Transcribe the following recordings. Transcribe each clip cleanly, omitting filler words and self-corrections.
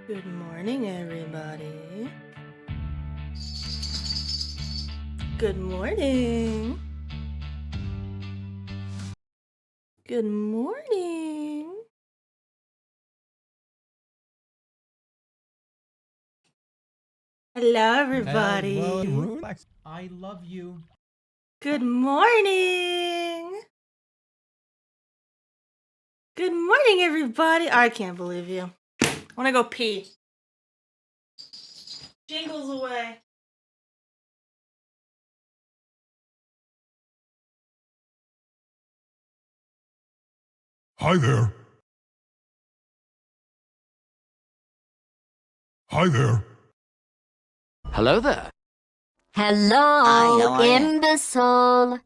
Good morning, everybody. Good morning. Good morning. Hello, everybody. Hello, I love you. Good morning. Good morning, everybody. I can't believe you. I want to go pee. Jingles away. Hi there. Hi there. Hello there. Hello, Hi, how are ya? imbecile.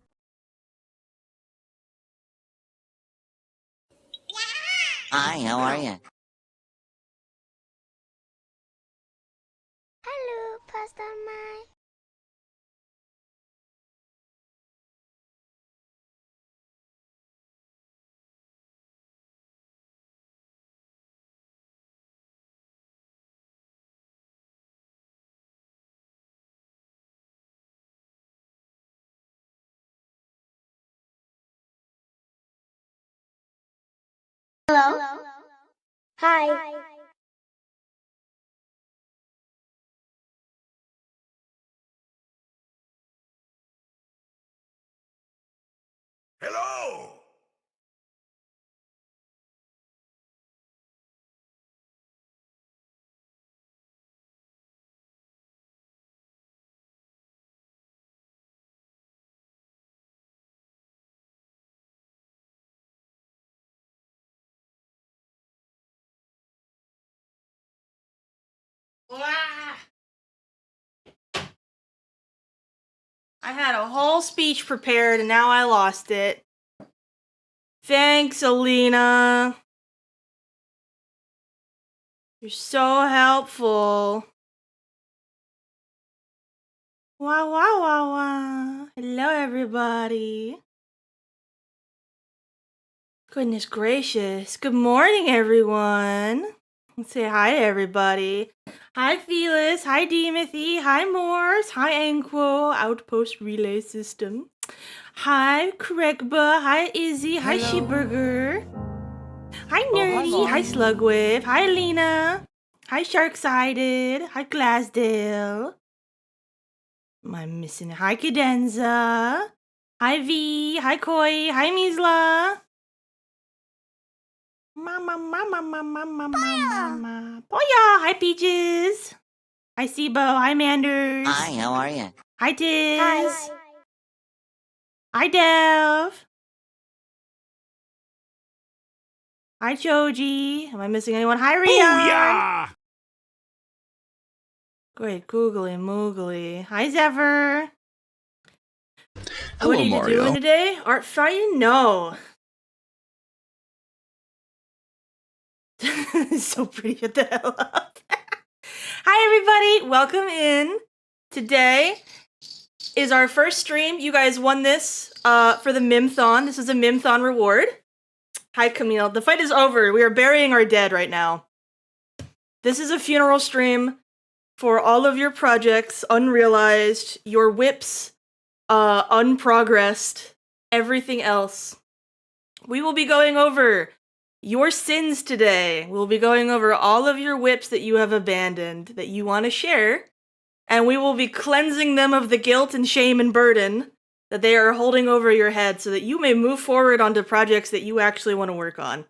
Hi, how are you? Hello, Pastor Mike. Hello. Hi. Hello. I had a whole speech prepared and now I lost it. Thanks, Alina. You're so helpful. Wow, wow, wow, wow. Hello, everybody. Goodness gracious. Good morning, everyone. Let's say hi to everybody. Hi, Felis. Hi, Dimothy. Hi, Morse. Hi, Anquo. Outpost Relay System. Hi, Craigba. Hi, Izzy. Hi, Hello. Sheburger. Hi, Oh, hi, Nerdy. Mom. Hi, Slugwave. Hi, Lena. Hi, Sharksided. Hi, Glasdale. Am I missing? Hi, Cadenza. Hi, V. Hi, Koi. Hi, Misla. Mama. Boya! Hi, Peaches. Hi, Sibo. Hi, Manders. Hi, how are you? Hi, Tiz. Hi. Hi, Dev. Hi, Choji. Am I missing anyone? Hi, Rian. Booyah! Great googly moogly. Hi, Zephyr. Hello, What are you Mario. doing today? Art fighting? No. So pretty. Shut the hell up. Hi, everybody. Welcome in. Today is our first stream. You guys won this for the Mimthon. This is a Mimthon reward. Hi, Camille. The fight is over. We are burying our dead right now. This is a funeral stream for all of your projects, unrealized, your WIPs, unprogressed, everything else. We will be going over your sins today. We'll be going over all of your WIPs that you have abandoned, that you want to share, and we will be cleansing them of the guilt and shame and burden that they are holding over your head so that you may move forward onto projects that you actually want to work on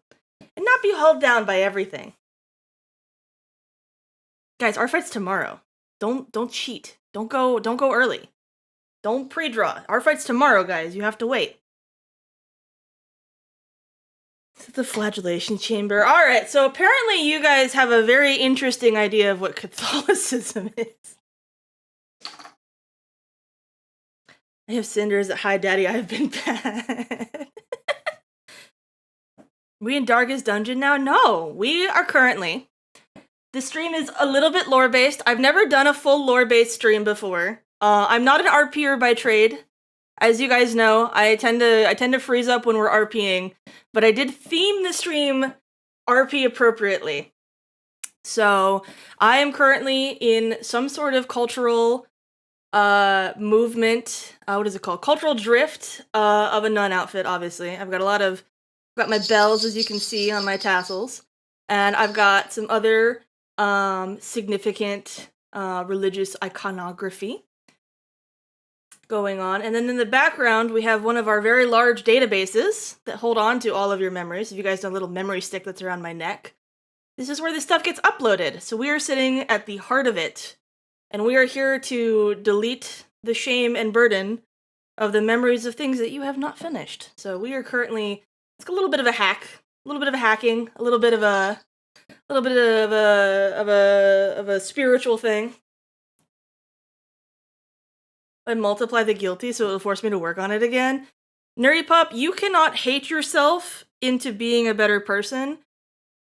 and not be held down by everything. Guys, our fight's tomorrow. Don't cheat. Don't go early. Don't pre-draw. Our fight's tomorrow, guys. You have to wait. This is the flagellation chamber. Alright, so apparently you guys have a very interesting idea of what Catholicism is. I have cinders at Hi Daddy, I've been bad. We in Darkest Dungeon now? No, we are currently. The stream is a little bit lore-based. I've never done a full lore-based stream before. I'm not an RPer by trade. As you guys know, I tend to freeze up when we're RPing, but I did theme the stream RP appropriately. So I am currently in some sort of cultural movement. What is it called? Cultural drift of a nun outfit, obviously. I've got my bells, as you can see, on my tassels. And I've got some other significant religious iconography going on. And then in the background, we have one of our very large databases that hold on to all of your memories. If you guys know a little memory stick that's around my neck, this is where this stuff gets uploaded. So we are sitting at the heart of it, and we are here to delete the shame and burden of the memories of things that you have not finished. So we are currently, it's a little bit of a hack, a little bit of a hacking, a little bit of a spiritual thing. I multiply the guilty, so it'll force me to work on it again. Nerdy Pup, you cannot hate yourself into being a better person,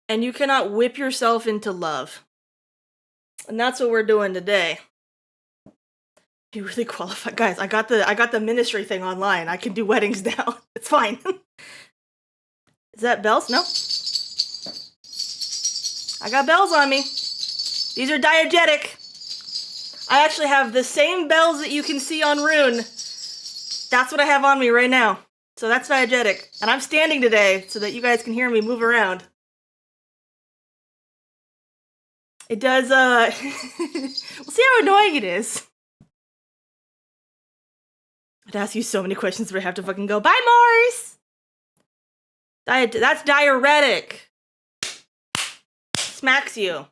and you cannot whip yourself into love. And that's what we're doing today. You really qualify, guys. I got the ministry thing online. I can do weddings now. It's fine. Is that bells? No. I got bells on me. These are diegetic. I actually have the same bells that you can see on Rune. That's what I have on me right now. So that's diegetic. And I'm standing today so that you guys can hear me move around. It does, we'll see how annoying it is. I'd ask you so many questions, but I have to fucking go, bye, Morse! That's diuretic. Smacks you.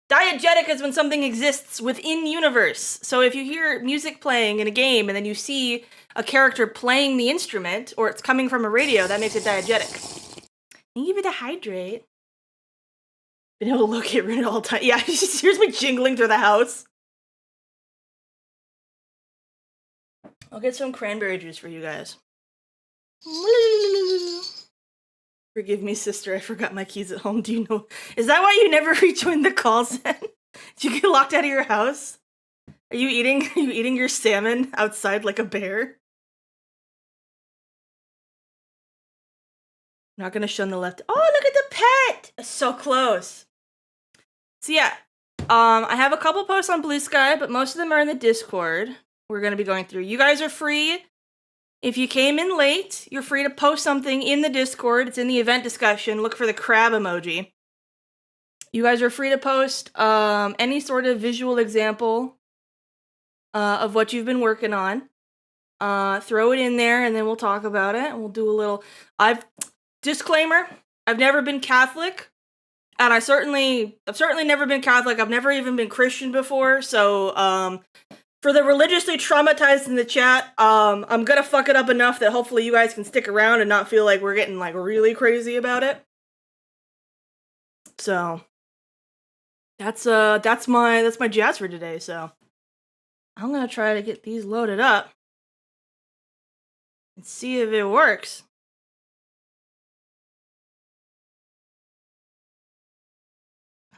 Diegetic is when something exists within universe. So if you hear music playing in a game and then you see a character playing the instrument, or it's coming from a radio, that makes it diegetic. And give it a hydrate. Been able to locate Rune at all time. Yeah, here's me jingling through the house. I'll get some cranberry juice for you guys. Forgive me, sister, I forgot my keys at home. Do you know? Is that why you never rejoined the call then? Did you get locked out of your house? Are you eating your salmon outside like a bear? I'm not gonna shun the left. Oh, look at the pet! It's so close. So yeah, I have a couple posts on Blue Sky, but most of them are in the Discord. We're gonna be going through. You guys are free. If you came in late, you're free to post something in the Discord. It's in the event discussion. Look for the crab emoji. You guys are free to post any sort of visual example of what you've been working on. Throw it in there, and then we'll talk about it. And we'll do a little. Disclaimer: I've never been Catholic, and I've certainly never been Catholic. I've never even been Christian before. So, for the religiously traumatized in the chat, I'm gonna fuck it up enough that hopefully you guys can stick around and not feel like we're getting like really crazy about it. So that's my jazz for today. So I'm gonna try to get these loaded up and see if it works.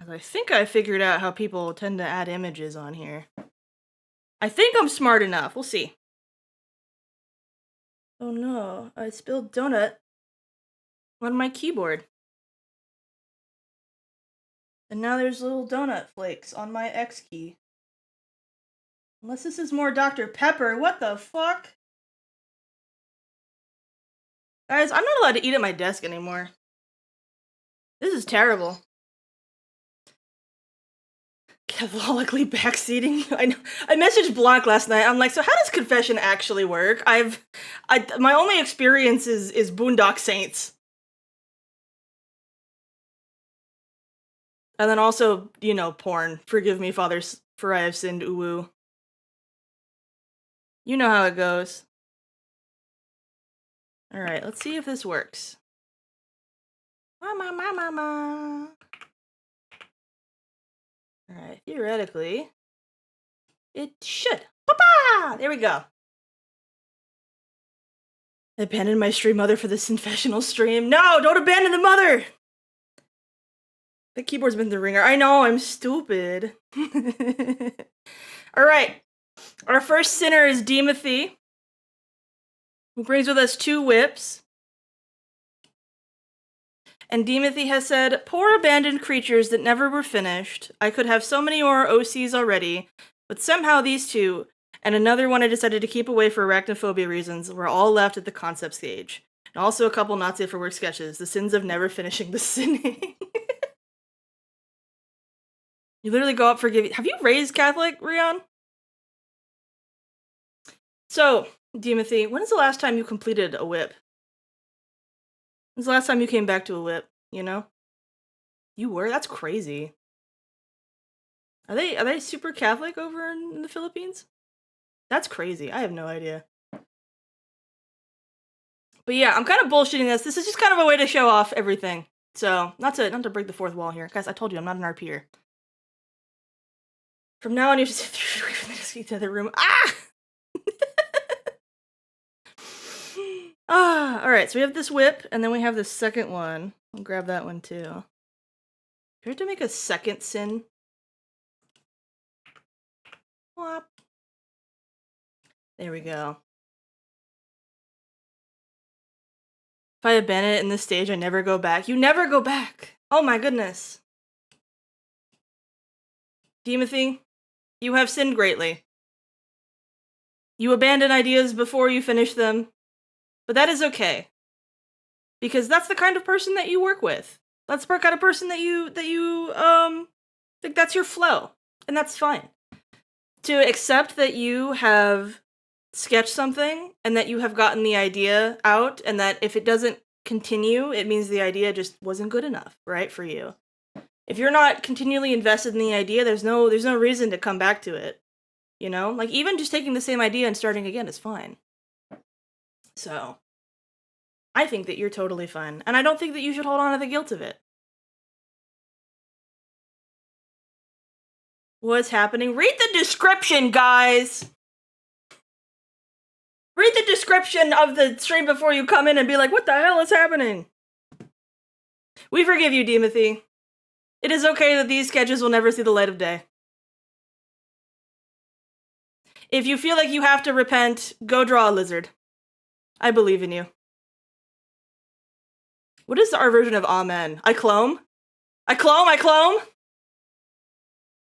I think I figured out how people tend to add images on here. I think I'm smart enough. We'll see. Oh no, I spilled donut on my keyboard. And now there's little donut flakes on my X key. Unless this is more Dr. Pepper. What the fuck? Guys, I'm not allowed to eat at my desk anymore. This is terrible. Catholically backseating. I know. I messaged Blanc last night. I'm like, so how does confession actually work? My only experience is Boondock Saints. And then also, porn. Forgive me, fathers, for I have sinned, uwu. You know how it goes. Alright, let's see if this works. Mama. Alright, theoretically, it should. Papa! There we go. Abandon my stream mother for this confessional stream. No, don't abandon the mother! The keyboard's been the ringer. I know, I'm stupid. Alright. Our first sinner is Dimothy, who brings with us 2 whips. And Demethy has said, poor abandoned creatures that never were finished. I could have so many more OCs already, but somehow these two, and another one I decided to keep away for arachnophobia reasons, were all left at the concept stage. And also a couple not safe for work sketches, the sins of never finishing the sinning. You literally go up for giving. Have you raised Catholic, Rion? So, Demethy, when is the last time you completed a WIP? When's the last time you came back to a WIP, you know? You were? That's crazy. Are they super Catholic over in the Philippines? That's crazy. I have no idea. But yeah, I'm kind of bullshitting this. This is just kind of a way to show off everything. So, not to break the fourth wall here. Guys, I told you, I'm not an RPer. From now on, you just away from the other room. Ah! Alright, so we have this whip, and then we have this second one. I'll grab that one too. Do we have to make a second sin? Whop. There we go. If I abandon it in this stage, I never go back. You never go back! Oh my goodness. Demethy, you have sinned greatly. You abandon ideas before you finish them, but that is okay. Because that's the kind of person that you work with. That's the kind of person that you think that's your flow. And that's fine. To accept that you have sketched something, and that you have gotten the idea out, and that if it doesn't continue, it means the idea just wasn't good enough, right, for you. If you're not continually invested in the idea, there's no reason to come back to it. You know? Like, even just taking the same idea and starting again is fine. So, I think that you're totally fine. And I don't think that you should hold on to the guilt of it. What's happening? Read the description, guys! Read the description of the stream before you come in and be like, what the hell is happening? We forgive you, Demethy. It is okay that these sketches will never see the light of day. If you feel like you have to repent, go draw a lizard. I believe in you. What is our version of amen? I clone? I clone?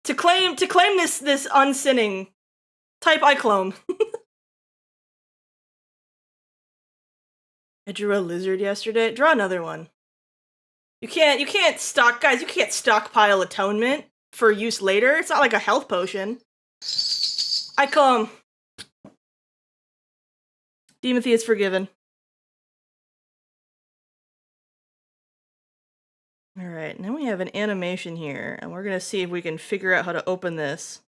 To claim this unsinning, type I clone. I drew a lizard yesterday. Draw another one. You can't stockpile atonement for use later. It's not like a health potion. I come. Demethy is forgiven. Alright, and then we have an animation here, and we're gonna see if we can figure out how to open this.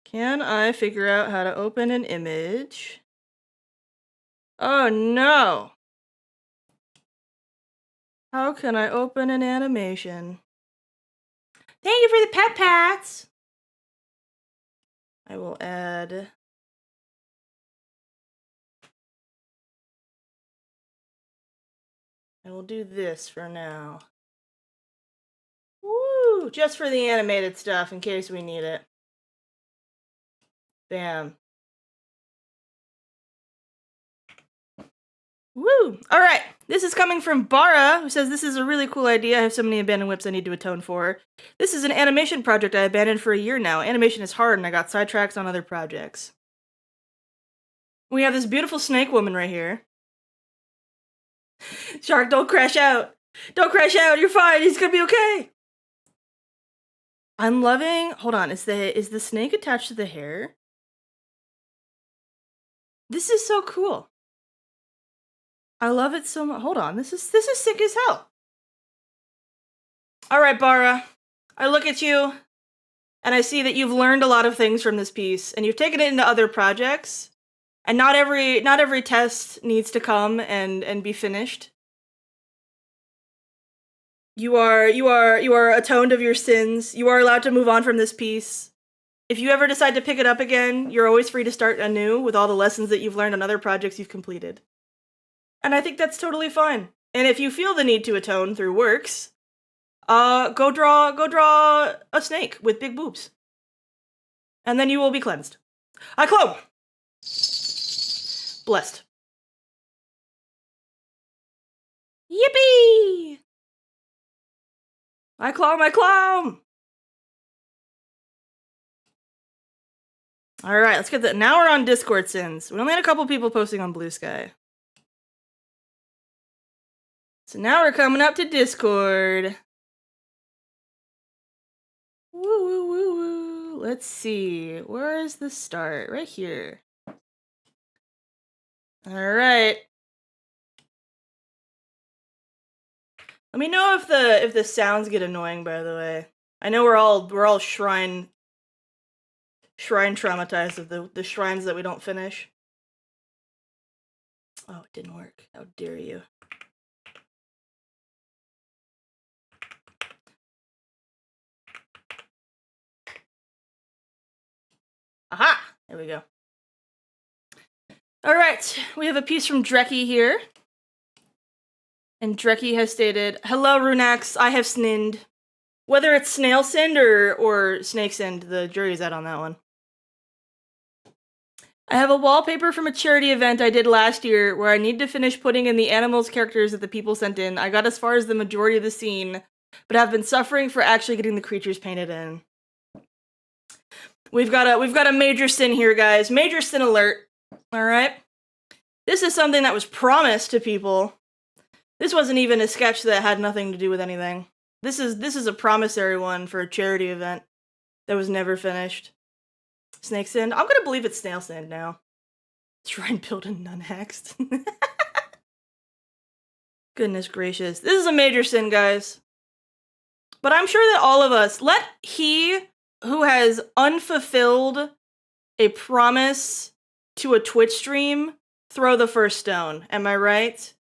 Can I figure out how to open an image? Oh no! How can I open an animation? Thank you for the pet pats! I will add... I will do this for now. Woo! Just for the animated stuff, in case we need it. Bam. Woo! Alright, this is coming from Bara, who says, this is a really cool idea. I have so many abandoned whips I need to atone for. This is an animation project I abandoned for a year now. Animation is hard and I got sidetracked on other projects. We have this beautiful snake woman right here. Shark, don't crash out! Don't crash out, you're fine, he's gonna be okay! I'm loving... Hold on, is the snake attached to the hair? This is so cool. I love it so much. Hold on, this is sick as hell. Alright, Bara. I look at you, and I see that you've learned a lot of things from this piece, and you've taken it into other projects, and not every test needs to come and be finished. You are atoned of your sins. You are allowed to move on from this piece. If you ever decide to pick it up again, you're always free to start anew with all the lessons that you've learned on other projects you've completed. And I think that's totally fine. And if you feel the need to atone through works, go draw a snake with big boobs. and then you will be cleansed. I clone! Blessed. Yippee! I clone, I clone! Alright, let's get that. Now we're on Discord sins. We only had a couple people posting on Blue Sky. So now we're coming up to Discord. Woo, woo, woo, woo. Let's see. Where is the start? Right here. Alright. Let me know if the sounds get annoying, by the way. I know we're all shrine traumatized of the shrines that we don't finish. Oh, it didn't work. How dare you. Aha! There we go. Alright, we have a piece from Drecky here. And Drecky has stated, "Hello, Runax, I have sninned." Whether it's snail sinned or snake sinned, the jury's out on that one. I have a wallpaper from a charity event I did last year where I need to finish putting in the animals characters that the people sent in. I got as far as the majority of the scene, but have been suffering for actually getting the creatures painted in. We've got a major sin here, guys. Major sin alert. Alright? This is something that was promised to people. This wasn't even a sketch that had nothing to do with anything. This is a promissory one for a charity event that was never finished. Snake sin? I'm gonna believe it's snail sin now. Shrine built and none hexed. Goodness gracious. This is a major sin, guys. But I'm sure that all of us, let he who has unfulfilled a promise to a Twitch stream throw the first stone. Am I right?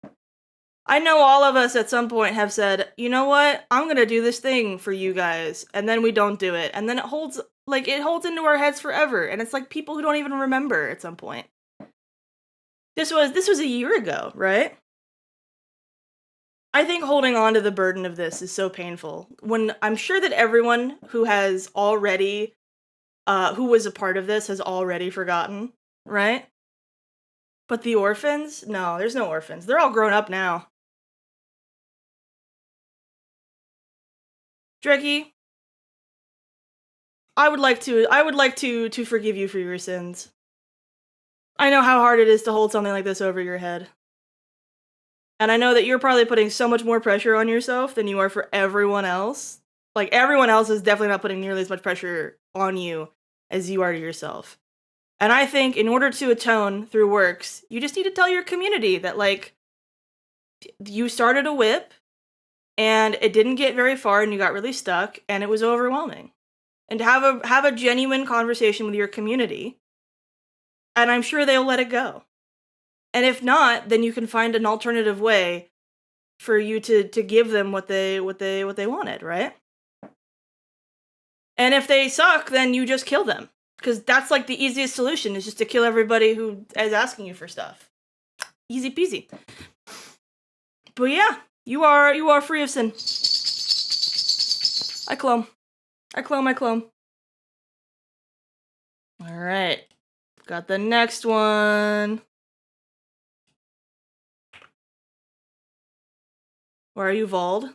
I know all of us at some point have said, you know what? I'm gonna do this thing for you guys. And then we don't do it. And then it holds into our heads forever. And it's like people who don't even remember at some point. This was a year ago, right? I think holding on to the burden of this is so painful. When I'm sure that everyone who has already, who was a part of this has already forgotten, right? But the orphans? No, there's no orphans. They're all grown up now. Drekkie, I would like to forgive you for your sins. I know how hard it is to hold something like this over your head. And I know that you're probably putting so much more pressure on yourself than you are for everyone else. Like, everyone else is definitely not putting nearly as much pressure on you as you are to yourself. And I think in order to atone through works, you just need to tell your community that, like, you started a WIP, and it didn't get very far, and you got really stuck, and it was overwhelming. And have a genuine conversation with your community, and I'm sure they'll let it go. And if not, then you can find an alternative way for you to give them what they wanted, right? And if they suck, then you just kill them, because that's like the easiest solution, is just to kill everybody who is asking you for stuff. Easy peasy. But yeah, you are free of sin. I clone. Alright. Got the next one. Where are you, Vald?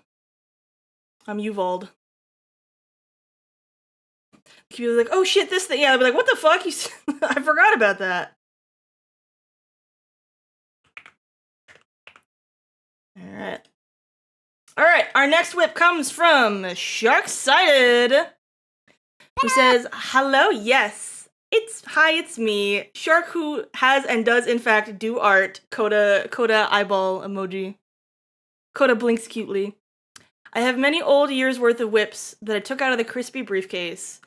I'm Uvalde. People are like, oh shit, this thing. Yeah, I'll be like, what the fuck? I forgot about that. Alright. Alright, our next whip comes from Sharksighted, who says, hello, yes. It's me, Shark, who has and does in fact do art. Coda eyeball emoji. Coda blinks cutely. I have many old years worth of whips that I took out of the crispy briefcase.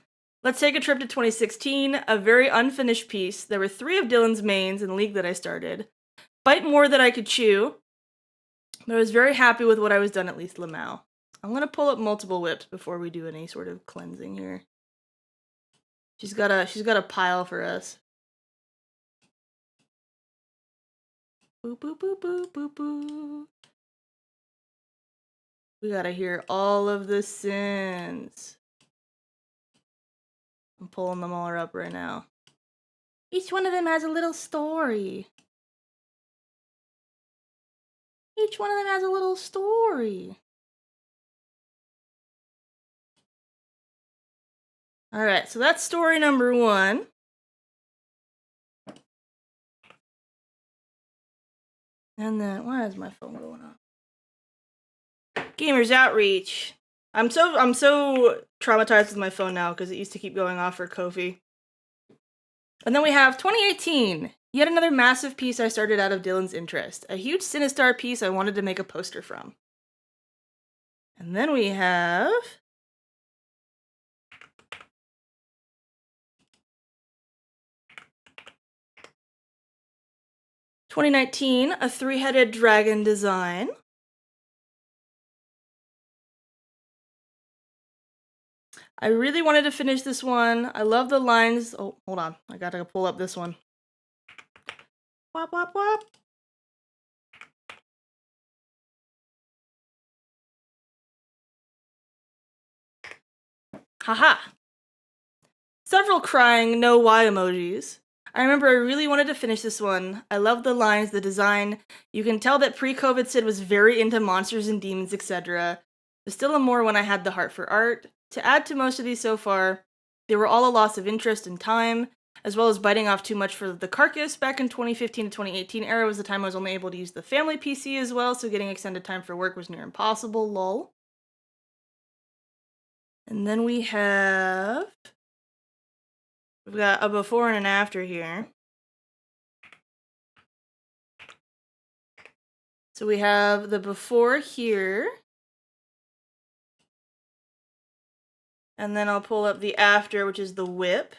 Let's take a trip to 2016, a very unfinished piece. There were 3 of Dylan's mains in the league that I started. Bite more than I could chew, but I was very happy with what I was done, at least Lamau. I'm gonna pull up multiple whips before we do any sort of cleansing here. She's got a pile for us. Boo boo boo boo boo boo. We gotta hear all of the sins. I'm pulling them all up right now. Each one of them has a little story. Each one of them has a little story. Alright, so that's story number 1. And then, why is my phone going off? Gamers Outreach. I'm so traumatized with my phone now because it used to keep going off for Kofi. And then we have 2018. Yet another massive piece I started out of Dylan's interest. A huge Sinistar piece I wanted to make a poster from. And then we have... "2019, a 3-headed dragon design. I really wanted to finish this one. I love the lines. Oh, hold on. I gotta pull up this one. Wop, wop, wop. Haha. Several crying no why emojis. I remember I really wanted to finish this one. I love the lines, the design. You can tell that pre-COVID Sid was very into monsters and demons, etc. But still more when I had the heart for art. To add to most of these so far, they were all a loss of interest and time, as well as biting off too much for the carcass. Back in 2015 to 2018 era was the time I was only able to use the family PC as well, so getting extended time for work was near impossible, lol. And then we've got a before and an after here. So we have the before here. And then I'll pull up the after, which is the WIP.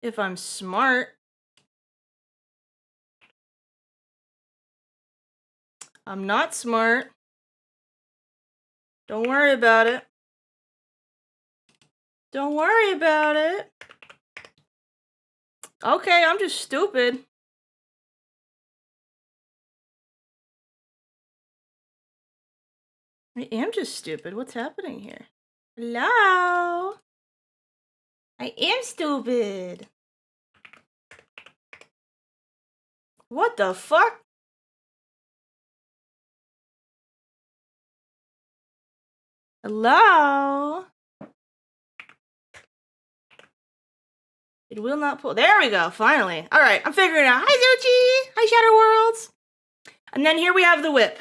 If I'm smart. I'm not smart. Don't worry about it. Don't worry about it. Okay, I'm just stupid. I am just stupid. What's happening here? Hello? I am stupid. What the fuck? Hello? It will not pull. There we go, finally. Alright, I'm figuring it out. Hi, Zuchi! Hi, Shadow Worlds! And then here we have the WIP.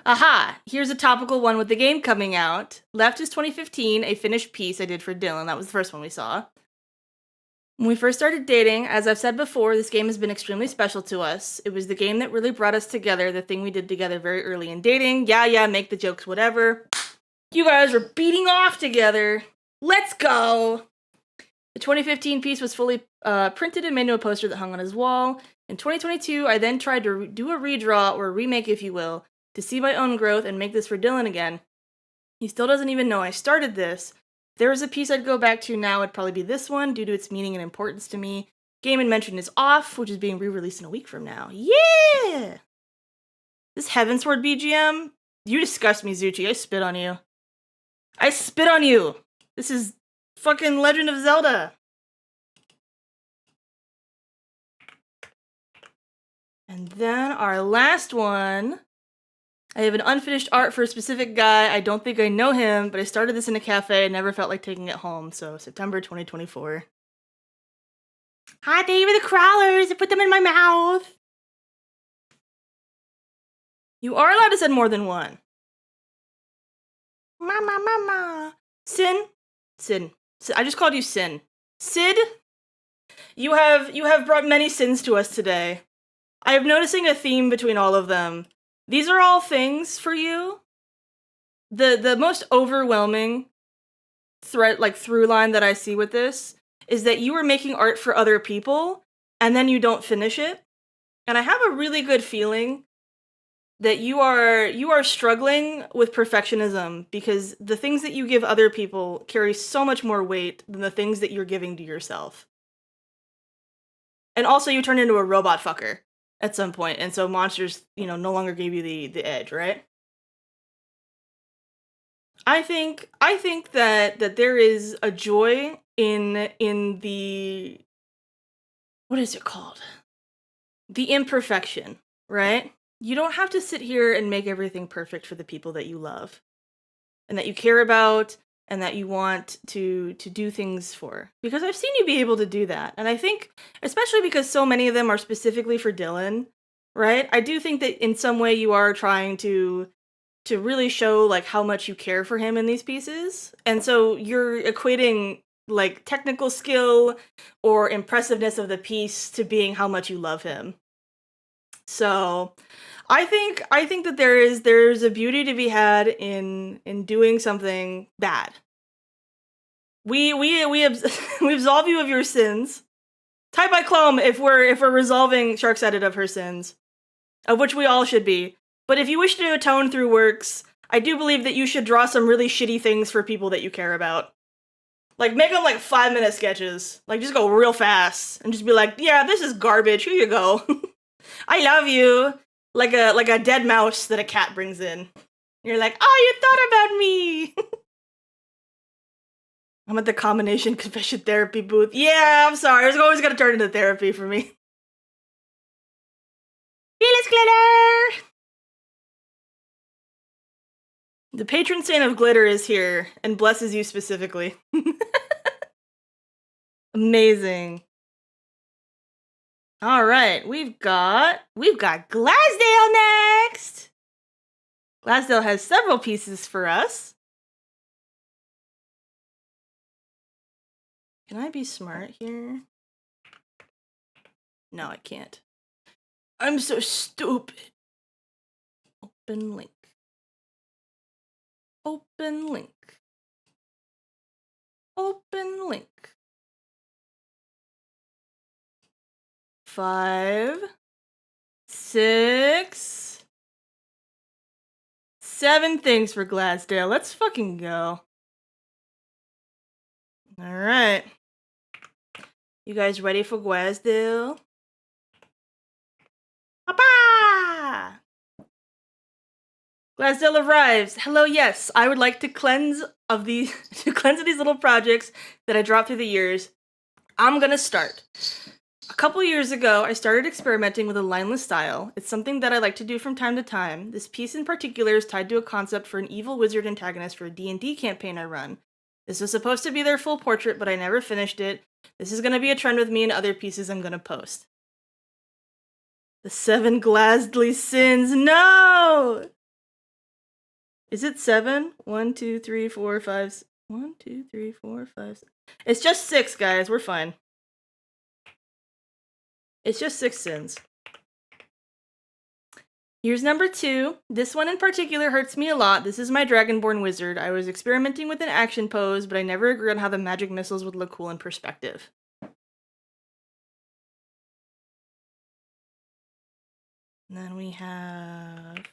Aha! Here's a topical one with the game coming out. Left is 2015, a finished piece I did for Dylan. That was the first one we saw. When we first started dating, as I've said before, this game has been extremely special to us. It was the game that really brought us together, the thing we did together very early in dating. Yeah, make the jokes, whatever. You guys were beating off together. Let's go! The 2015 piece was fully printed and made into a poster that hung on his wall. In 2022, I then tried to do a redraw, or a remake if you will, to see my own growth and make this for Dylan again. He still doesn't even know I started this. If there was a piece I'd go back to now, it'd probably be this one, due to its meaning and importance to me. Game and Mention is off, which is being re-released in a week from now. Yeah! This Heavensward BGM? You disgust me, Zuchi. I spit on you. I spit on you! This is fucking Legend of Zelda. And then our last one. I have an unfinished art for a specific guy. I don't think I know him, but I started this in a cafe and never felt like taking it home. So September 2024. Hi, they were the crawlers. I put them in my mouth. You are allowed to send more than one. Mama. Sin. I just called you Sin. Sid, you have brought many sins to us today. I am noticing a theme between all of them. These are all things for you. The most overwhelming through line that I see with this is that you are making art for other people and then you don't finish it. And I have a really good feeling that you are struggling with perfectionism because the things that you give other people carry so much more weight than the things that you're giving to yourself. And also you turn into a robot fucker at some point, and so monsters, no longer gave you the edge, right? I think that there is a joy in the, what is it called? The imperfection, right? You don't have to sit here and make everything perfect for the people that you love and that you care about and that you want to do things for. Because I've seen you be able to do that. And I think, especially because so many of them are specifically for Dylan, right? I do think that in some way you are trying to really show like how much you care for him in these pieces. And so you're equating like technical skill or impressiveness of the piece to being how much you love him. So I think that there's a beauty to be had in doing something bad. We we absolve you of your sins. Type by Clome if we're resolving Sharksided of her sins, of which we all should be. But if you wish to atone through works, I do believe that you should draw some really shitty things for people that you care about. Like, make them like 5-minute sketches. Like, just go real fast and just be like, yeah, this is garbage. Here you go. I love you. Like a dead mouse that a cat brings in. You're like, oh, you thought about me. I'm at the combination confession therapy booth. Yeah, I'm sorry. It's always gonna turn into therapy for me. Felix Glitter! The patron saint of glitter is here and blesses you specifically. Amazing. All right, we've got Glasdale next. Glasdale has several pieces for us. Can I be smart here? No, I can't. I'm so stupid. Open link. Open link. Open link. 5, 6, 7 things for Glasdale. Let's fucking go. All right. You guys ready for Glasdale? Papa! Glasdale arrives. Hello, yes. I would like to cleanse of these little projects that I dropped through the years. I'm gonna start. A couple years ago, I started experimenting with a lineless style. It's something that I like to do from time to time. This piece in particular is tied to a concept for an evil wizard antagonist for a D&D campaign I run. This was supposed to be their full portrait, but I never finished it. This is gonna be a trend with me and other pieces I'm gonna post. The 7 Glasdley sins. No! Is it 7? 1, 2, 3, 4, 5. 1, 2, 3, 4, 5. It's just 6, guys. We're fine. It's just 6 sins. Here's number 2. This one in particular hurts me a lot. This is my Dragonborn wizard. I was experimenting with an action pose, but I never agreed on how the magic missiles would look cool in perspective. And then we have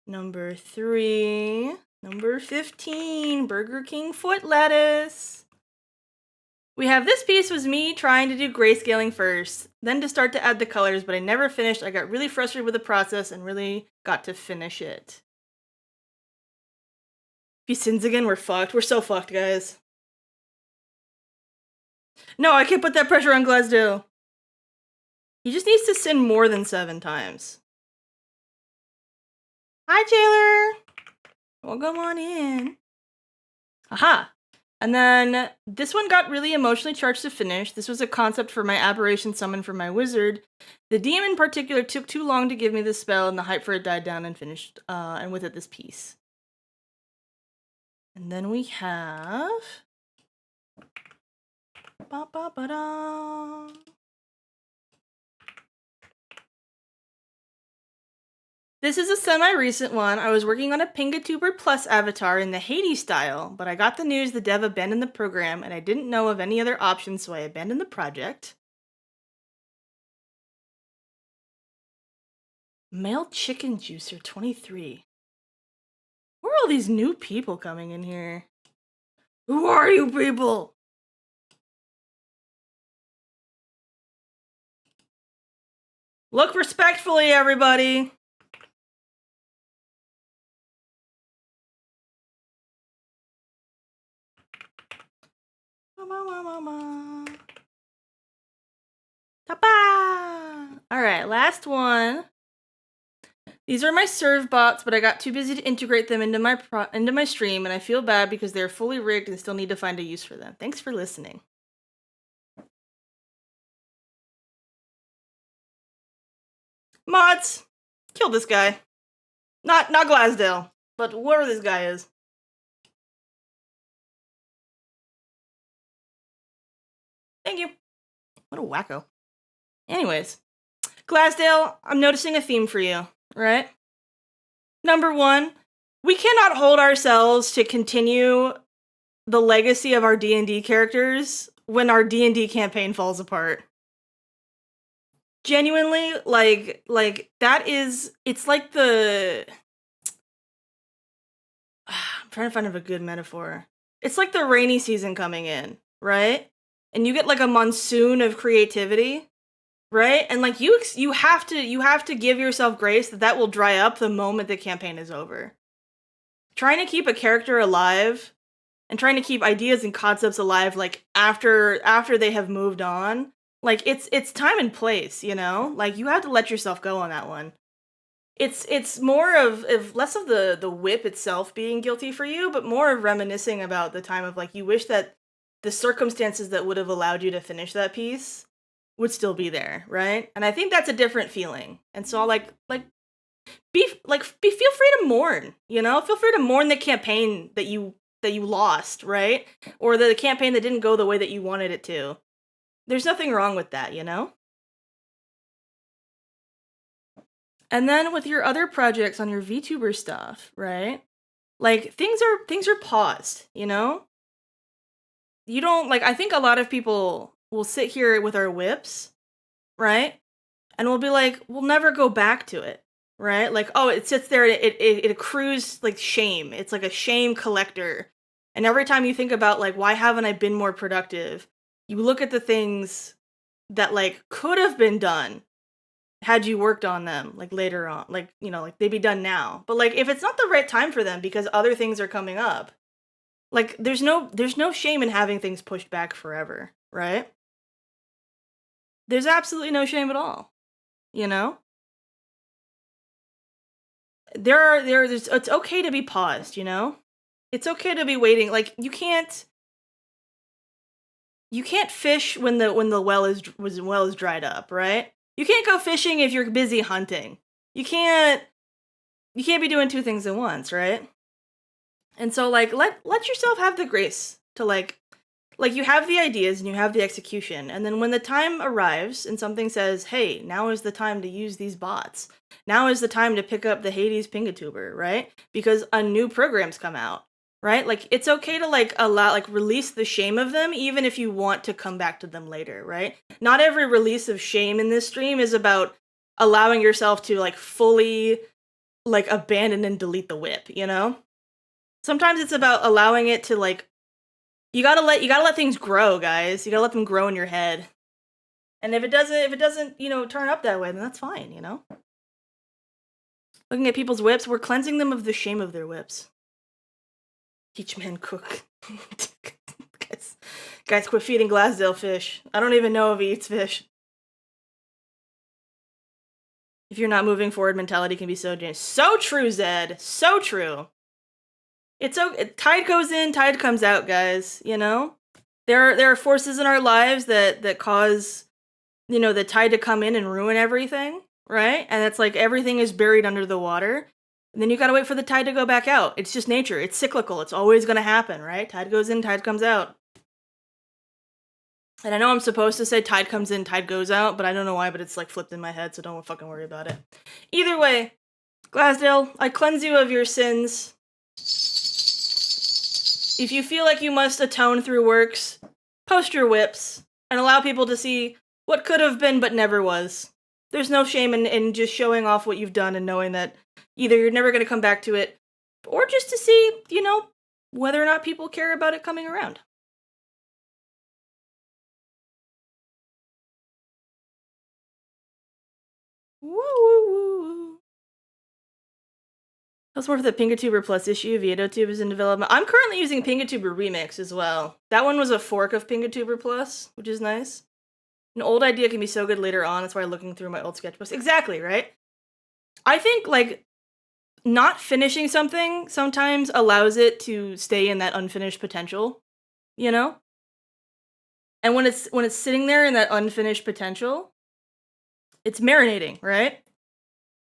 number 3. Number 15, Burger King foot lettuce. We have this piece was me trying to do grayscaling first, then to start to add the colors, but I never finished. I got really frustrated with the process and really got to finish it. If he sins again, we're fucked. We're so fucked, guys. No, I can't put that pressure on Glasdale. He just needs to sin more than 7 times. Hi, Taylor. Welcome on in. Aha. And then this one got really emotionally charged to finish. This was a concept for my aberration summon for my wizard. The demon in particular took too long to give me the spell, and the hype for it died down and finished, and with it this piece. And then we have... Ba-ba-ba-da. This is a semi-recent one. I was working on a Pingatuber Plus avatar in the Hades style, but I got the news the dev abandoned the program, and I didn't know of any other options, so I abandoned the project. Male Chicken Juicer 23. Where are all these new people coming in here? Who are you people? Look respectfully, everybody. Ta-ba! Alright, last one. These are my serve bots, but I got too busy to integrate them into my stream, and I feel bad because they're fully rigged and still need to find a use for them. Thanks for listening. Mods, kill this guy. Not Glasdale, but whoever this guy is. Thank you. What a wacko. Anyways, Glasdale, I'm noticing a theme for you, right? Number one, we cannot hold ourselves to continue the legacy of our D&D characters when our D&D campaign falls apart. Genuinely, like that is, it's like the I'm trying to find a good metaphor. It's like the rainy season coming in, right? And you get like a monsoon of creativity, right? And like you have to give yourself grace that will dry up the moment the campaign is over. Trying to keep a character alive and trying to keep ideas and concepts alive like after they have moved on, like it's time and place, you know? Like you have to let yourself go on that one. It's more of less of the WIP itself being guilty for you, but more of reminiscing about the time of like you wish that the circumstances that would have allowed you to finish that piece would still be there, right? And I think that's a different feeling. And so I'll like feel free to mourn, you know? Feel free to mourn the campaign that you lost, right? Or the campaign that didn't go the way that you wanted it to. There's nothing wrong with that, you know? And then with your other projects on your VTuber stuff, right? Like things are paused, you know? You don't I think a lot of people will sit here with our whips, right? And we'll be like, we'll never go back to it, right? Like, oh, it sits there, it accrues like shame. It's like a shame collector. And every time you think about like, why haven't I been more productive? You look at the things that like could have been done had you worked on them like later on, like, you know, like they'd be done now. But like if it's not the right time for them because other things are coming up, like there's no shame in having things pushed back forever, right? There's absolutely no shame at all, you know? There's it's okay to be paused, you know? It's okay to be waiting. Like you can't fish when the well is dried up, right? You can't go fishing if you're busy hunting. You can't be doing two things at once, right? And so like let yourself have the grace to like you have the ideas and you have the execution, and then when the time arrives and something says, hey, now is the time to use these bots. Now is the time to pick up the Hades Pingatuber, right? Because a new program's come out, right? Like it's okay to like allow release the shame of them even if you want to come back to them later, right? Not every release of shame in this stream is about allowing yourself to like fully like abandon and delete the whip, you know? Sometimes it's about allowing it to like you gotta let things grow, guys. You gotta let them grow in your head. And if it doesn't, you know, turn up that way, then that's fine, you know? Looking at people's whips, we're cleansing them of the shame of their whips. Teach men cook. Guys, quit feeding Glasdale fish. I don't even know if he eats fish. If you're not moving forward, mentality can be so dangerous. So true, Zed. So true. It's okay. Tide goes in, tide comes out, guys. You know, there are forces in our lives that cause, you know, the tide to come in and ruin everything, right? And it's like everything is buried under the water, and then you gotta wait for the tide to go back out. It's just nature. It's cyclical. It's always gonna happen, right? Tide goes in, tide comes out. And I know I'm supposed to say tide comes in, tide goes out, but I don't know why, but it's like flipped in my head, so don't fucking worry about it. Either way, Glasdale, I cleanse you of your sins. If you feel like you must atone through works, post your whips and allow people to see what could have been but never was. There's no shame in just showing off what you've done and knowing that either you're never going to come back to it, or just to see, you know, whether or not people care about it coming around. Woo woo woo. That's more for the Pingatuber Plus issue. Vietotube is in development. I'm currently using Pingatuber Remix as well. That one was a fork of Pingatuber Plus, which is nice. An old idea can be so good later on. That's why I'm looking through my old sketchbooks. Exactly, right? I think, like, not finishing something sometimes allows it to stay in that unfinished potential, you know? And when it's sitting there in that unfinished potential, it's marinating, right?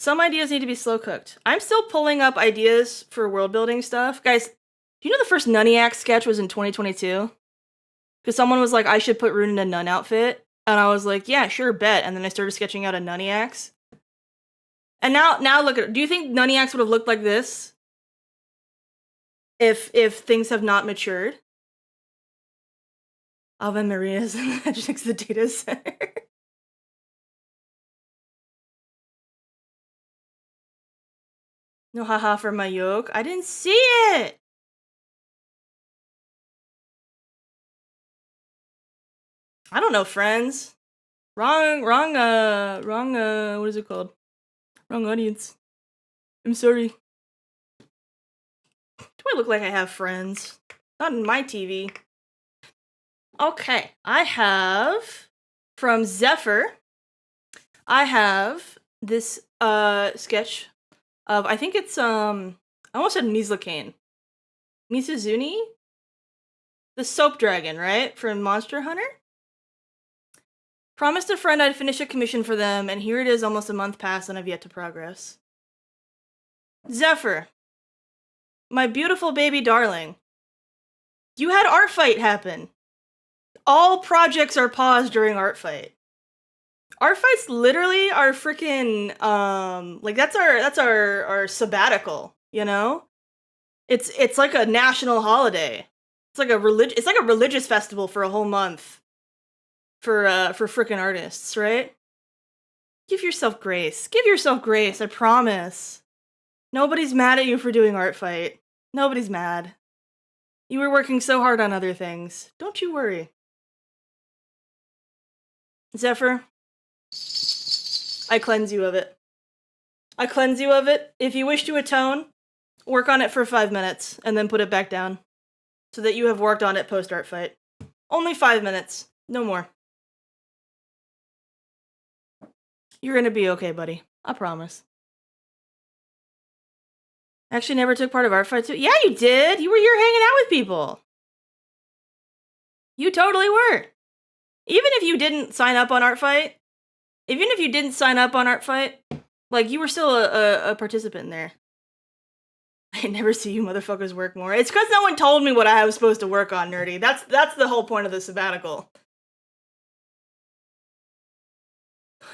Some ideas need to be slow cooked. I'm still pulling up ideas for world building stuff. Guys, do you know the first Nunniac sketch was in 2022? Because someone was like, I should put Rune in a nun outfit. And I was like, yeah, sure, bet. And then I started sketching out a Nunniacs. And now look at it. Do you think Nunniacs would have looked like this if things have not matured? Ave Maria's just next to the data center. No haha for my yoke. I didn't see it. I don't know, friends. Wrong, what is it called? Wrong audience. I'm sorry. Do I look like I have friends? Not in my TV. Okay, I have, from Zephyr, I have this sketch of, I think it's, I almost said Mizlakane. Misuzuni? The soap dragon, right? From Monster Hunter? Promised a friend I'd finish a commission for them, and here it is almost a month past and I've yet to progress. Zephyr, my beautiful baby darling, you had Art Fight happen. All projects are paused during Art Fight. Art Fight's literally our freaking, like that's our sabbatical, you know? It's like a national holiday. It's like a religious festival for a whole month. For freaking artists, right? Give yourself grace. Give yourself grace, I promise. Nobody's mad at you for doing Art Fight. Nobody's mad. You were working so hard on other things. Don't you worry. Zephyr, I cleanse you of it. I cleanse you of it. If you wish to atone, work on it for 5 minutes, and then put it back down. So that you have worked on it post-Art Fight. Only 5 minutes. No more. You're gonna be okay, buddy. I promise. Actually never took part of Art Fight too? Yeah, you did! You were here hanging out with people! You totally were! Even if you didn't sign up on Art Fight, like, you were still a participant in there. I never see you motherfuckers work more. It's because no one told me what I was supposed to work on, nerdy. That's the whole point of the sabbatical.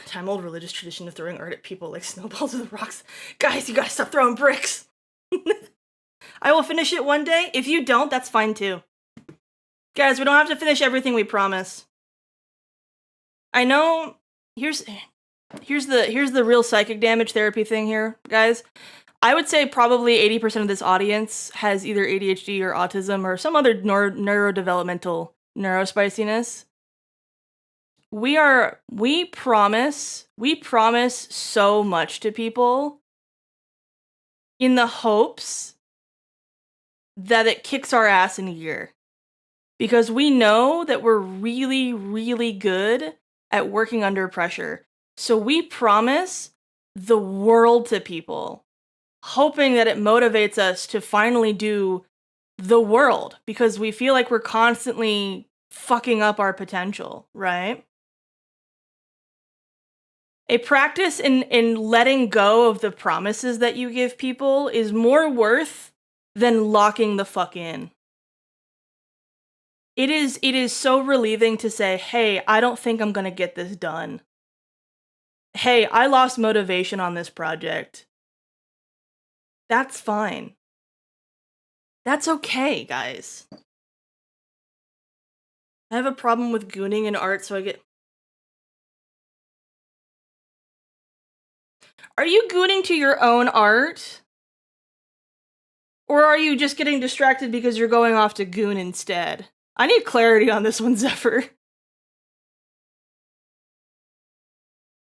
Time-old religious tradition of throwing art at people like snowballs with rocks. Guys, you gotta stop throwing bricks! I will finish it one day. If you don't, that's fine too. Guys, we don't have to finish everything we promise. I know, here's the real psychic damage therapy thing here, guys. I would say probably 80% of this audience has either ADHD or autism or some other neurodevelopmental neurospiciness. We promise so much to people in the hopes that it kicks our ass in gear. Because we know that we're really, really good at working under pressure. So we promise the world to people, hoping that it motivates us to finally do the world, because we feel like we're constantly fucking up our potential, right? A practice in letting go of the promises that you give people is more worth than locking the fuck in. It is so relieving to say, hey, I don't think I'm gonna get this done. Hey, I lost motivation on this project. That's fine. That's okay, guys. I have a problem with gooning in art, so I get... Are you gooning to your own art? Or are you just getting distracted because you're going off to goon instead? I need clarity on this one, Zephyr.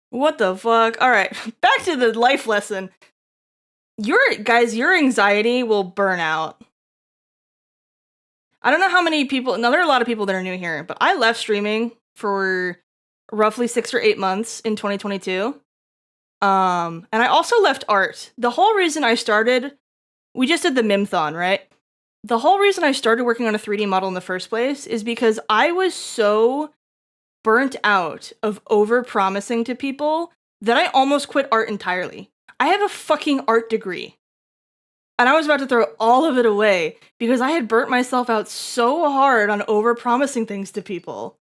What the fuck? Alright, back to the life lesson. Your anxiety will burn out. I don't know how many people, now there are a lot of people that are new here, but I left streaming for roughly 6 or 8 months in 2022. And I also left art. The whole reason I started, we just did the Mimthon, right? The whole reason I started working on a 3D model in the first place is because I was so burnt out of over-promising to people that I almost quit art entirely. I have a fucking art degree. And I was about to throw all of it away because I had burnt myself out so hard on over-promising things to people.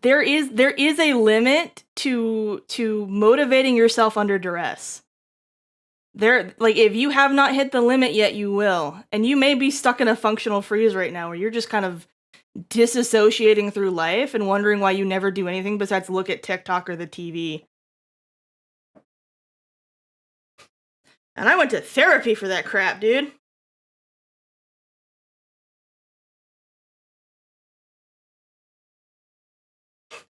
There is a limit to motivating yourself under duress. If you have not hit the limit yet, you will. And you may be stuck in a functional freeze right now where you're just kind of disassociating through life and wondering why you never do anything besides look at TikTok or the TV. And I went to therapy for that crap, dude.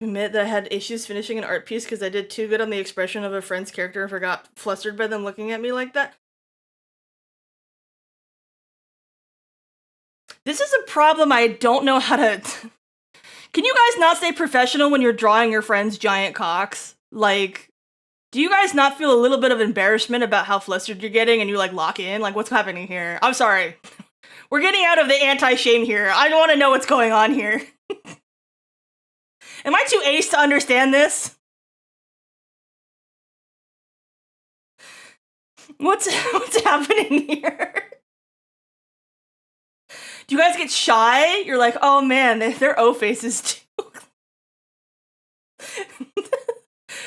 Admit that I had issues finishing an art piece because I did too good on the expression of a friend's character and forgot flustered by them looking at me like that. This is a problem I don't know how to... Can you guys not stay professional when you're drawing your friend's giant cocks? Like, do you guys not feel a little bit of embarrassment about how flustered you're getting and you, like, lock in? Like, what's happening here? I'm sorry. We're getting out of the anti-shame here. I don't want to know what's going on here. Am I too ace to understand this? What's happening here? Do you guys get shy? You're like, oh man, they're O-faces too.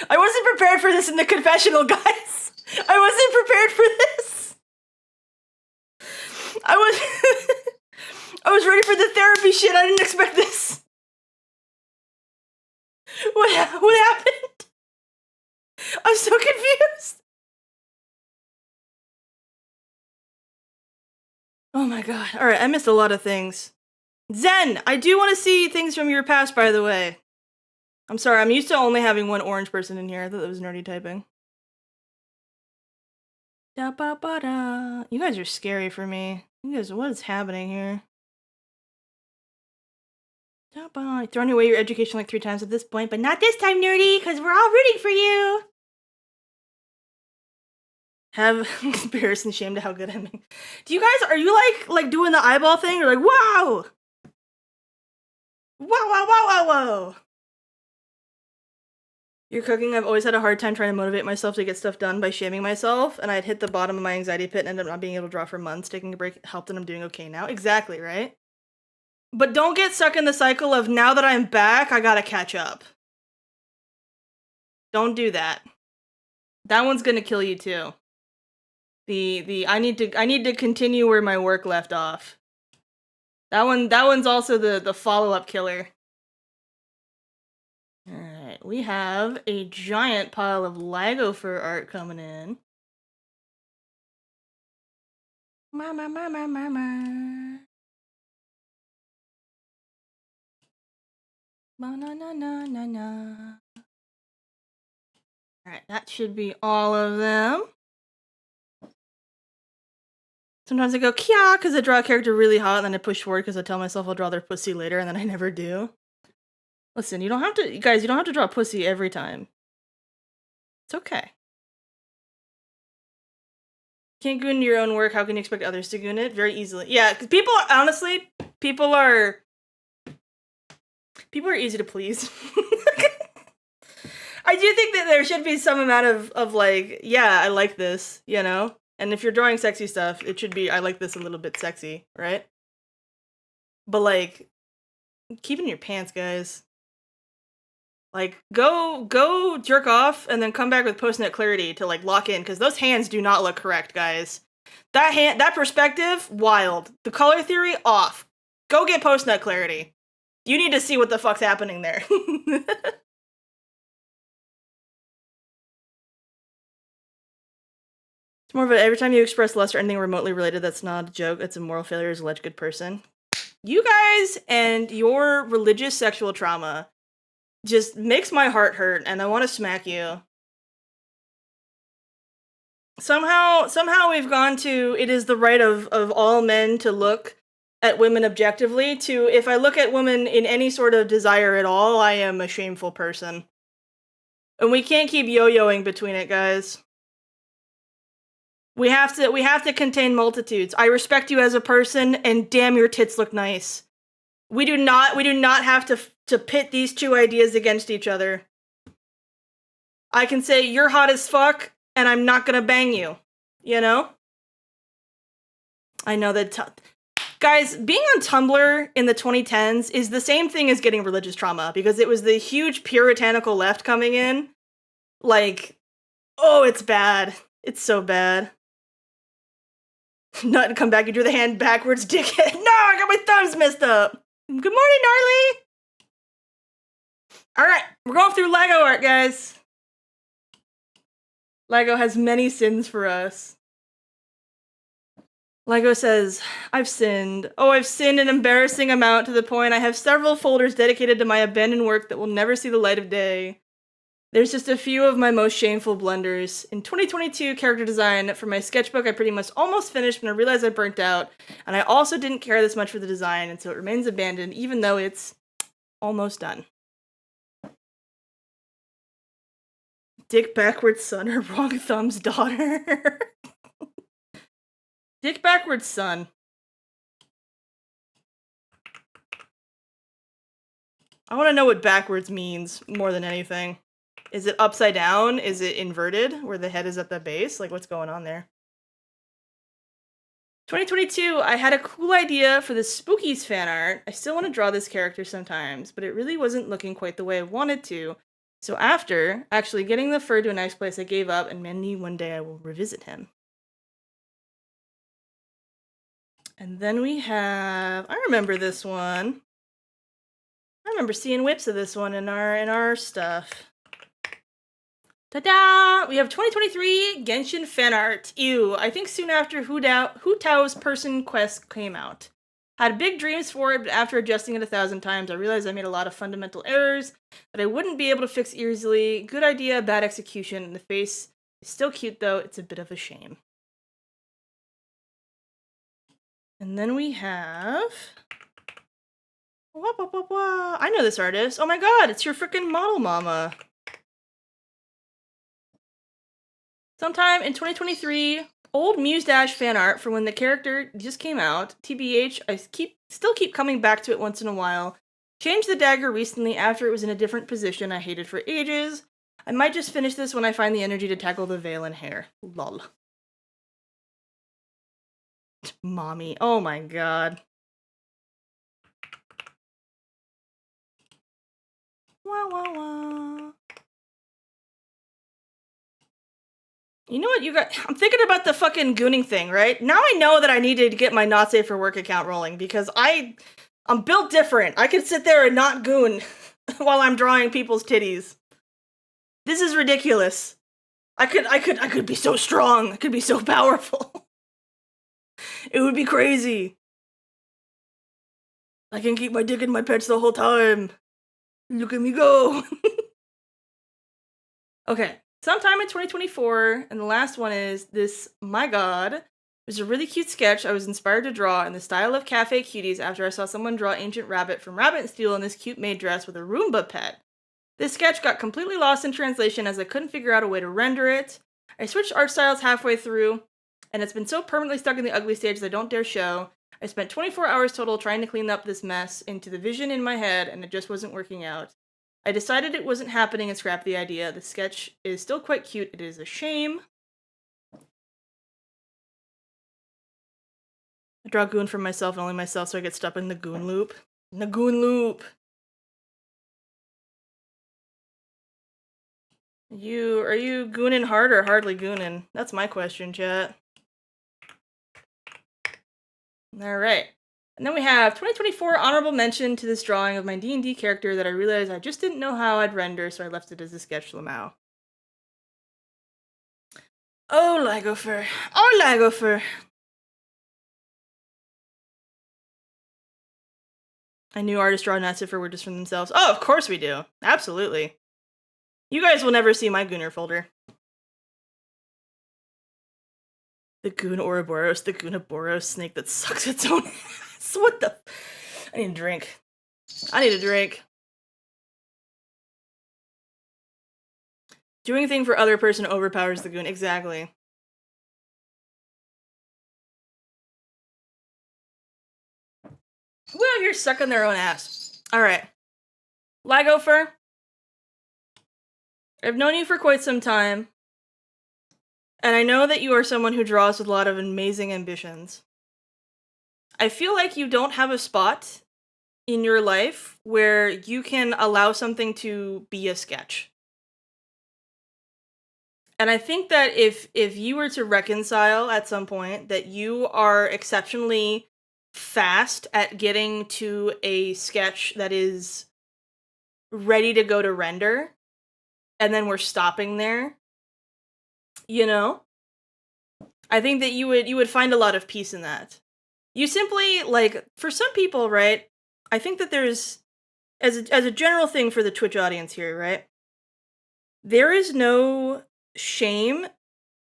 I wasn't prepared for this in the confessional, guys. I wasn't prepared for this. I was ready for the therapy shit. I didn't expect this. What happened? I'm so confused. Oh my god. Alright, I missed a lot of things. Zen, I do want to see things from your past, by the way. I'm sorry, I'm used to only having one orange person in here. I thought that was nerdy typing. Da ba ba da. You guys are scary for me. You guys, what is happening here? Da ba. Throwing away your education like 3 times at this point, but not this time, nerdy, because we're all rooting for you. Have embarrassed and shamed at how good I'm. Do you guys, are you like doing the eyeball thing? You're like, wow! Wow, wow, wow, wow, wow! You're cooking. I've always had a hard time trying to motivate myself to get stuff done by shaming myself, and I'd hit the bottom of my anxiety pit and ended up not being able to draw for months. Taking a break helped, and I'm doing okay now. Exactly, right? But don't get stuck in the cycle of, now that I'm back, I gotta catch up. Don't do that. That one's gonna kill you too. I need to continue where my work left off. That one's also the follow-up killer. Alright, we have a giant pile of Lego fur art coming in. Mama. Na. Alright, that should be all of them. Sometimes I go, kya, because I draw a character really hot, and then I push forward because I tell myself I'll draw their pussy later, and then I never do. Listen, you don't have to, guys, you don't have to draw pussy every time. It's okay. Can't goon your own work, how can you expect others to goon it? Very easily. Yeah, because people are, honestly, people are easy to please. I do think that there should be some amount of like, yeah, I like this, you know? And if you're drawing sexy stuff, it should be, I like this a little bit sexy, right? But like, keep it in your pants, guys. Like, go jerk off and then come back with post-nut clarity to like lock in, because those hands do not look correct, guys. That perspective, wild. The color theory, off. Go get post-nut clarity. You need to see what the fuck's happening there. It's more of a, every time you express lust or anything remotely related that's not a joke, it's a moral failure as a alleged good person. You guys and your religious sexual trauma just makes my heart hurt, and I want to smack you. Somehow we've gone to it is the right of all men to look at women objectively to if I look at women in any sort of desire at all, I am a shameful person. And we can't keep yo-yoing between it, guys. We have to contain multitudes. I respect you as a person, and damn, your tits look nice. We do not have to pit these two ideas against each other. I can say you're hot as fuck, and I'm not gonna bang you. You know? I know that guys, being on Tumblr in the 2010s is the same thing as getting religious trauma, because it was the huge puritanical left coming in. Like, oh, it's bad. It's so bad. Not come back, you drew the hand backwards, dickhead. No, I got my thumbs messed up. Good morning, Gnarly. Alright, we're going through Lego art, guys. Lego has many sins for us. Lego says, I've sinned. Oh, I've sinned an embarrassing amount to the point I have several folders dedicated to my abandoned work that will never see the light of day. There's just a few of my most shameful blunders. In 2022 character design for my sketchbook, I pretty much almost finished when I realized I burnt out, and I also didn't care this much for the design, and so it remains abandoned even though it's almost done. Dick backwards son or wrong thumb's daughter. Dick backwards son. I want to know what backwards means more than anything. Is it upside down? Is it inverted, where the head is at the base? Like, what's going on there? 2022, I had a cool idea for the Spookies fan art. I still want to draw this character sometimes, but it really wasn't looking quite the way I wanted to. So after actually getting the fur to a nice place, I gave up, and maybe one day I will revisit him. And then we have, I remember this one. I remember seeing whips of this one in our stuff. Ta-da! We have 2023 Genshin fan art. Ew, I think soon after Hu Tao's Person Quest came out. Had big dreams for it, but after adjusting it 1,000 times, I realized I made a lot of fundamental errors that I wouldn't be able to fix easily. Good idea, bad execution, and the face is still cute though, it's a bit of a shame. And then we have... I know this artist. Oh my god, it's your freaking model mama. Sometime in 2023, old Muse Dash fan art for when the character just came out. TBH, I still keep coming back to it once in a while. Changed the dagger recently after it was in a different position I hated for ages. I might just finish this when I find the energy to tackle the veil and hair. Lol. Mommy, oh my god. Wah wah wah. You know what, you got? I'm thinking about the fucking gooning thing, right? Now I know that I needed to get my not safe for work account rolling because I'm built different. I could sit there and not goon while I'm drawing people's titties. This is ridiculous. I could be so strong. I could be so powerful. It would be crazy. I can keep my dick in my pants the whole time. Look at me go. Okay. Sometime in 2024, and the last one is this, my god. It was a really cute sketch I was inspired to draw in the style of Cafe Cuties after I saw someone draw Ancient Rabbit from Rabbit and Steel in this cute maid dress with a Roomba pet. This sketch got completely lost in translation as I couldn't figure out a way to render it. I switched art styles halfway through, and it's been so permanently stuck in the ugly stage that I don't dare show. I spent 24 hours total trying to clean up this mess into the vision in my head, and it just wasn't working out. I decided it wasn't happening and scrapped the idea. The sketch is still quite cute. It is a shame. I draw goon for myself and only myself so I get stuck in the goon loop. In the goon loop! Are you gooning hard or hardly gooning? That's my question, chat. Alright. And then we have 2024 honorable mention to this drawing of my D&D character that I realized I just didn't know how I'd render, so I left it as a sketch Lamau. Oh, Lagopher. Oh, Lagopher. I knew artists draw not for were just from themselves. Oh, of course we do. Absolutely. You guys will never see my Gooner folder. The Goon Ouroboros, the Goonaboros snake that sucks its own ass. What the? I need a drink. I need a drink. Doing a thing for other person overpowers the goon. Exactly. Well, you're sucking their own ass. Alright. Lagopher. I've known you for quite some time. And I know that you are someone who draws with a lot of amazing ambitions. I feel like you don't have a spot in your life where you can allow something to be a sketch. And I think that if you were to reconcile at some point that you are exceptionally fast at getting to a sketch that is ready to go to render, and then we're stopping there, you know? I think that you would find a lot of peace in that. You simply, like, for some people, right, I think that there's, as a general thing for the Twitch audience here, right, there is no shame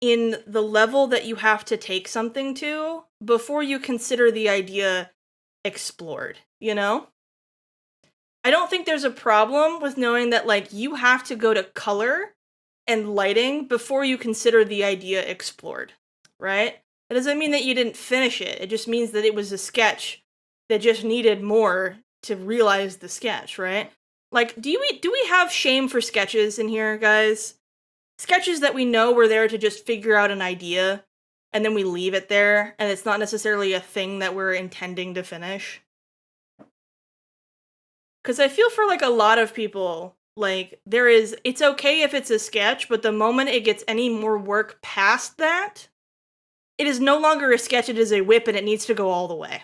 in the level that you have to take something to before you consider the idea explored, you know? I don't think there's a problem with knowing that, like, you have to go to color and lighting before you consider the idea explored, right? It doesn't mean that you didn't finish it. It just means that it was a sketch that just needed more to realize the sketch, right? Like, do we have shame for sketches in here, guys? Sketches that we know were there to just figure out an idea, and then we leave it there, and it's not necessarily a thing that we're intending to finish. Because I feel for, like, a lot of people, like, it's okay if it's a sketch, but the moment it gets any more work past that, it is no longer a sketch, it is a WIP, and it needs to go all the way.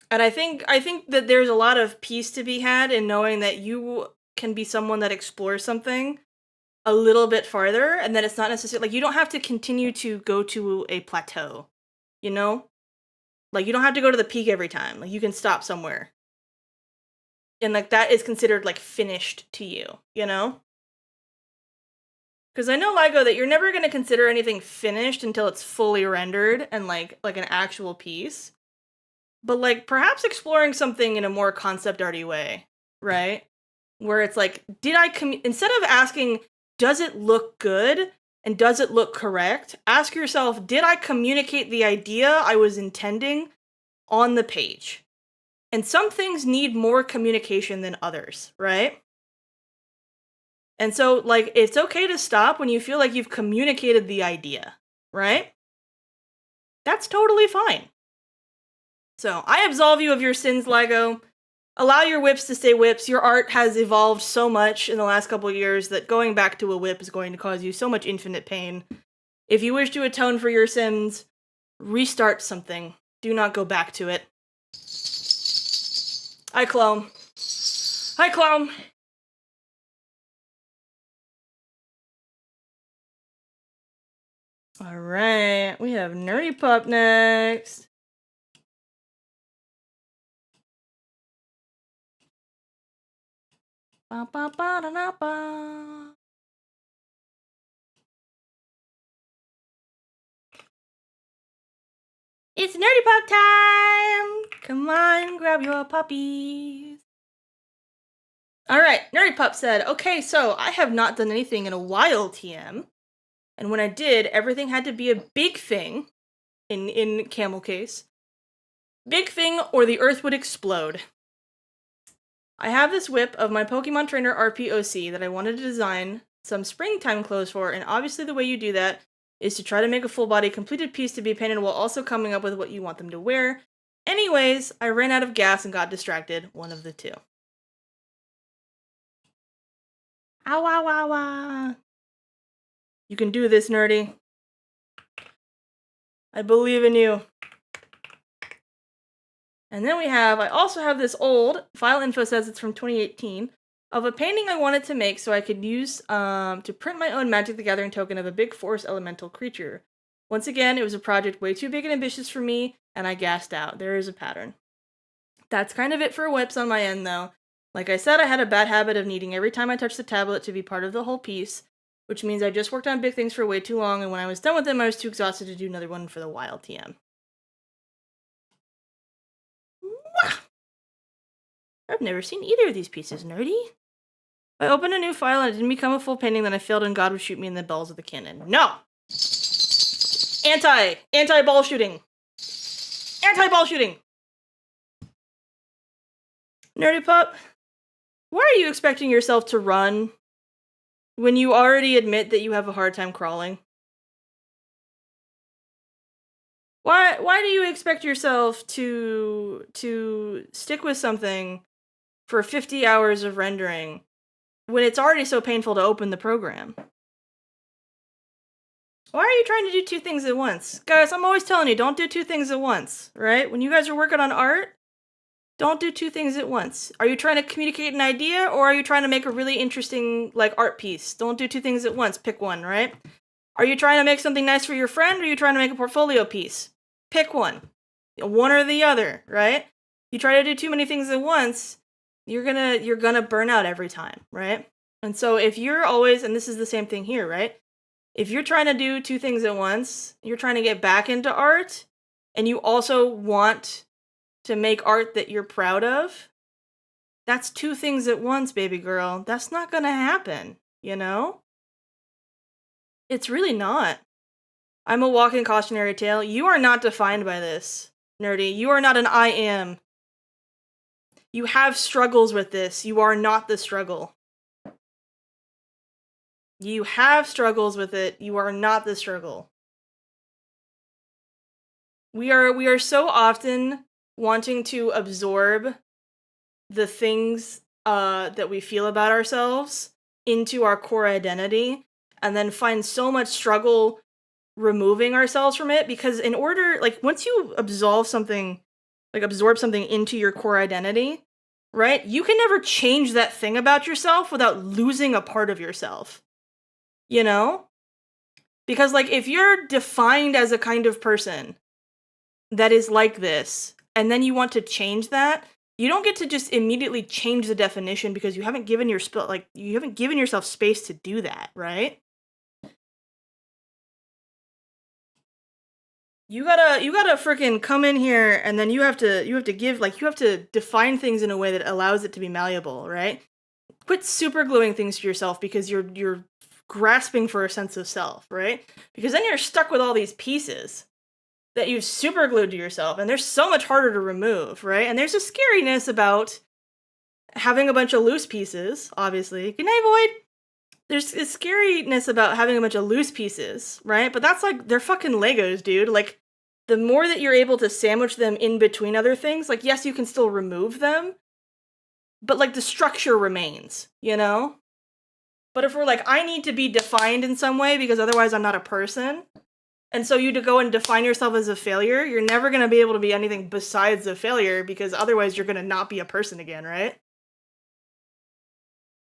And I think that there's a lot of peace to be had in knowing that you can be someone that explores something a little bit farther, and that it's not necessarily, like, you don't have to continue to go to a plateau, you know? Like, you don't have to go to the peak every time. Like, you can stop somewhere. And, like, that is considered, like, finished to you, you know? Because I know, Ligo, that you're never going to consider anything finished until it's fully rendered and, like an actual piece. But, like, perhaps exploring something in a more concept arty way, right? Where it's like, instead of asking, does it look good and does it look correct? Ask yourself, did I communicate the idea I was intending on the page? And some things need more communication than others, right? And so, like, it's okay to stop when you feel like you've communicated the idea, right? That's totally fine. So, I absolve you of your sins, Ligo. Allow your WIPs to stay WIPs. Your art has evolved so much in the last couple of years that going back to a WIP is going to cause you so much infinite pain. If you wish to atone for your sins, restart something. Do not go back to it. Hi, Clone. Hi, Clone. Alright, we have Nerdy Pup next. Ba, ba, ba, da, da, ba. It's Nerdy Pup time! Come on, grab your puppies. Alright, Nerdy Pup said, okay, so I have not done anything in a while, TM. And when I did, everything had to be a big thing, in camel case. Big thing, or the earth would explode. I have this WIP of my Pokemon Trainer RPOC that I wanted to design some springtime clothes for, and obviously the way you do that is to try to make a full body completed piece to be painted while also coming up with what you want them to wear. Anyways, I ran out of gas and got distracted, one of the two. Ow, ow, ow, ow. You can do this, Nerdy. I believe in you. And then I also have this old, file info says it's from 2018, of a painting I wanted to make so I could use to print my own Magic the Gathering token of a big forest elemental creature. Once again, it was a project way too big and ambitious for me, and I gassed out. There is a pattern. That's kind of it for WIPs on my end, though. Like I said, I had a bad habit of needing every time I touched the tablet to be part of the whole piece, which means I just worked on big things for way too long, and when I was done with them, I was too exhausted to do another one for the wild TM. Mwah! I've never seen either of these pieces, nerdy. I opened a new file and it didn't become a full painting, then I failed and God would shoot me in the balls of the cannon. No! Anti-ball shooting. Anti-ball shooting. Nerdy pup, why are you expecting yourself to run when you already admit that you have a hard time crawling? Why do you expect yourself to stick with something for 50 hours of rendering when it's already so painful to open the program? Why are you trying to do two things at once? Guys, I'm always telling you, don't do two things at once, right? When you guys are working on art, don't do two things at once. Are you trying to communicate an idea, or are you trying to make a really interesting, like, art piece? Don't do two things at once. Pick one, right? Are you trying to make something nice for your friend, or are you trying to make a portfolio piece? Pick one. One or the other, right? You try to do too many things at once, you're gonna burn out every time, right? And so if you're always, and this is the same thing here, right? If you're trying to do two things at once, you're trying to get back into art, and you also want to make art that you're proud of, that's two things at once, baby girl. That's not gonna happen, you know? It's really not. I'm a walking cautionary tale. You are not defined by this, nerdy. You are not an I am. You have struggles with this. You are not the struggle. You have struggles with it. You are not the struggle. We are so often wanting to absorb the things that we feel about ourselves into our core identity, and then find so much struggle removing ourselves from it, because in order, like, once you absorb something into your core identity, right, you can never change that thing about yourself without losing a part of yourself. You know? Because, like, if you're defined as a kind of person that is like this, and then you want to change that, you don't get to just immediately change the definition because you haven't given yourself space to do that, right? You gotta freaking come in here, and then you have to define things in a way that allows it to be malleable, right? Quit super gluing things to yourself because you're grasping for a sense of self, right? Because then you're stuck with all these pieces that you've super glued to yourself, and they're so much harder to remove, right? And there's a scariness about having a bunch of loose pieces, obviously. Good night, Void! There's a scariness about having a bunch of loose pieces, right? But that's like, they're fucking Legos, dude. Like, the more that you're able to sandwich them in between other things, like, yes, you can still remove them, but, like, the structure remains, you know? But if we're like, I need to be defined in some way because otherwise I'm not a person, and so you to go and define yourself as a failure, you're never going to be able to be anything besides a failure, because otherwise you're going to not be a person again, right?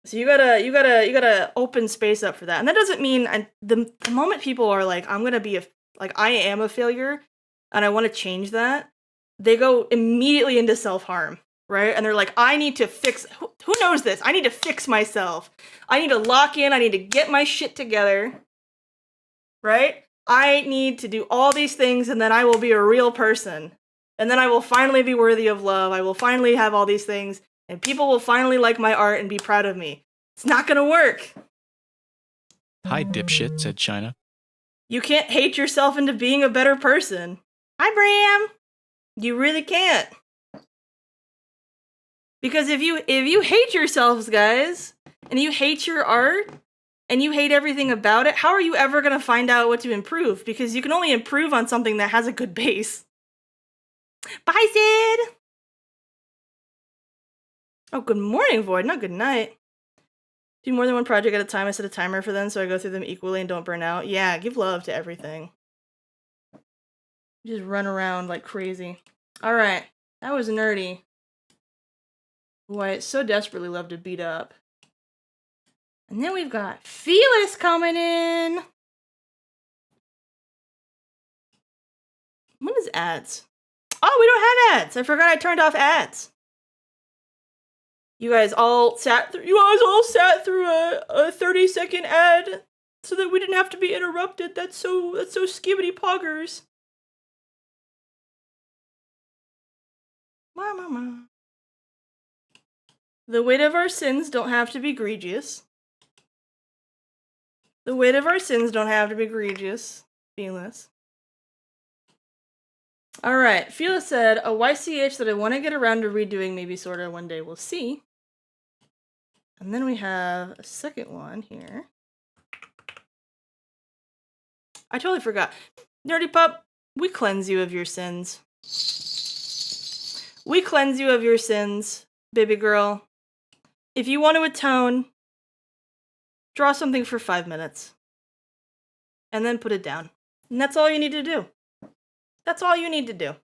So you gotta open space up for that. And that doesn't mean, the moment people are like, I'm gonna be I am a failure, and I want to change that, they go immediately into self-harm, right? And they're like, I need to fix, who knows this? I need to fix myself. I need to lock in, I need to get my shit together, right? I need to do all these things, and then I will be a real person. And then I will finally be worthy of love. I will finally have all these things, and people will finally like my art and be proud of me. It's not gonna work. Hi, dipshit, said China. You can't hate yourself into being a better person. Hi, Bram! You really can't. Because if you hate yourselves, guys, and you hate your art, and you hate everything about it, how are you ever gonna find out what to improve? Because you can only improve on something that has a good base. Bye, Sid! Oh, good morning, Void, not good night. Do more than one project at a time. I set a timer for them so I go through them equally and don't burn out. Yeah, give love to everything. Just run around like crazy. Alright, that was nerdy. Who I so desperately love to beat up. And then we've got Felis coming in! What is ads? Oh, we don't have ads! I forgot I turned off ads. You guys all sat through a 30-second ad so that we didn't have to be interrupted. That's so skibbity poggers. Ma. The weight of our sins don't have to be egregious. The weight of our sins don't have to be egregious. Feeless. Alright, Fila said, a YCH that I want to get around to redoing maybe sorta one day, we'll see. And then we have a second one here. I totally forgot. Nerdy Pup, we cleanse you of your sins. We cleanse you of your sins, baby girl. If you want to atone, draw something for 5 minutes. And then put it down. And that's all you need to do. That's all you need to do.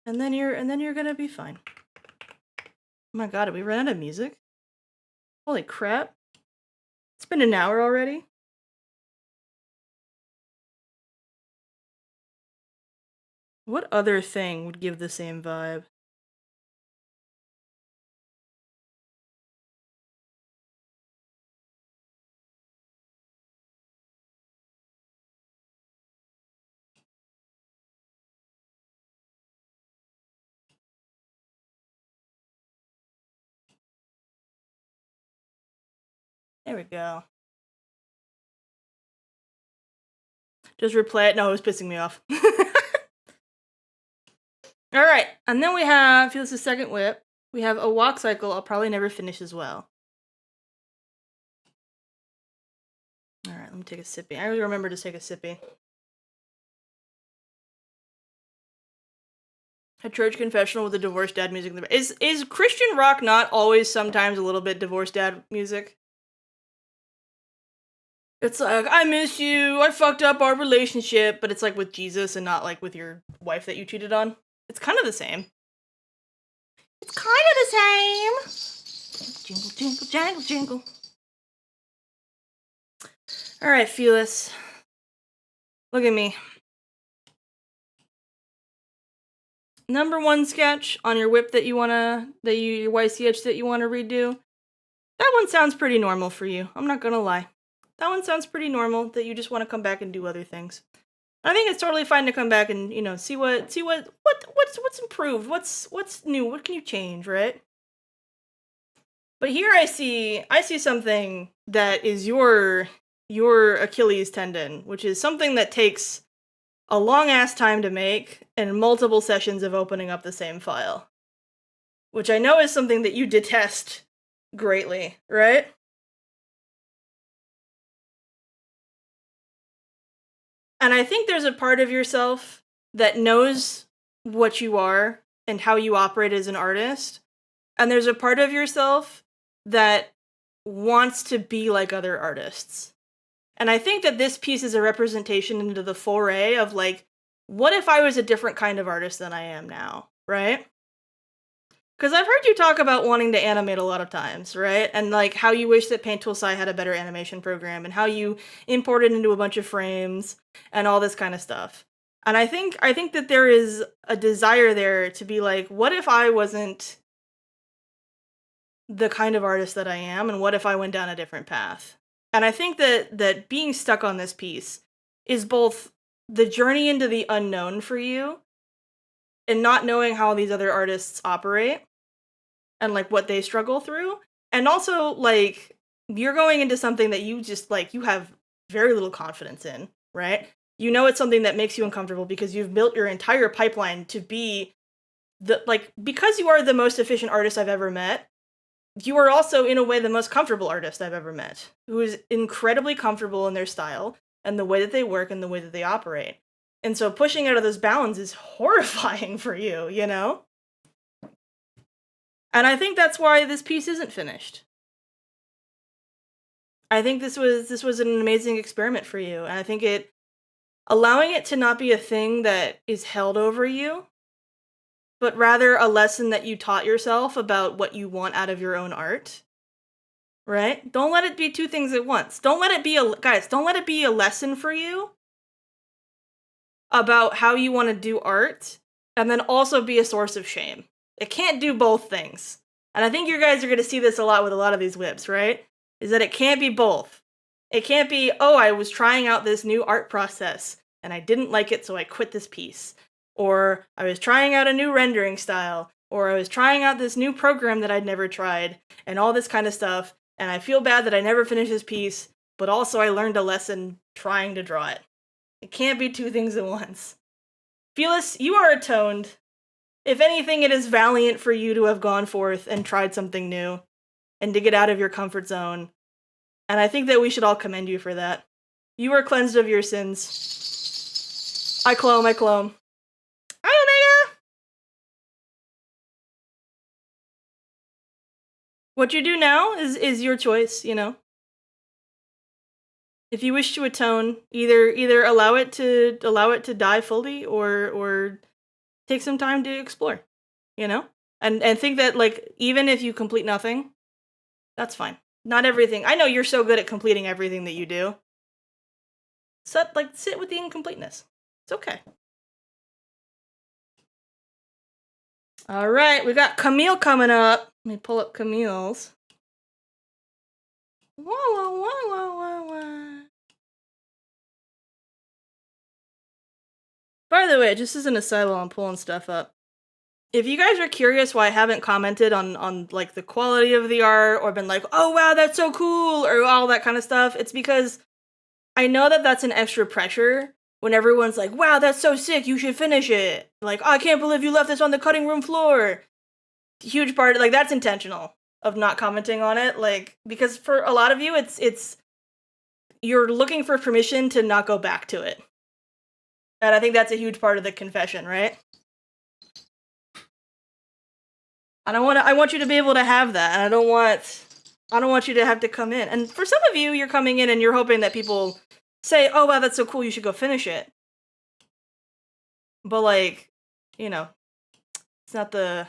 And then you're gonna be fine. Oh my god, did we run out of music? Holy crap. It's been an hour already. What other thing would give the same vibe? There we go. Just replay it. No, it was pissing me off. Alright, and then we have, feel this is second whip. We have a walk cycle I'll probably never finish as well. Alright, let me take a sippy. I always remember to take a sippy. A church confessional with a divorced dad music. Is Christian rock not always sometimes a little bit divorced dad music? It's like, I miss you, I fucked up our relationship, but it's like with Jesus and not like with your wife that you cheated on. It's kind of the same. It's kind of the same. Jingle, jingle, jangle, jingle. Alright, Felis. Look at me. Number 1 sketch on your whip that you wanna, your YCH that you wanna redo. That one sounds pretty normal for you, I'm not gonna lie. That one sounds pretty normal, that you just want to come back and do other things. I think it's totally fine to come back and, you know, see what's improved, what's new, what can you change, right? But here I see something that is your Achilles tendon, which is something that takes a long ass time to make and multiple sessions of opening up the same file. Which I know is something that you detest greatly, right? And I think there's a part of yourself that knows what you are and how you operate as an artist. And there's a part of yourself that wants to be like other artists. And I think that this piece is a representation into the foray of like, what if I was a different kind of artist than I am now, right? Because I've heard you talk about wanting to animate a lot of times, right? And like how you wish that Paint Tool Sci had a better animation program and how you imported into a bunch of frames and all this kind of stuff. And I think that there is a desire there to be like, what if I wasn't the kind of artist that I am, and what if I went down a different path? And I think that being stuck on this piece is both the journey into the unknown for you and not knowing how these other artists operate and like what they struggle through, and also like you're going into something that you just like you have very little confidence in, right? You know it's something that makes you uncomfortable because you've built your entire pipeline to be the like because you are the most efficient artist I've ever met. You are also in a way the most comfortable artist I've ever met, who is incredibly comfortable in their style and the way that they work and the way that they operate. And so pushing out of those bounds is horrifying for you, you know? And I think that's why this piece isn't finished. I think this was an amazing experiment for you, and I think allowing it to not be a thing that is held over you, but rather a lesson that you taught yourself about what you want out of your own art. Right? Don't let it be two things at once. Don't let it be a lesson for you about how you want to do art and then also be a source of shame. It can't do both things. And I think you guys are going to see this a lot with a lot of these whips, right? is that it can't be both. It can't be, oh, I was trying out this new art process and I didn't like it, so I quit this piece. Or I was trying out a new rendering style. Or I was trying out this new program that I'd never tried, and all this kind of stuff, and I feel bad that I never finished this piece, but also I learned a lesson trying to draw it. It can't be two things at once. Felis, you are atoned. If anything, it is valiant for you to have gone forth and tried something new, and to get out of your comfort zone. And I think that we should all commend you for that. You are cleansed of your sins. I clone. Hi, Omega! What you do now is your choice, you know. If you wish to atone, either allow it to die fully, or take some time to explore, you know, and think that, like, even if you complete nothing, that's fine. Not everything. I know you're so good at completing everything that you do. Sit with the incompleteness. It's okay. All right, we got Camille coming up. Let me pull up Camille's. Wah, wah, wah, wah, wah, wah. By the way, just as an aside while I'm pulling stuff up, if you guys are curious why I haven't commented on like the quality of the art or been like, oh wow, that's so cool, or all that kind of stuff, it's because I know that that's an extra pressure when everyone's like, wow, that's so sick, you should finish it. Like, oh, I can't believe you left this on the cutting room floor. Huge part, like, that's intentional of not commenting on it, like, because for a lot of you, it's you're looking for permission to not go back to it. And I think that's a huge part of the confession, right? I want you to be able to have that, and I don't want you to have to come in. And for some of you, you're coming in and you're hoping that people say, oh wow, that's so cool, you should go finish it. But, like, you know, it's not the...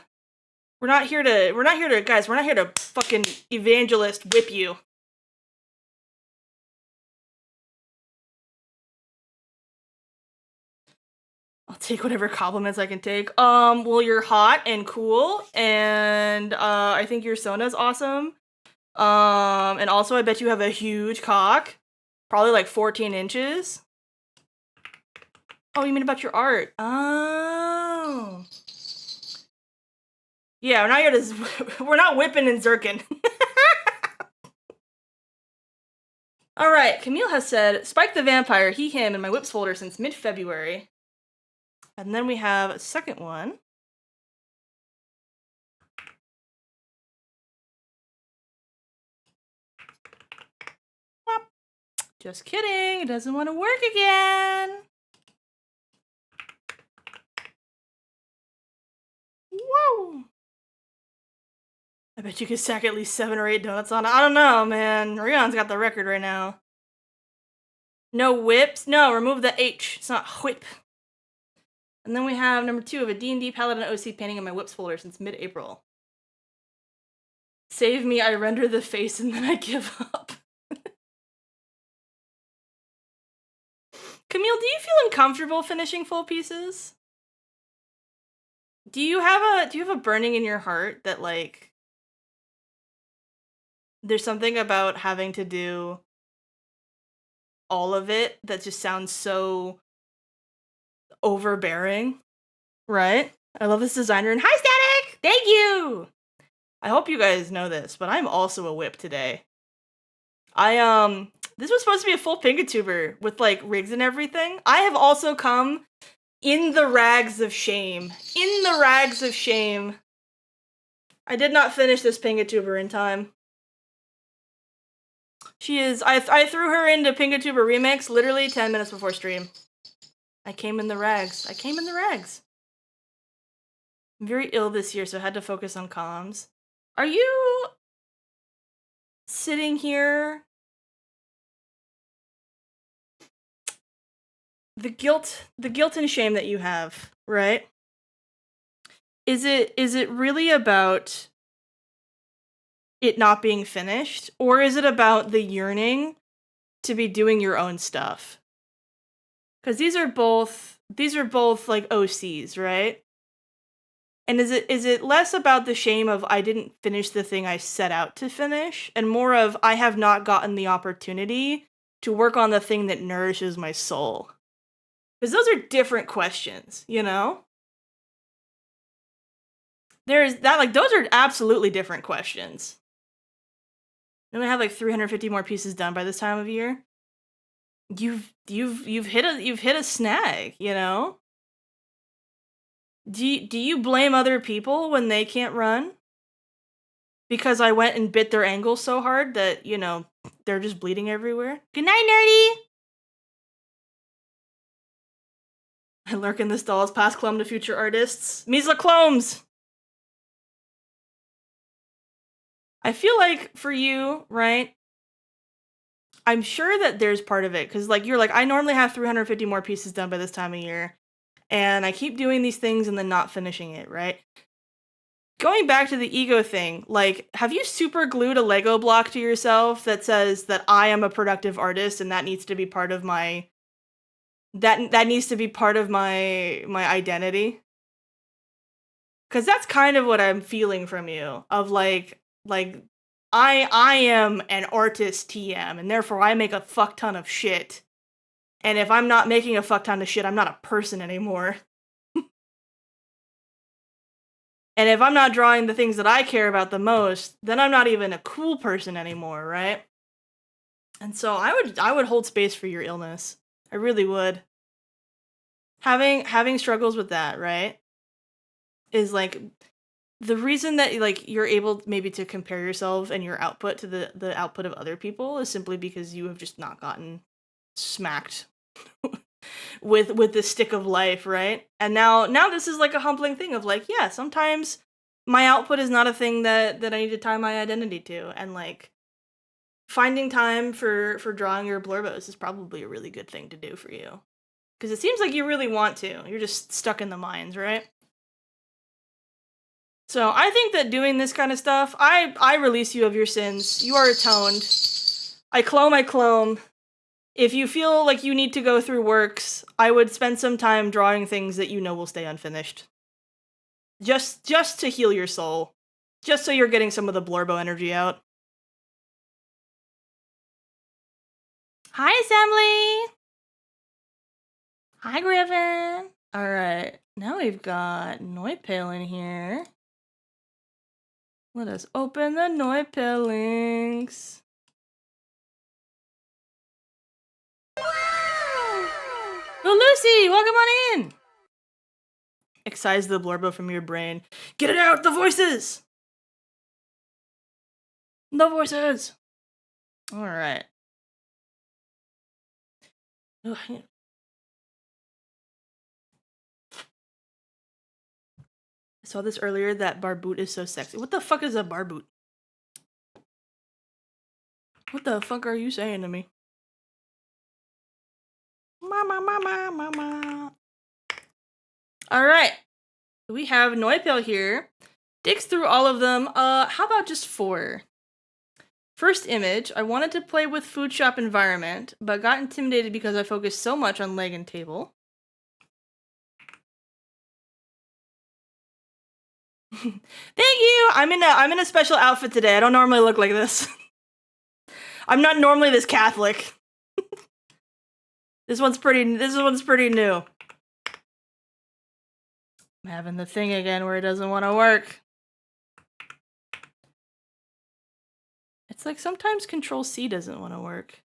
We're not here to fucking evangelist whip you. I'll take whatever compliments I can take. Well, you're hot and cool, and I think your sona's awesome. And also I bet you have a huge cock. Probably like 14 inches. Oh, you mean about your art? Oh. Yeah, we're not whipping and zerking. Alright, Camille has said, Spike the Vampire, he, him, in my whips folder since mid-February. And then we have a second one. Just kidding, it doesn't want to work again. Whoa! I bet you could stack at least 7 or 8 donuts on it. I don't know, man. Rion's got the record right now. No whips? No, remove the H. It's not whip. And then we have number 2 of a D&D Paladin OC painting in my whips folder since mid-April. Save me, I render the face and then I give up. Camille, do you feel uncomfortable finishing full pieces? Do you have a burning in your heart that, like, there's something about having to do all of it that just sounds so overbearing, right? I love this designer, and hi, Static! Thank you! I hope you guys know this, but I'm also a whip today. This was supposed to be a full Pinkatuber with, like, rigs and everything. I have also come in the rags of shame. In the rags of shame. I did not finish this Pinkatuber in time. She is... I threw her into Pinkatuber Remix literally 10 minutes before stream. I came in the rags. I'm very ill this year, so I had to focus on comms. Are you sitting here... The guilt and shame that you have, right? Is it really about it not being finished, or is it about the yearning to be doing your own stuff? Because these are both like OCs, right? And is it less about the shame of I didn't finish the thing I set out to finish, and more of I have not gotten the opportunity to work on the thing that nourishes my soul? Because those are different questions, you know? There's that, like, those are absolutely different questions. I'm gonna have like 350 more pieces done by this time of year. You've hit a snag, you know? Do you blame other people when they can't run? Because I went and bit their ankle so hard that, you know, they're just bleeding everywhere? Good night, nerdy! I lurk in the stalls, past clone to future artists. Misla clones! I feel like for you, right? I'm sure that there's part of it, because like you're like, I normally have 350 more pieces done by this time of year, and I keep doing these things and then not finishing it, right? Going back to the ego thing, like, have you super glued a Lego block to yourself that says that I am a productive artist and that needs to be part of my that needs to be part of my identity? Cuz that's kind of what I'm feeling from you, of like I am an artist TM, and therefore I make a fuck ton of shit. And if I'm not making a fuck ton of shit, I'm not a person anymore. And if I'm not drawing the things that I care about the most, then I'm not even a cool person anymore, right? And so I would hold space for your illness. I really would. Having struggles with that, right? Is like the reason that like you're able maybe to compare yourself and your output to the output of other people is simply because you have just not gotten smacked with the stick of life, right? And now this is like a humbling thing of like, yeah, sometimes my output is not a thing that I need to tie my identity to, and like finding time for drawing your blurbos is probably a really good thing to do for you, because it seems like you really want to. You're just stuck in the mines, right? So I think that doing this kind of stuff, I release you of your sins. You are atoned. I clone. If you feel like you need to go through works, I would spend some time drawing things that you know will stay unfinished. Just to heal your soul. Just so you're getting some of the Blorbo energy out. Hi, Assembly! Hi, Griffin! Alright, now we've got Noipale in here. Let us open the Noipale links. Oh, Lucy! Welcome on in! Excise the Blorbo from your brain. Get it out! The voices! The voices! Alright. I saw this earlier, that barboot is so sexy. What the fuck is a barboot? What the fuck are you saying to me? Mama. Alright. We have Noipale here. Digs through all of them. How about just 4? First image, I wanted to play with food shop environment, but got intimidated because I focused so much on leg and table. Thank you! I'm in a special outfit today. I don't normally look like this. I'm not normally this Catholic. This one's pretty new. I'm having the thing again where it doesn't want to work. It's like sometimes Control-C doesn't want to work.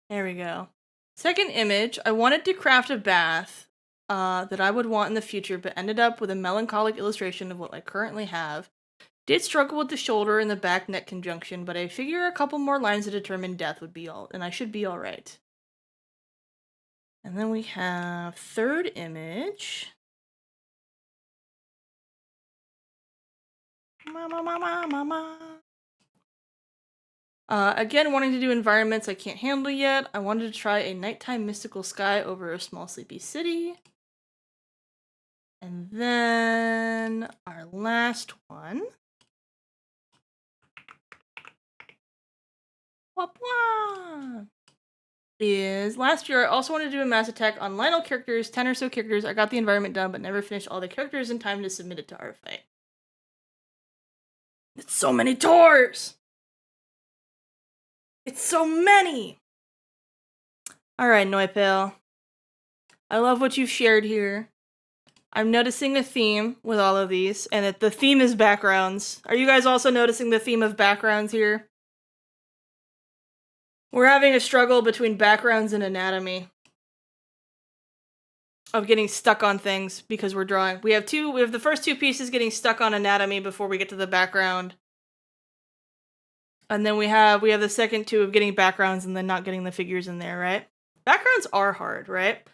There we go. Second image, I wanted to craft a bath that I would want in the future, but ended up with a melancholic illustration of what I currently have. Did struggle with the shoulder and the back neck conjunction, but I figure a couple more lines to determine death would be all, and I should be alright. And then we have third image. Mama. Again, wanting to do environments I can't handle yet. I wanted to try a nighttime mystical sky over a small sleepy city. And then our last one. Wah-wah! is last year I also wanted to do a mass attack on Lionel characters, 10 or so characters. I got the environment done, but never finished all the characters in time to submit it to our fight. It's so many tours! It's so many! Alright, Noipale. I love what you've shared here. I'm noticing a theme with all of these, and that the theme is backgrounds. Are you guys also noticing the theme of backgrounds here? We're having a struggle between backgrounds and anatomy. Of getting stuck on things because we're drawing. We have the first two pieces getting stuck on anatomy before we get to the background. And then we have the second two of getting backgrounds and then not getting the figures in there, right? Backgrounds are hard, right?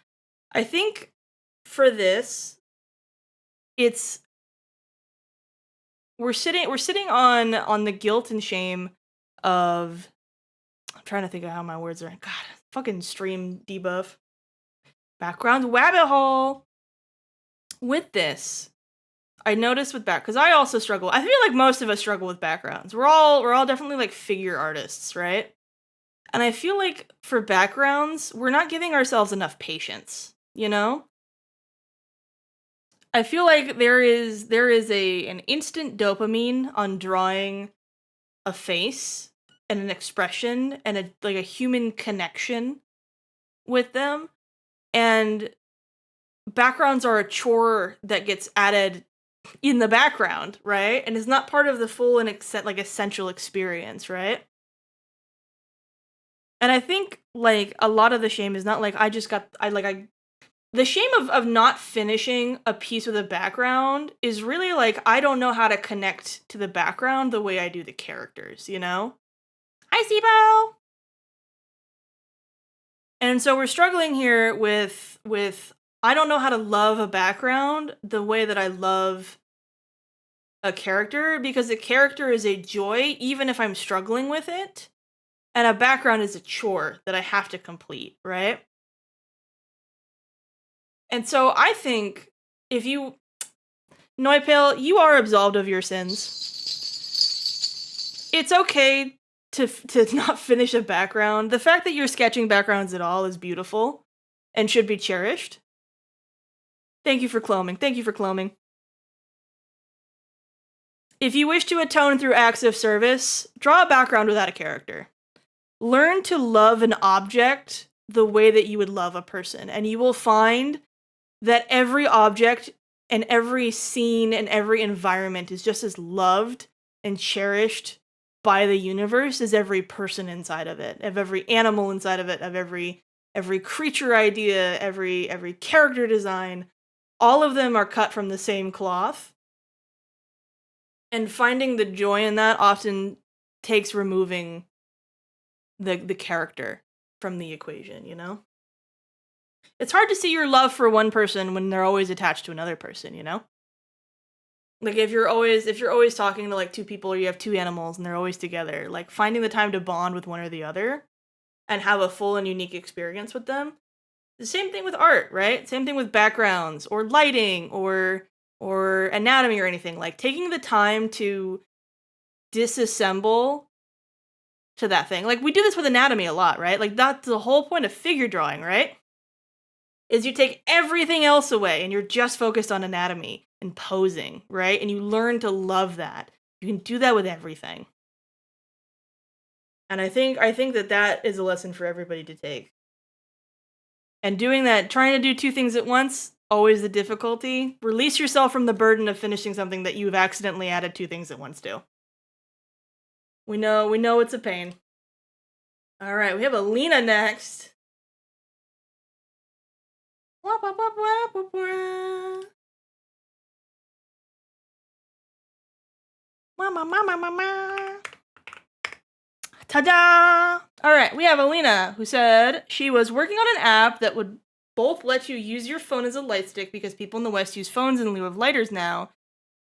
I think for this, we're sitting on the guilt and shame of, I'm trying to think of how my words are. God, fucking stream debuff. Background rabbit hole. With this, I noticed with because I also struggle. I feel like most of us struggle with backgrounds. We're all definitely like figure artists, right? And I feel like for backgrounds, we're not giving ourselves enough patience, you know? I feel like there is an instant dopamine on drawing a face and an expression and a human connection with them. And backgrounds are a chore that gets added in the background, right? And is not part of the full and essential experience, right? And I think like a lot of the shame is not like the shame of not finishing a piece with a background is really like I don't know how to connect to the background the way I do the characters, you know? Hi, Sibo! And so we're struggling here with I don't know how to love a background the way that I love a character, because a character is a joy even if I'm struggling with it, and a background is a chore that I have to complete, right? And so I think if you, Noipale, you are absolved of your sins. It's okay to not finish a background. The fact that you're sketching backgrounds at all is beautiful and should be cherished. Thank you for cloming. Thank you for cloming. If you wish to atone through acts of service, draw a background without a character. Learn to love an object the way that you would love a person, and you will find that every object and every scene and every environment is just as loved and cherished by the universe as every person inside of it, of every animal inside of it, of every creature idea, every character design. All of them are cut from the same cloth. And finding the joy in that often takes removing the character from the equation, you know? It's hard to see your love for one person when they're always attached to another person, you know? Like if you're always talking to like two people, or you have two animals and they're always together, like finding the time to bond with one or the other and have a full and unique experience with them. The same thing with art, right? Same thing with backgrounds or lighting or anatomy or anything. Like taking the time to disassemble to that thing. Like we do this with anatomy a lot, right? Like that's the whole point of figure drawing, right? Is you take everything else away and you're just focused on anatomy and posing, right? And you learn to love that. You can do that with everything. And I think that is a lesson for everybody to take. And doing that, trying to do two things at once, always the difficulty. Release yourself from the burden of finishing something that you've accidentally added two things at once to. We know it's a pain. All right, we have Alina next. Ta-da! All right, we have Alina, who said she was working on an app that would both let you use your phone as a light stick, because people in the West use phones in lieu of lighters now,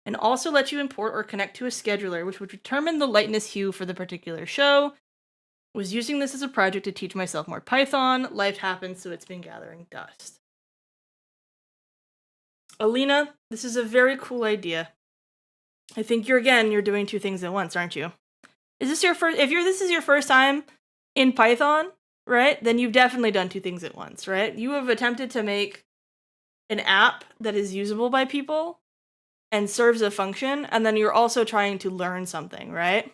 and also let you import or connect to a scheduler, which would determine the lightness hue for the particular show. Was using this as a project to teach myself more Python. Life happens, so it's been gathering dust. Alina, this is a very cool idea. I think you're doing two things at once, aren't you? Is this your first? This is your first time in Python, right? Then you've definitely done two things at once, right? You have attempted to make an app that is usable by people and serves a function, and then you're also trying to learn something, right?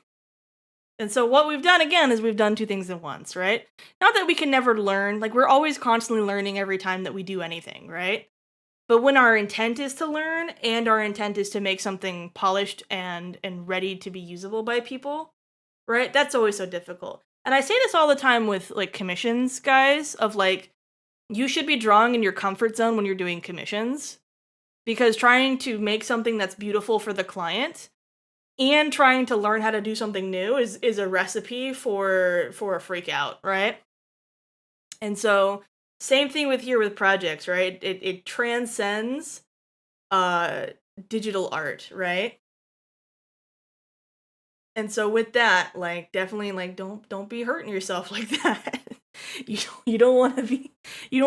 And so what we've done again is we've done two things at once, right? Not that we can never learn, like we're always constantly learning every time that we do anything, right? But when our intent is to learn and our intent is to make something polished and ready to be usable by people, right? That's always so difficult. And I say this all the time with like commissions, guys, of like you should be drawing in your comfort zone when you're doing commissions, because trying to make something that's beautiful for the client and trying to learn how to do something new is a recipe for a freak out, right? And so same thing with here with projects, right? It transcends digital art, right? And so with that, like definitely like don't be hurting yourself like that. You don't want to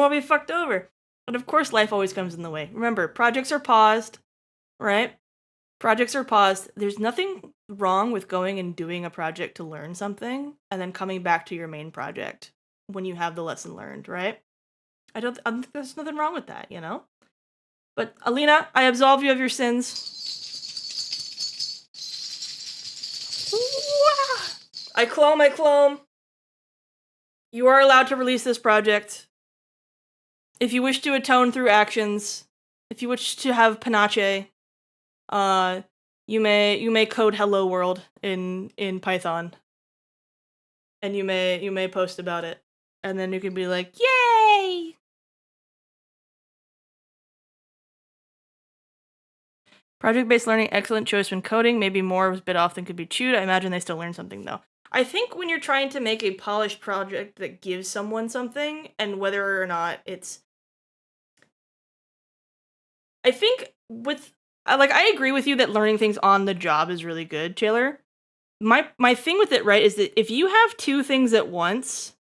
be fucked over. But of course life always comes in the way. Remember, projects are paused, right? Projects are paused. There's nothing wrong with going and doing a project to learn something and then coming back to your main project when you have the lesson learned, right? I don't think there's nothing wrong with that, you know? But Alina, I absolve you of your sins. I clone. You are allowed to release this project. If you wish to atone through actions, if you wish to have panache, you may code hello world in Python. And you may post about it. And then you can be like, "Yay!" Project-based learning, excellent choice when coding. Maybe more was bit off than could be chewed. I imagine they still learn something though. I think when you're trying to make a polished project that gives someone something, and whether or not it's... I think with... Like, I agree with you that learning things on the job is really good, Taylor. My thing with it, right, is that if you have two things at once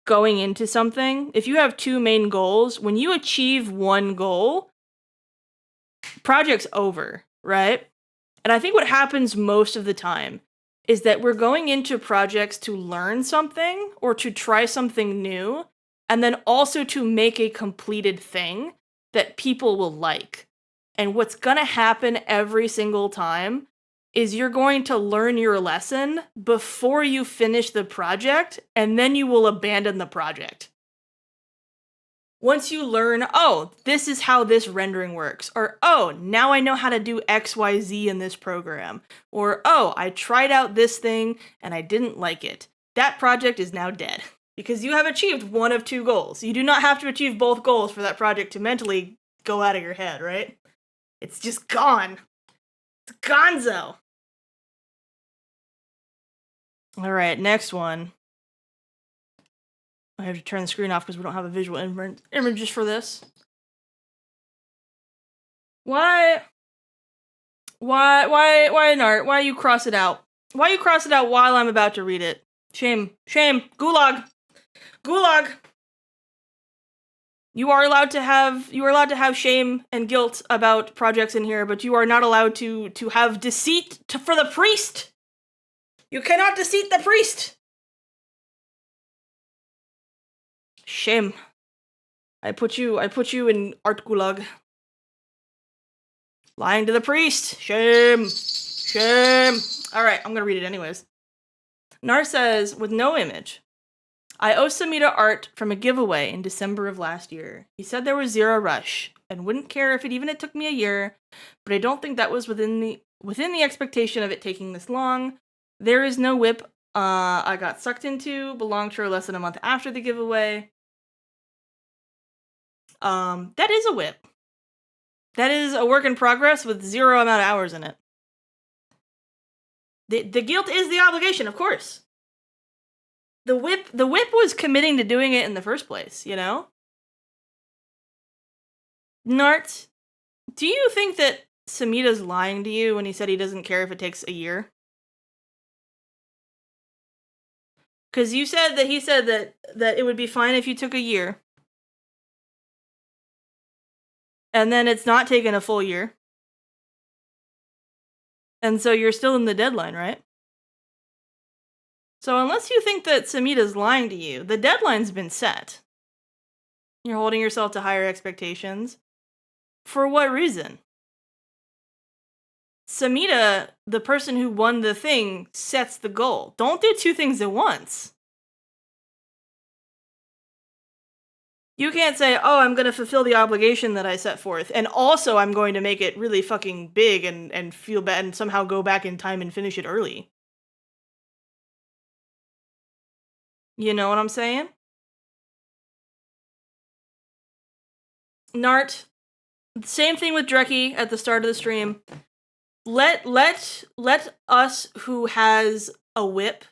going into something, if you have two main goals, when you achieve one goal, project's over, right? And I think what happens most of the time is that we're going into projects to learn something or to try something new, and then also to make a completed thing that people will like. And what's gonna happen every single time is you're going to learn your lesson before you finish the project, and then you will abandon the project. Once you learn, oh, this is how this rendering works, or oh, now I know how to do XYZ in this program, or oh, I tried out this thing and I didn't like it. That project is now dead because you have achieved one of two goals. You do not have to achieve both goals for that project to mentally go out of your head, right? It's just gone. It's gonzo. All right, next one. I have to turn the screen off because we don't have a visual images for this. Why, Nart? Why you cross it out? Why you cross it out while I'm about to read it? Shame. Gulag. You are allowed to have shame and guilt about projects in here, but you are not allowed to have deceit for the priest. You cannot deceit the priest. Shame. I put you in art gulag. Lying to the priest. Shame. Alright, I'm gonna read it anyways. Nar says, with no image, I owe Samita art from a giveaway in December of last year. He said there was zero rush, and wouldn't care if it took me a year, but I don't think that was within the expectation of it taking this long. There is no WIP I got sucked into, belonged to her less than a month after the giveaway. That is a WIP. That is a work in progress with zero amount of hours in it. The guilt is the obligation, of course. The WIP was committing to doing it in the first place, you know? Nart, do you think that Samita's lying to you when he said he doesn't care if it takes a year? Because you said that he said that it would be fine if you took a year. And then it's not taken a full year. And so you're still in the deadline, right? So unless you think that Samita's lying to you, the deadline's been set. You're holding yourself to higher expectations. For what reason? Samita, the person who won the thing, sets the goal. Don't do two things at once. You can't say, oh, I'm going to fulfill the obligation that I set forth, and also I'm going to make it really fucking big and feel bad and somehow go back in time and finish it early. You know what I'm saying? Nart, same thing with Dreki at the start of the stream. Let us who has a WIP,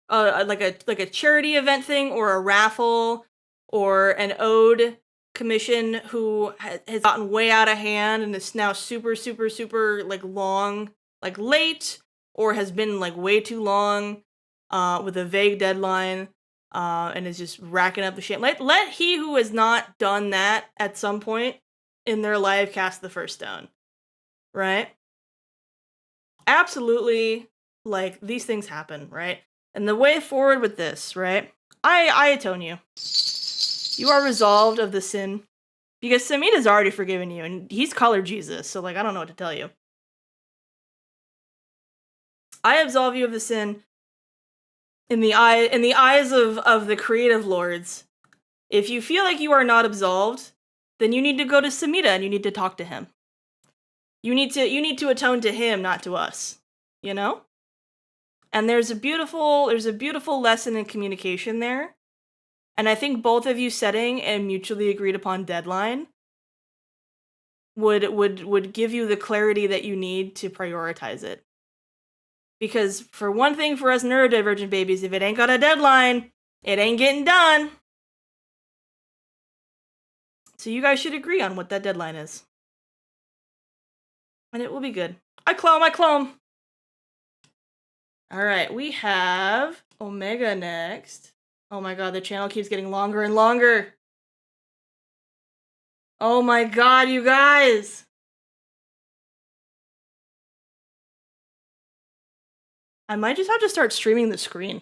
like a charity event thing or a raffle or an ode commission who has gotten way out of hand and is now super like long, like late, or has been like way too long with a vague deadline and is just racking up the shit. Let he who has not done that at some point in their life cast the first stone. Right? Absolutely, like, these things happen, right? And the way forward with this, right? I atone you. You are resolved of the sin. Because Samita's already forgiven you, and he's colored Jesus, so, like, I don't know what to tell you. I absolve you of the sin in the eyes of the creative lords. If you feel like you are not absolved, then you need to go to Samita and you need to talk to him. You need to atone to him, not to us. You know? And there's a beautiful lesson in communication there. And I think both of you setting a mutually agreed upon deadline would give you the clarity that you need to prioritize it. Because for one thing, for us neurodivergent babies, if it ain't got a deadline, it ain't getting done. So you guys should agree on what that deadline is. And it will be good. I clone. Alright, we have Omega next. Oh my god, the channel keeps getting longer and longer. Oh my god, you guys! I might just have to start streaming the screen.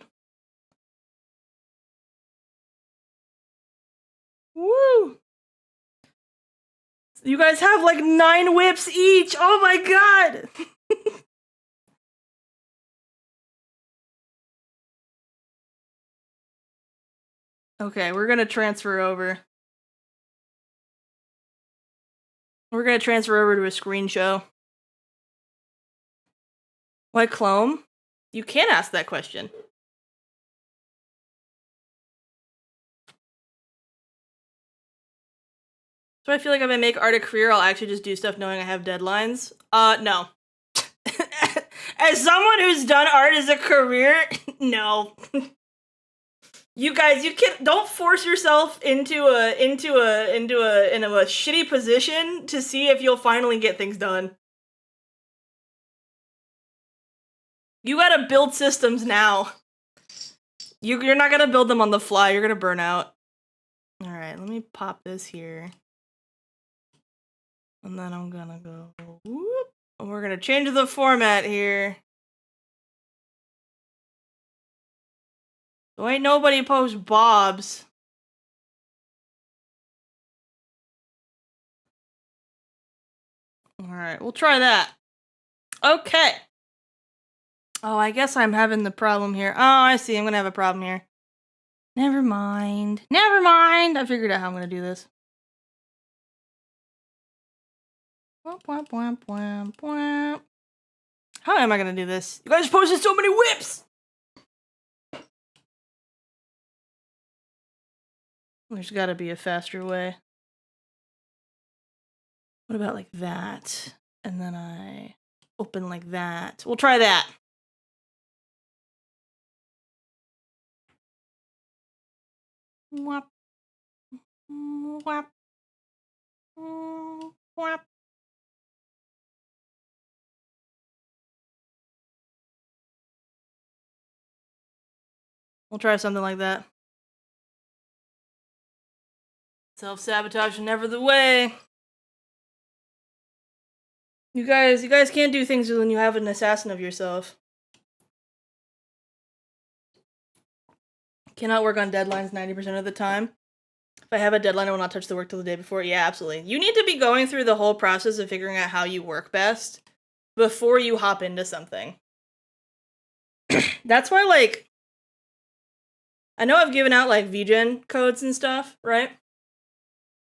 Woo! You guys have like 9 whips each! Oh my god! Okay, we're gonna transfer over. We're gonna transfer over to a screen show. Why clone? You can't ask that question. So I feel like if I make art a career, I'll actually just do stuff knowing I have deadlines. No. As someone who's done art as a career, no. You guys, don't force yourself into a shitty position to see if you'll finally get things done. You gotta build systems now. You're not gonna build them on the fly. You're gonna burn out. All right, let me pop this here, and then I'm gonna go. Whoop, and we're gonna change the format here. So ain't nobody post bobs. Alright, we'll try that. Okay. Oh, I guess I'm having the problem here. Oh, I see. I'm gonna have a problem here. Never mind. Never mind! I figured out how I'm gonna do this. Womp, womp, womp, womp, womp. How am I gonna do this? You guys posted so many whips! There's gotta be a faster way. What about like that? And then I open like that. We'll try that. Whap. Whap. Whap. We'll try something like that. Self-sabotage is never the way. You guys can't do things when you have an assassin of yourself. Cannot work on deadlines 90% of the time. If I have a deadline, I will not touch the work till the day before. Yeah, absolutely. You need to be going through the whole process of figuring out how you work best before you hop into something. That's why, like, I know I've given out, like, VGen codes and stuff, right?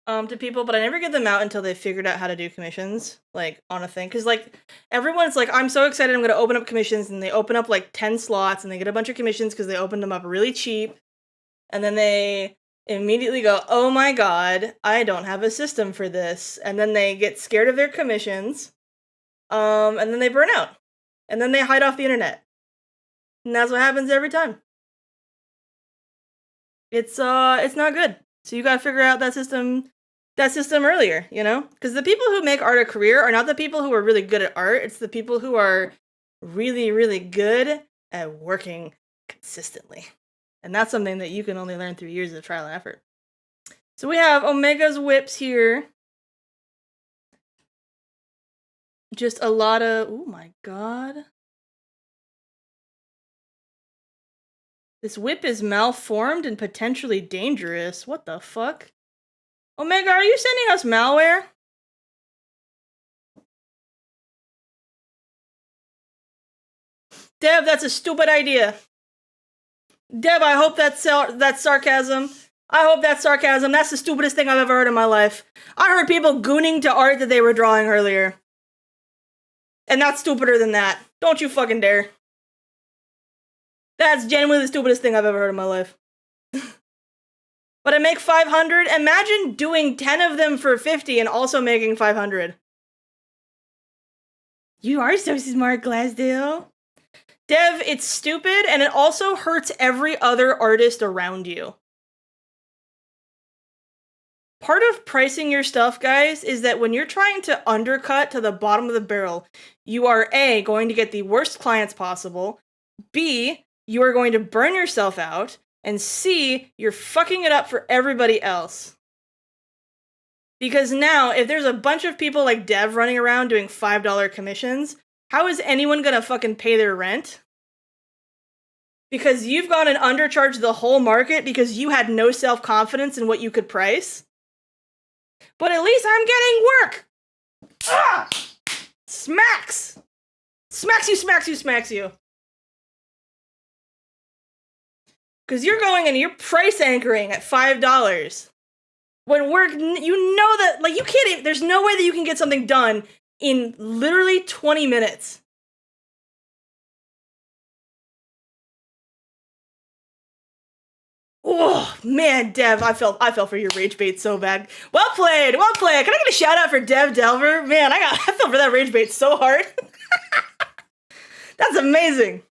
To people, but I never give them out until they figured out how to do commissions, like, on a thing. Because, like, everyone's like, I'm so excited, I'm going to open up commissions, and they open up, like, 10 slots, and they get a bunch of commissions because they opened them up really cheap. And then they immediately go, oh my god, I don't have a system for this. And then they get scared of their commissions, and then they burn out. And then they hide off the internet. And that's what happens every time. It's not good. So you gotta figure out that system earlier, you know? Because the people who make art a career are not the people who are really good at art, it's the people who are really, really good at working consistently. And that's something that you can only learn through years of trial and effort. So we have Omega's WIPs here. Just a lot of, oh my god. This WIP is malformed and potentially dangerous. What the fuck? Omega, are you sending us malware? Dev, that's a stupid idea. Dev, I hope that's sarcasm. I hope that's sarcasm. That's the stupidest thing I've ever heard in my life. I heard people gooning to art that they were drawing earlier. And that's stupider than that. Don't you fucking dare. That's genuinely the stupidest thing I've ever heard in my life. But I make 500. Imagine doing 10 of them for 50 and also making 500. You are so smart, Glasdale. Dev, it's stupid, and it also hurts every other artist around you. Part of pricing your stuff, guys, is that when you're trying to undercut to the bottom of the barrel, you are A, going to get the worst clients possible, B, you are going to burn yourself out, and C, you're fucking it up for everybody else. Because now, if there's a bunch of people like Dev running around doing $5 commissions, how is anyone gonna fucking pay their rent? Because you've gone and undercharged the whole market because you had no self-confidence in what you could price? But at least I'm getting work! Ah! Smacks! Smacks you, smacks you, smacks you. Because you're going and you're price anchoring at $5. When work, you know that, like, you can't even, there's no way that you can get something done in literally 20 minutes. Oh, man, Dev, I fell for your rage bait so bad. Well played, well played. Can I get a shout out for Dev Delver? Man, I fell for that rage bait so hard. That's amazing.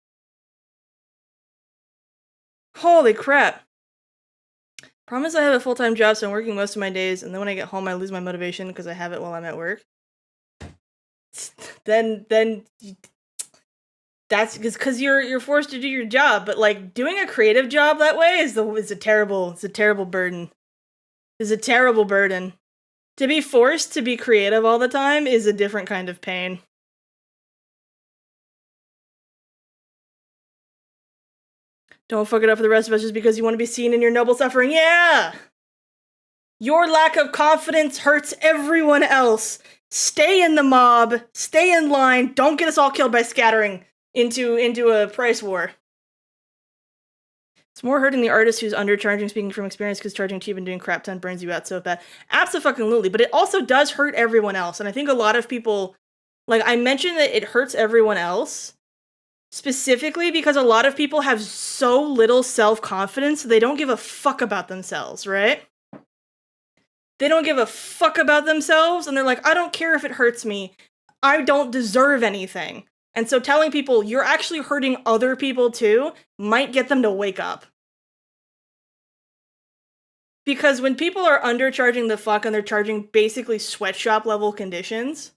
Holy crap. Promise I have a full-time job, so I'm working most of my days, and then when I get home, I lose my motivation because I have it while I'm at work. Then that's because you're forced to do your job, but like doing a creative job that way is a terrible burden. Is a terrible burden. To be forced to be creative all the time is a different kind of pain. Don't fuck it up for the rest of us just because you want to be seen in your noble suffering. Yeah! Your lack of confidence hurts everyone else. Stay in the mob. Stay in line. Don't get us all killed by scattering into a price war. It's more hurting the artist who's undercharging, speaking from experience, because charging cheap and doing crap ton burns you out so bad. Abso-fucking-lutely. But it also does hurt everyone else. And I think a lot of people, like, I mentioned that it hurts everyone else specifically because a lot of people have so little self-confidence, they don't give a fuck about themselves, right? They don't give a fuck about themselves, and they're like, I don't care if it hurts me. I don't deserve anything. And so telling people you're actually hurting other people too might get them to wake up. Because when people are undercharging the fuck and they're charging basically sweatshop level conditions,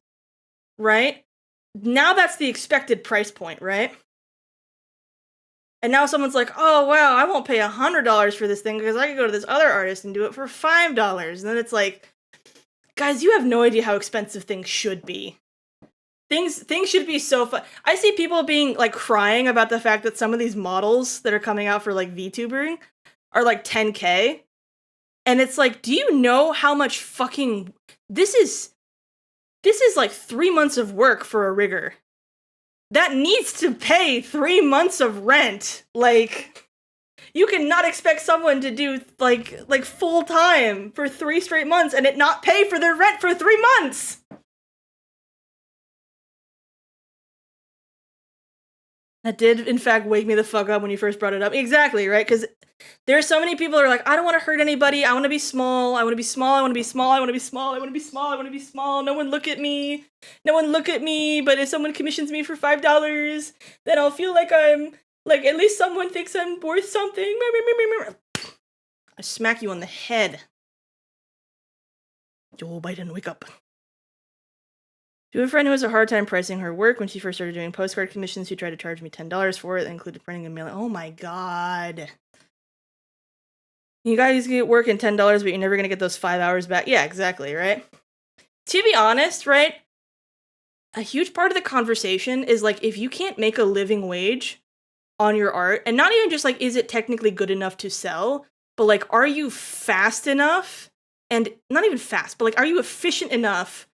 right? Now that's the expected price point, right? And now someone's like, oh wow, I won't pay $100 for this thing because I could go to this other artist and do it for $5. And then it's like, guys, you have no idea how expensive things should be. Things should be so fun. I see people being like crying about the fact that some of these models that are coming out for like VTubering, are like 10K. And it's like, do you know how much fucking this is like 3 months of work for a rigger that needs to pay 3 months of rent. Like, you cannot expect someone to do like full time for 3 straight months and it not pay for their rent for 3 months. That did, in fact, wake me the fuck up when you first brought it up. Exactly, right? Because there's so many people who are like, I don't want to hurt anybody. I want to be small. I want to be small. I want to be small. I want to be small. I want to be small. I want to be small. No one look at me. No one look at me. But if someone commissions me for $5, then I'll feel like I'm, like, at least someone thinks I'm worth something. I smack you on the head. Joe Biden, wake up. Do you have a friend who has a hard time pricing her work? When she first started doing postcard commissions, she tried to charge me $10 for it. That included printing and mailing. Oh my god. You guys get work in $10, but you're never going to get those 5 hours back. Yeah, exactly, right? To be honest, right? A huge part of the conversation is like, if you can't make a living wage on your art, and not even just like, is it technically good enough to sell, but like, are you fast enough? And not even fast, but like, are you efficient enough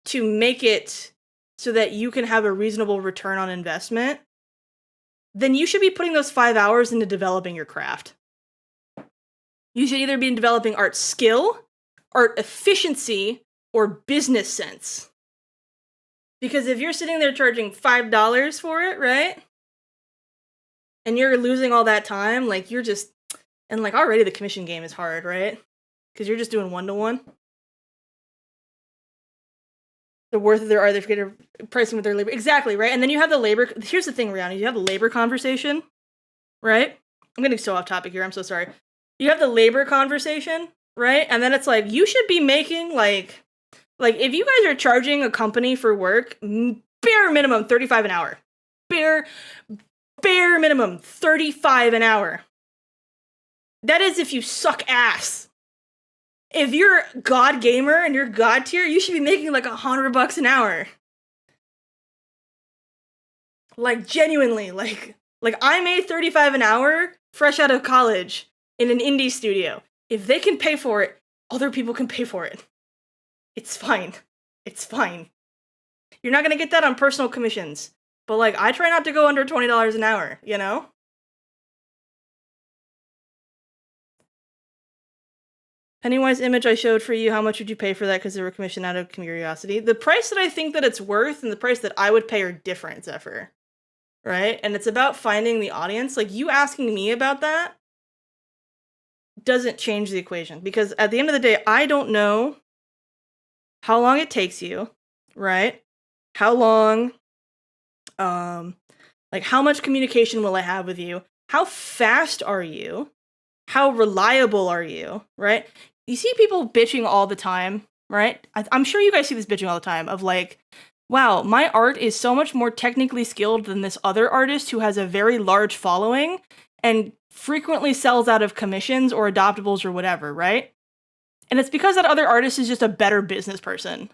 to make it so that you can have a reasonable return on investment? Then you should be putting those 5 hours into developing your craft. You should either be developing art skill, art efficiency, or business sense. Because if you're sitting there charging $5 for it, right? And you're losing all that time, like you're just, and like already the commission game is hard, right? Because you're just doing one-to-one. The worth of their art, they forget pricing with their labor. Exactly, right? And then you have the labor. Here's the thing, Rihanna. You have the labor conversation, right? I'm getting so off topic here. I'm so sorry. You have the labor conversation, right? And then it's like, you should be making like if you guys are charging a company for work, bare minimum $35 an hour. Bare minimum $35 an hour. That is if you suck ass. If you're God gamer and you're God tier, you should be making like $100 an hour. Like genuinely, like I made $35 an hour fresh out of college in an indie studio. If they can pay for it, other people can pay for it. It's fine. It's fine. You're not gonna get that on personal commissions, but like I try not to go under $20 an hour, you know? Pennywise image I showed for you, how much would you pay for that? Because they were commissioned out of curiosity. The price that I think that it's worth and the price that I would pay are different, Zephyr. Right? And it's about finding the audience. Like, you asking me about that doesn't change the equation. Because at the end of the day, I don't know how long it takes you, right? How long, like, how much communication will I have with you? How fast are you? How reliable are you, right? You see people bitching all the time, right? I'm sure you guys see this bitching all the time of like, wow, my art is so much more technically skilled than this other artist who has a very large following and frequently sells out of commissions or adoptables or whatever, right? And it's because that other artist is just a better business person.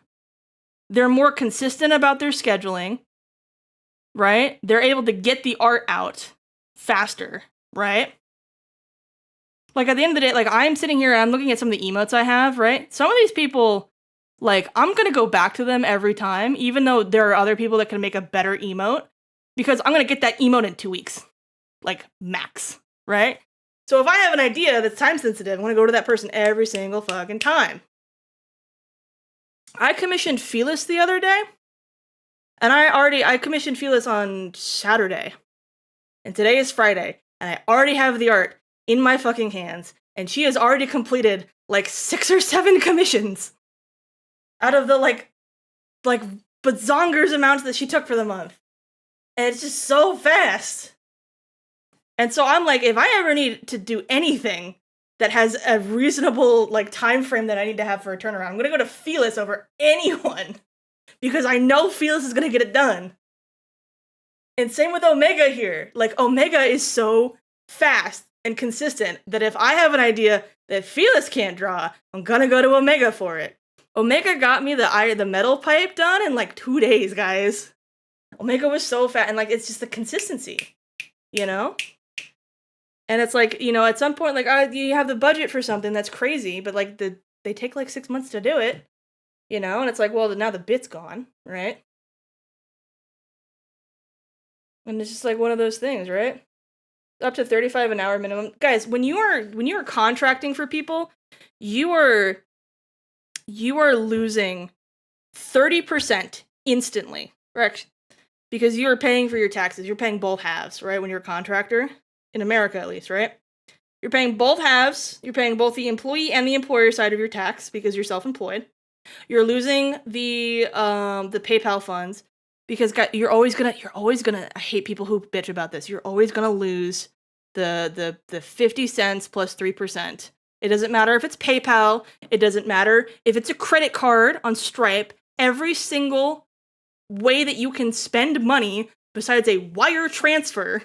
They're more consistent about their scheduling, right? They're able to get the art out faster, right? Like, at the end of the day, like, I'm sitting here and I'm looking at some of the emotes I have, right? Some of these people, like, I'm gonna go back to them every time, even though there are other people that can make a better emote, because I'm gonna get that emote in 2 weeks. Like, max, right? So if I have an idea that's time sensitive, I'm gonna go to that person every single fucking time. I commissioned Felis the other day, and I commissioned Felis on Saturday. And today is Friday, and I already have the art in my fucking hands, and she has already completed like 6 or 7 commissions out of the like bazongers amounts that she took for the month. And it's just so fast. And so I'm like, if I ever need to do anything that has a reasonable like time frame that I need to have for a turnaround, I'm gonna go to Felis over anyone, because I know Felis is gonna get it done. And same with Omega here. Like, Omega is so fast and consistent that if I have an idea that Felis can't draw, I'm gonna go to Omega for it. Omega got me the metal pipe done in like 2 days, guys. Omega was so fast, and like, it's just the consistency, you know? And it's like, you know, at some point, like, you have the budget for something that's crazy, but like they take like 6 months to do it, you know, and it's like, well, now the bit's gone, right? And it's just like one of those things, right? Up to 35 an hour minimum. Guys, when you are contracting for people, you are losing 30% instantly, correct? Because you are paying for your taxes. You're paying both halves, right? When you're a contractor, in America at least, right? You're paying both halves. You're paying both the employee and the employer side of your tax because you're self-employed. You're losing the PayPal funds because you're always gonna. I hate people who bitch about this. You're always gonna lose the 50 cents plus 3%. It doesn't matter if it's PayPal. It doesn't matter if it's a credit card on Stripe. Every single way that you can spend money besides a wire transfer,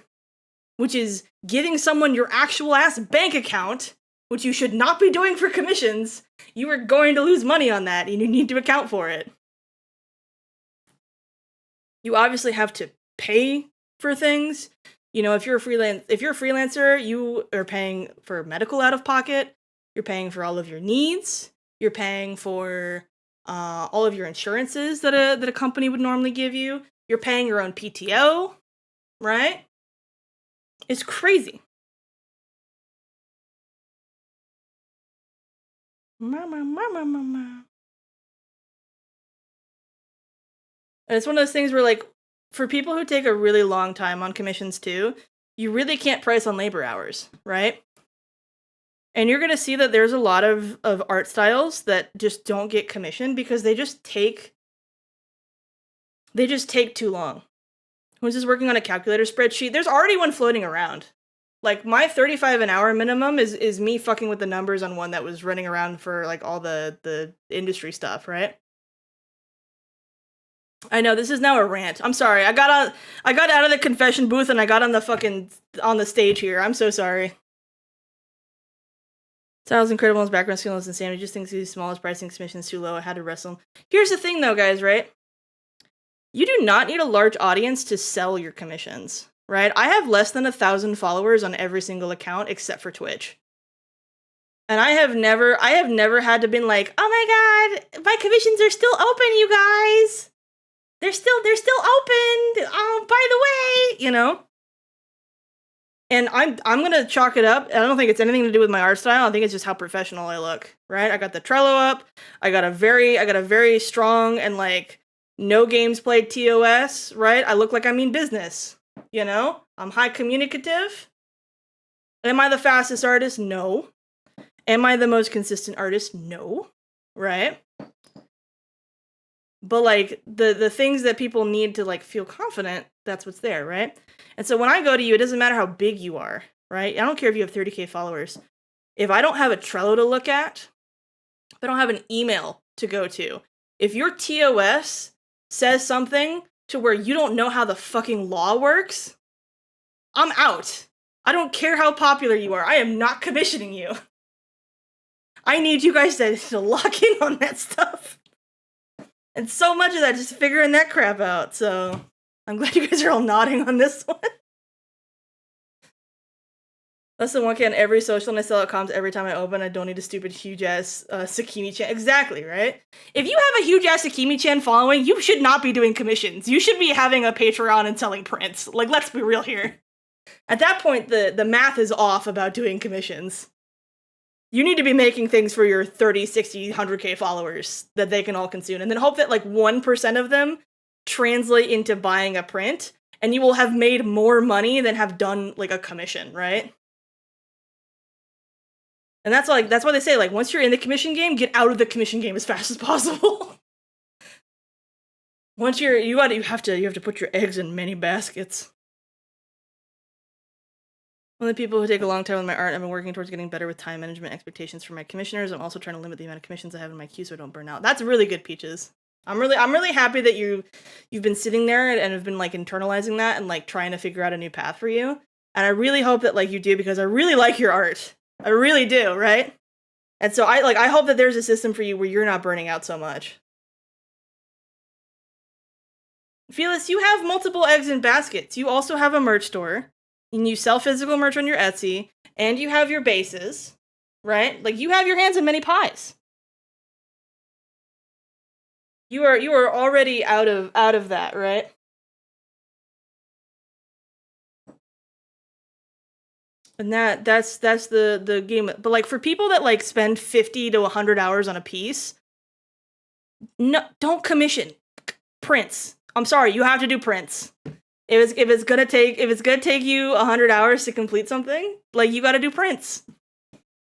which is giving someone your actual ass bank account, which you should not be doing for commissions, you are going to lose money on that, and you need to account for it. You obviously have to pay for things. You know, if you're a freelancer, you are paying for medical out of pocket. You're paying for all of your needs. You're paying for all of your insurances that a company would normally give you. You're paying your own PTO, right? It's crazy. And it's one of those things where, like, for people who take a really long time on commissions too, you really can't price on labor hours, right? And you're going to see that there's a lot of art styles that just don't get commissioned because they just take too long. Who's just working on a calculator spreadsheet? There's already one floating around. Like, my 35 an hour minimum is me fucking with the numbers on one that was running around for, like, all the industry stuff, right? I know, this is now a rant. I'm sorry. I got out of the confession booth and I got on the stage here. I'm so sorry. Styles incredible, his background skill is insane. He just thinks he's smallest pricing commission's too low. I had to wrestle him. Here's the thing though, guys, right? You do not need a large audience to sell your commissions, right? I have less than 1,000 followers on every single account except for Twitch. And I have never had to been like, oh my god, my commissions are still open, you guys. They're still open. By the way, you know. And I'm gonna chalk it up. I don't think it's anything to do with my art style. I think it's just how professional I look. Right? I got the Trello up. I got a very strong and like no games played TOS. Right? I look like I mean business. You know? I'm high communicative. Am I the fastest artist? No. Am I the most consistent artist? No. Right? But like the things that people need to like feel confident, that's what's there, right? And so when I go to you, it doesn't matter how big you are, right? I don't care if you have 30K followers. If I don't have a Trello to look at, if I don't have an email to go to, if your TOS says something to where you don't know how the fucking law works, I'm out. I don't care how popular you are. I am not commissioning you. I need you guys to lock in on that stuff. And so much of that just figuring that crap out, so I'm glad you guys are all nodding on this one. Less than 1K on every social, and I sell out comms every time I open. I don't need a stupid huge-ass Sakimi-chan. Exactly, right? If you have a huge-ass Sakimi-chan following, you should not be doing commissions. You should be having a Patreon and selling prints. Like, let's be real here. At that point, the math is off about doing commissions. You need to be making things for your 30, 60, 100K followers that they can all consume. And then hope that like 1% of them translate into buying a print. And you will have made more money than have done like a commission, right? And that's why they say, like, once you're in the commission game, get out of the commission game as fast as possible. Once you have to put your eggs in many baskets. One of the people who take a long time with my art, I've been working towards getting better with time management expectations for my commissioners. I'm also trying to limit the amount of commissions I have in my queue so I don't burn out. That's really good, Peaches. I'm really happy that you've been sitting there and have been like internalizing that and like trying to figure out a new path for you. And I really hope that like you do, because I really like your art. I really do, right? And so I hope that there's a system for you where you're not burning out so much. Felix, you have multiple eggs in baskets. You also have a merch store. and you sell physical merch on your Etsy, and you have your bases, right? Like, you have your hands in many pies. You are already out of that, right? And that's the game. But like, for people that like spend 50 to 100 hours on a piece, no, don't commission prints. I'm sorry, you have to do prints. If it's gonna take you 100 hours to complete something, like, you got to do prints.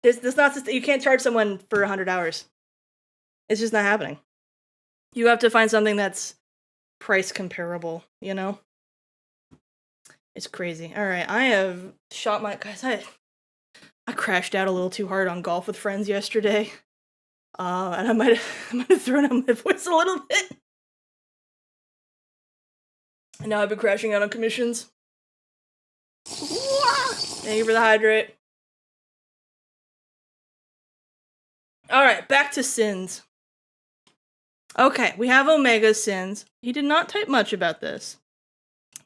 This not just, you can't charge someone for 100 hours. It's just not happening. You have to find something that's price comparable, you know? It's crazy. All right, I have shot my guys. I crashed out a little too hard on Golf with Friends yesterday, and I might have thrown out my voice a little bit. And now I've been crashing out on commissions. Thank you for the hydrate. All right, back to sins. Okay, we have Omega's sins. He did not type much about this,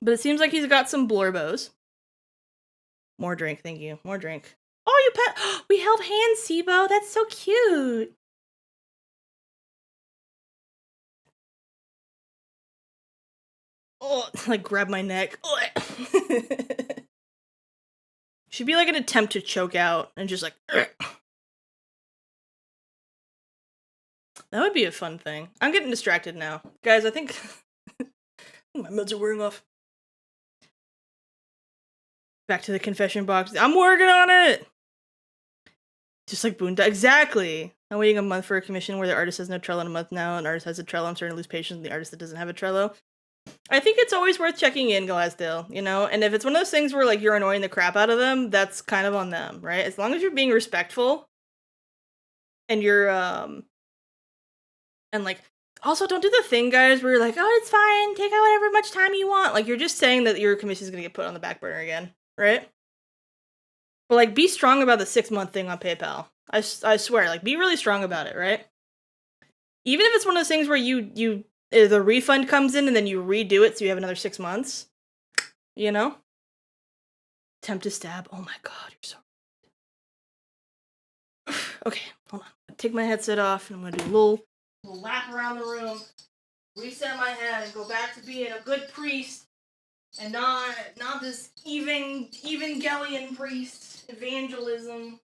but it seems like he's got some blurbos. More drink, thank you. More drink. Oh, we held hands, Sibo. That's so cute. Oh, like, grab my neck. Should be like an attempt to choke out and just like. That would be a fun thing. I'm getting distracted now. Guys, I think my meds are wearing off. Back to the confession box. I'm working on it! Just like Boondock. Exactly! I'm waiting a month for a commission where the artist has no Trello in a month now, and the artist has a Trello. I'm starting to lose patience with the artist that doesn't have a Trello. I think it's always worth checking in, Glasdale, you know? And if it's one of those things where, like, you're annoying the crap out of them, that's kind of on them, right? As long as you're being respectful, and you're, and, like, also, don't do the thing, guys, where you're like, oh, it's fine, take out whatever much time you want. Like, you're just saying that your commission's gonna get put on the back burner again, right? But, like, be strong about the 6-month thing on PayPal. I swear, like, be really strong about it, right? Even if it's one of those things where the refund comes in and then you redo it so you have another 6 months, you know? Attempt to stab. Oh my god, you're so... Okay, hold on. Take my headset off and I'm gonna do a little lap around the room, reset my head, and go back to being a good priest, and not this Evangelion priest, evangelism,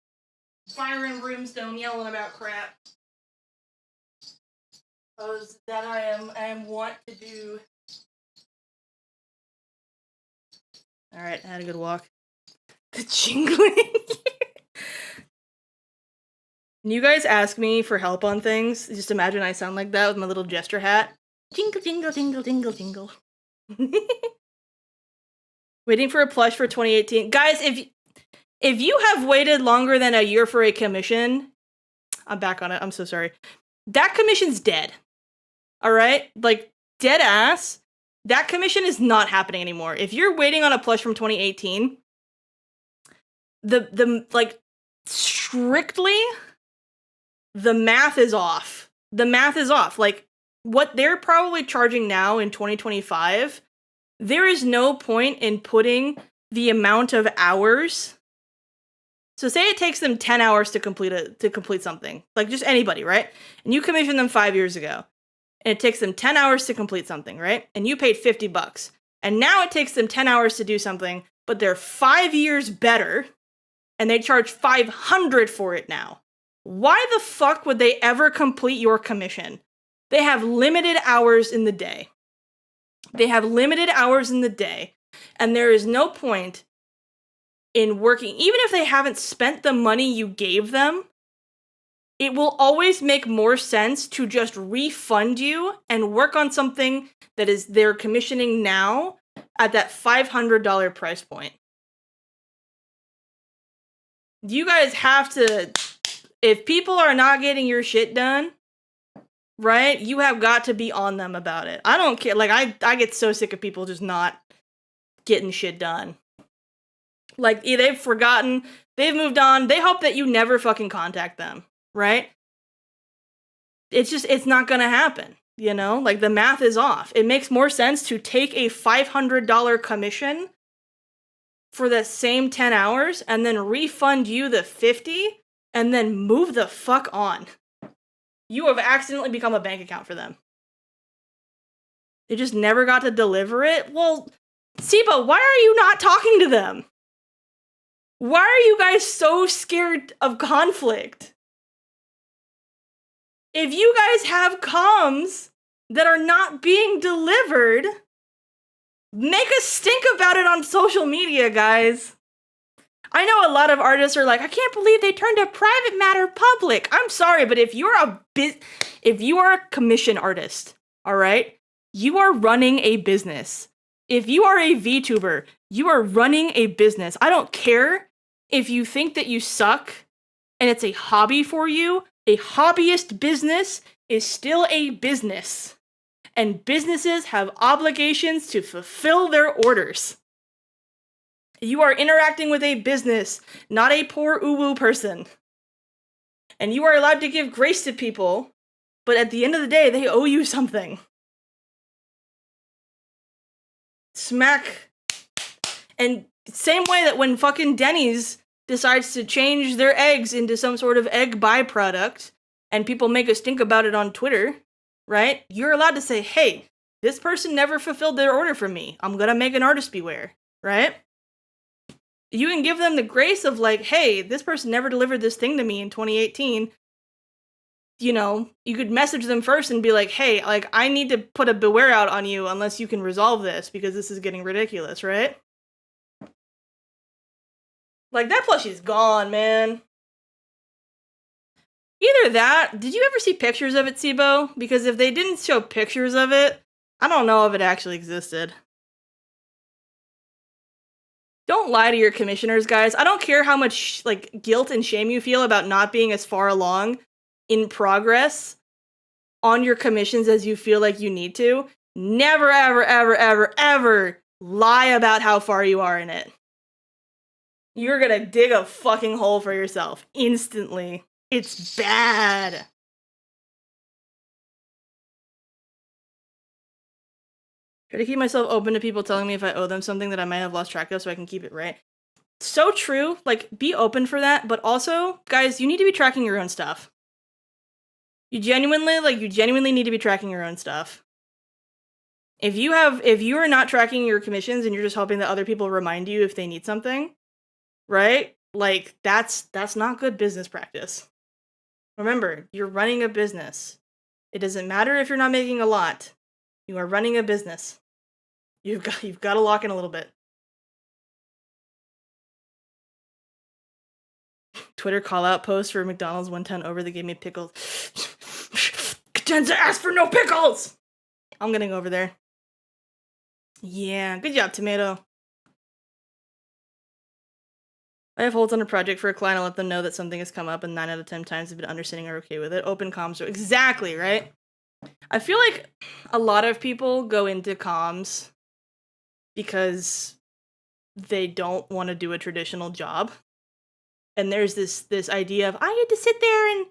fire and brimstone yelling about crap. That I am wont to do. Alright, I had a good walk. The jingling. When you guys ask me for help on things, just imagine I sound like that with my little gesture hat. Jingle, jingle, jingle, jingle, jingle. Waiting for a plush for 2018. Guys, if you have waited longer than a year for a commission, I'm back on it. I'm so sorry. That commission's dead. Alright? Like, dead ass. That commission is not happening anymore. If you're waiting on a plush from 2018, the like, strictly, the math is off. The math is off. Like, what they're probably charging now in 2025, there is no point in putting the amount of hours. So say it takes them 10 hours to complete something. Like, just anybody, right? And you commissioned them 5 years ago. And it takes them 10 hours to complete something, right? And you paid $50. And now it takes them 10 hours to do something, but they're 5 years better, and they charge $500 for it now. Why the fuck would they ever complete your commission? They have limited hours in the day. They have limited hours in the day, and there is no point in working, even if they haven't spent the money you gave them. It will always make more sense to just refund you and work on something that is they're commissioning now at that $500 price point. You guys have to, if people are not getting your shit done, right, you have got to be on them about it. I don't care. Like, I get so sick of people just not getting shit done. Like, they've forgotten, they've moved on, they hope that you never fucking contact them. Right? It's not gonna happen, you know? Like, the math is off. It makes more sense to take a $500 commission for the same 10 hours and then refund you the 50 and then move the fuck on. You have accidentally become a bank account for them. They just never got to deliver it? Well, Siba, why are you not talking to them? Why are you guys so scared of conflict? If you guys have comms that are not being delivered, make a stink about it on social media, guys. I know a lot of artists are like, I can't believe they turned a private matter public. I'm sorry, but if you're a commission artist, all right, you are running a business. If you are a VTuber, you are running a business. I don't care if you think that you suck and it's a hobby for you. A hobbyist business is still a business. And businesses have obligations to fulfill their orders. You are interacting with a business, not a poor uwu person. And you are allowed to give grace to people, but at the end of the day, they owe you something. Smack. And same way that when fucking Denny's decides to change their eggs into some sort of egg byproduct, and people make a stink about it on Twitter, right? You're allowed to say, hey, this person never fulfilled their order from me. I'm gonna make an artist beware, right? You can give them the grace of like, hey, this person never delivered this thing to me in 2018. You know, you could message them first and be like, hey, like, I need to put a beware out on you unless you can resolve this because this is getting ridiculous, right? Like, that plushie's gone, man. Either that, did you ever see pictures of it, Sibo? Because if they didn't show pictures of it, I don't know if it actually existed. Don't lie to your commissioners, guys. I don't care how much, like, guilt and shame you feel about not being as far along in progress on your commissions as you feel like you need to. Never, ever, ever, ever, ever lie about how far you are in it. You're gonna dig a fucking hole for yourself instantly. It's bad. Try to keep myself open to people telling me if I owe them something that I might have lost track of so I can keep it right. So true. Like, be open for that, but also, guys, you need to be tracking your own stuff. You genuinely need to be tracking your own stuff. If you are not tracking your commissions and you're just hoping that other people remind you if they need something, right? Like, that's not good business practice. Remember, you're running a business. It doesn't matter if you're not making a lot. You are running a business. You've got to lock in a little bit. Twitter call out post for McDonald's 110 over, they gave me pickles. Katenza asked for no pickles! I'm gonna go over there. Yeah, good job, Tomato. I have holds on a project for a client. I'll let them know that something has come up, and 9 out of 10 times have been understanding or okay with it. Open comms. Exactly, right? I feel like a lot of people go into comms because they don't want to do a traditional job. And there's this idea of, I get to sit there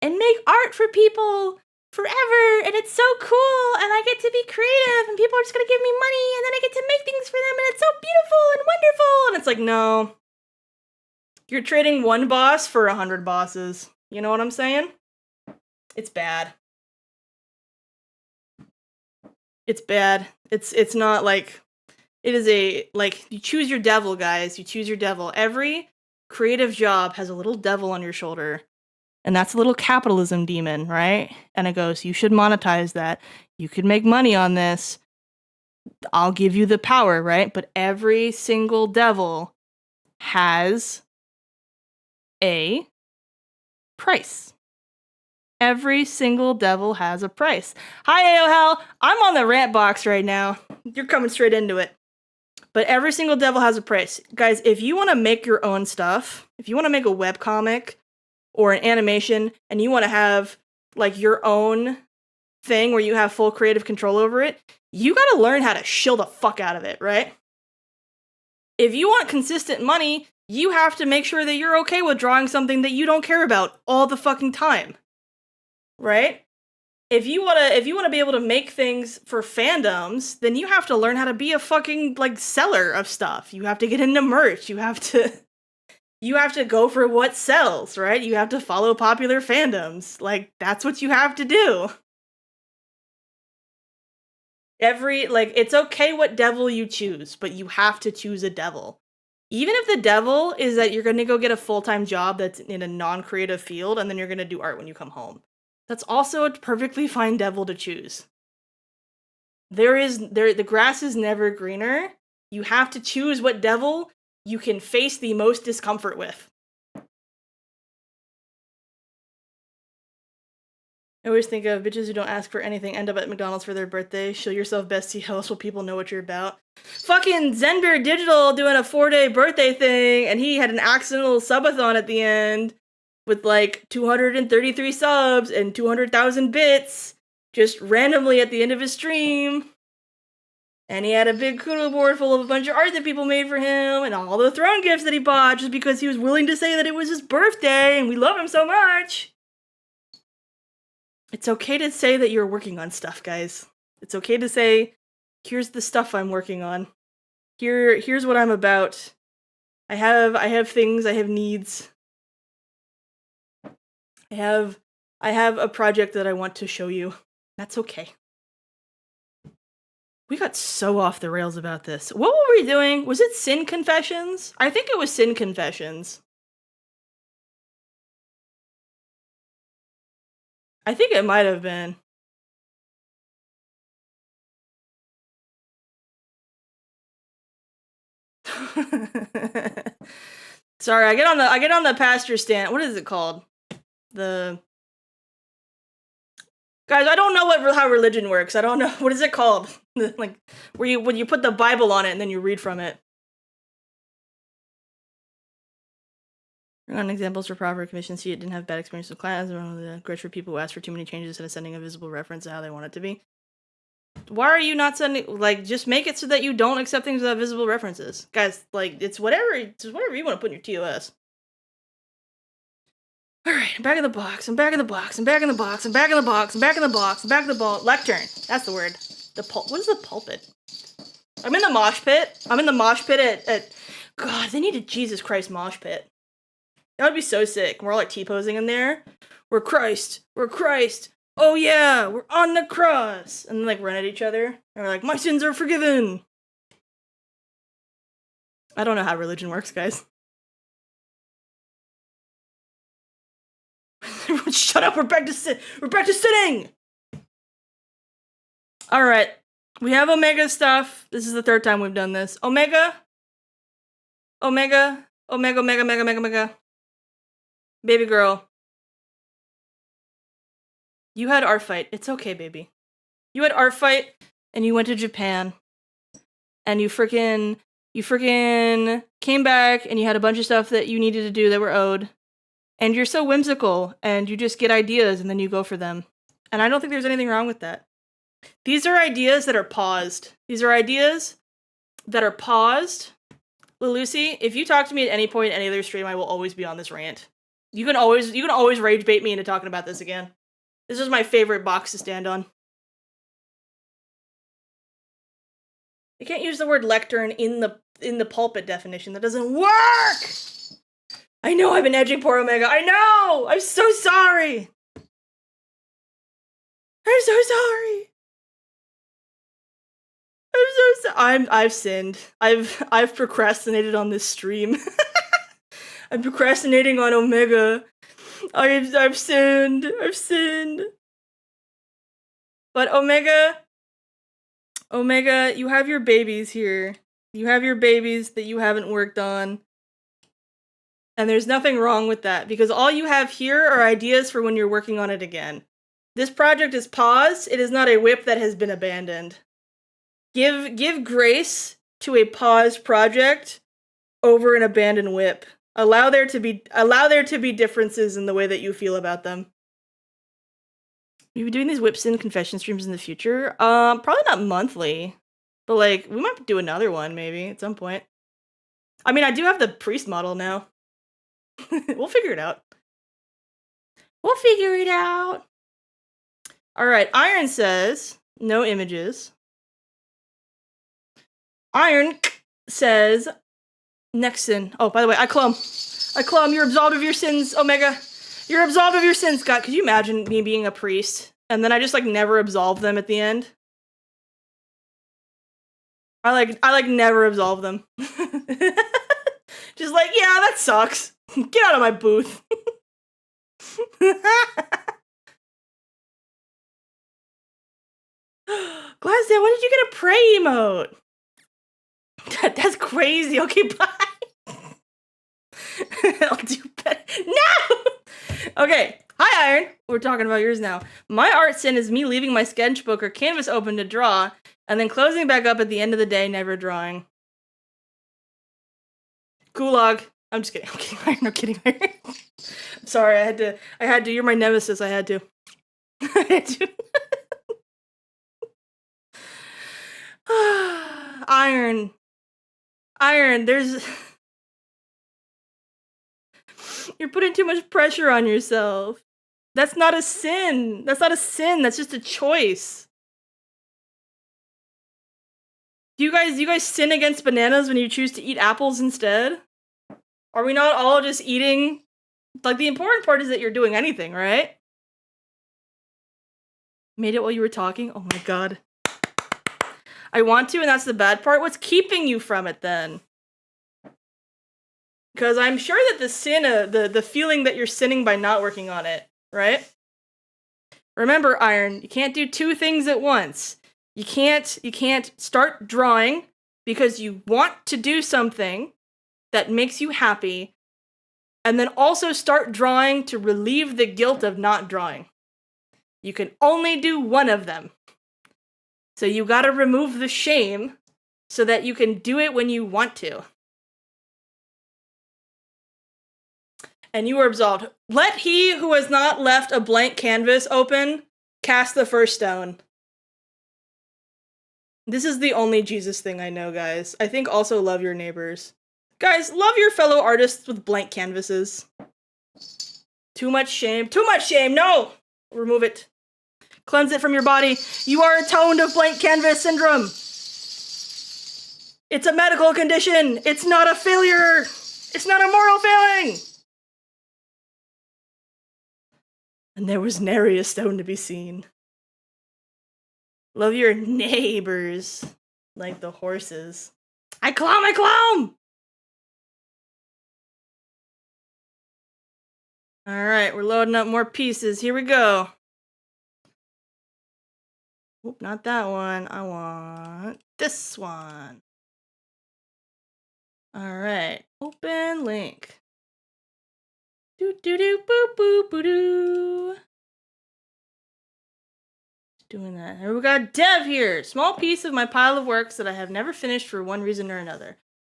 and make art for people forever, and it's so cool, and I get to be creative, and people are just gonna give me money, and then I get to make things for them, and it's so beautiful and wonderful. And it's like, no. You're trading one boss for 100 bosses. You know what I'm saying? It's bad. It's bad. It's not like, it is a, like, you choose your devil, guys. You choose your devil. Every creative job has a little devil on your shoulder. And that's a little capitalism demon, right? And it goes, you should monetize that. You could make money on this. I'll give you the power, right? But every single devil has a price. Every single devil has a price. Hi, AOHL. I'm on the rant box right now. You're coming straight into it. But every single devil has a price. Guys, if you want to make your own stuff, if you want to make a webcomic or an animation, and you want to have, like, your own thing where you have full creative control over it, you gotta learn how to shill the fuck out of it, right? If you want consistent money, you have to make sure that you're okay with drawing something that you don't care about all the fucking time. Right? if you wanna be able to make things for fandoms, then you have to learn how to be a fucking like seller of stuff. You have to get into merch. You have to go for what sells, right? You have to follow popular fandoms. Like that's what you have to do. It's okay what devil you choose, but you have to choose a devil. Even if the devil is that you're gonna go get a full-time job that's in a non-creative field and then you're gonna do art when you come home. That's also a perfectly fine devil to choose. The grass is never greener. You have to choose what devil you can face the most discomfort with. I always think of bitches who don't ask for anything end up at McDonald's for their birthday. Show yourself bestie, how else will people know what you're about? Fucking Zenbear Digital doing a 4-day birthday thing, and he had an accidental subathon at the end with like 233 subs and 200,000 bits just randomly at the end of his stream. And he had a big kudo board full of a bunch of art that people made for him and all the throne gifts that he bought just because he was willing to say that it was his birthday and we love him so much. It's okay to say that you're working on stuff, guys. It's okay to say, here's the stuff I'm working on. Here's what I'm about. I have things, I have needs. I have a project that I want to show you. That's okay. We got so off the rails about this. What were we doing? Was it Sin Confessions? I think it was Sin Confessions. I think it might have been. Sorry, I get on the pasture stand. What is it called? Guys, I don't know how religion works. I don't know. What is it called? Like when you put the Bible on it and then you read from it. On examples for proper commission sheet, didn't have bad experience with clients. The grudge for people who ask for too many changes instead of sending a visible reference to how they want it to be. Why are you not sending, like, just make it so that you don't accept things without visible references. Guys, like, it's whatever you want to put in your TOS. Alright, I'm back in the box, I'm back in the box, I'm back in the box, I'm back in the box, I'm back in the box, I'm back in the ball. Lectern. That's the word. What is the pulpit? I'm in the mosh pit. I'm in the mosh pit at God, they need a Jesus Christ mosh pit. That would be so sick. We're all like T-posing in there. We're Christ. We're Christ. Oh yeah, we're on the cross. And then like run at each other. And we're like, my sins are forgiven. I don't know how religion works, guys. Shut up, we're back to sitting! Alright. We have Omega stuff. This is the third time we've done this. Omega. Baby girl. You had art fight. It's okay, baby. You had art fight, and you went to Japan. And you freaking came back, and you had a bunch of stuff that you needed to do that were owed. And you're so whimsical, and you just get ideas, and then you go for them. And I don't think there's anything wrong with that. These are ideas that are paused. Lucy, if you talk to me at any point in any other stream, I will always be on this rant. You can always rage bait me into talking about this again. This is my favorite box to stand on. You can't use the word lectern in the pulpit definition. That doesn't work! I know I've been edging poor Omega. I know! I'm so sorry! I'm so sorry! I'm so sorry. I've sinned. I've procrastinated on this stream. I'm procrastinating on Omega. I've sinned. I've sinned. But Omega, you have your babies here. You have your babies that you haven't worked on. And there's nothing wrong with that, because all you have here are ideas for when you're working on it again. This project is paused. It is not a WIP that has been abandoned. Give grace to a paused project over an abandoned WIP. Allow there to be differences in the way that you feel about them. We'll be doing these WIPs and confession streams in the future. Probably not monthly, but like we might do another one maybe at some point. I mean, I do have the priest model now. We'll figure it out. All right, Iron says no images. Iron says next sin. Oh, by the way, I clum. You're absolved of your sins, Omega. You're absolved of your sins, God. Could you imagine me being a priest and then I just like never absolve them at the end? I like never absolve them. Just like, yeah, that sucks. Get out of my booth. Glasdale, when did you get a pray emote? That's crazy. Okay, bye. I'll do better. No! Okay. Hi, Iron. We're talking about yours now. My art sin is me leaving my sketchbook or canvas open to draw, and then closing back up at the end of the day, never drawing. Gulag. I'm just kidding. I'm kidding, Iron. I'm kidding, Iron. I'm sorry, I had to. You're my nemesis. I had to. I had to. Iron, there's... You're putting too much pressure on yourself. That's not a sin. That's not a sin. That's just a choice. Do you guys sin against bananas when you choose to eat apples instead? Are we not all just eating? Like, the important part is that you're doing anything, right? Made it while you were talking? Oh my god. I want to, and that's the bad part. What's keeping you from it, then? Because I'm sure that the sin, the feeling that you're sinning by not working on it, right? Remember, Iron, you can't do two things at once. You can't start drawing because you want to do something that makes you happy, and then also start drawing to relieve the guilt of not drawing. You can only do one of them. So you gotta remove the shame so that you can do it when you want to. And you are absolved. Let he who has not left a blank canvas open cast the first stone. This is the only Jesus thing I know, guys. I think also love your neighbors. Guys, love your fellow artists with blank canvases. Too much shame. Too much shame! No! Remove it. Cleanse it from your body. You are atoned of blank canvas syndrome. It's a medical condition. It's not a failure. It's not a moral failing. And there was nary a stone to be seen. Love your neighbors. Like the horses. I clomb! Alright, we're loading up more pieces. Here we go. Oop, not that one. I want this one. Alright, open link. Do do do boop boop boo doo. Doing that. Here we got Dev here. Small piece of my pile of works that I have never finished for one reason or another.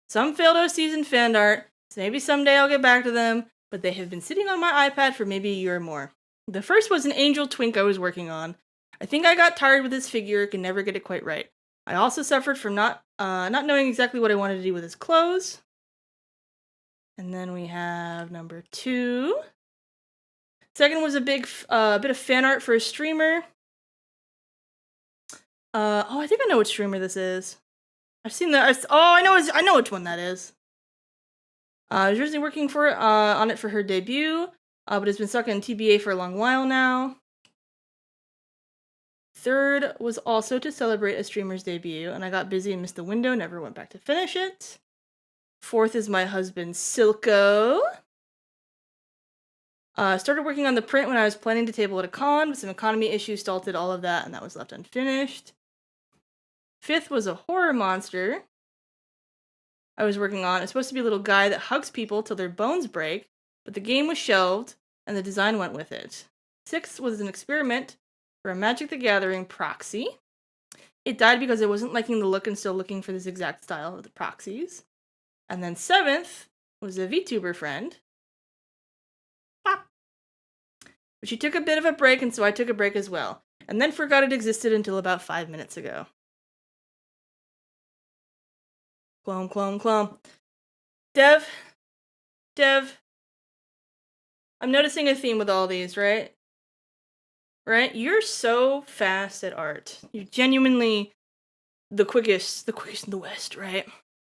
Some failed OCs and fan art, so maybe someday I'll get back to them, but they have been sitting on my iPad for maybe a year or more. The first was an angel twink I was working on. I think I got tired with his figure, could never get it quite right. I also suffered from not knowing exactly what I wanted to do with his clothes. And then we have number 2. Second was a bit of fan art for a streamer. I think I know which streamer this is. I've seen that. I know which one that is. I was originally working on it for her debut, but it's been stuck in TBA for a long while now. Third was also to celebrate a streamer's debut, and I got busy and missed the window, never went back to finish it. Fourth is my husband, Silco. Started working on the print when I was planning to table at a con, but some economy issues stalled all of that, and that was left unfinished. Fifth was a horror monster I was working on. It's supposed to be a little guy that hugs people till their bones break, but the game was shelved, and the design went with it. Sixth was an experiment for a Magic the Gathering proxy. It died because I wasn't liking the look and still looking for this exact style of the proxies. And then seventh was a VTuber friend. Pop. But she took a bit of a break, and so I took a break as well. And then forgot it existed until about 5 minutes ago. Clone. Dev. I'm noticing a theme with all these, right? right? You're so fast at art. You're genuinely the quickest in the West, right?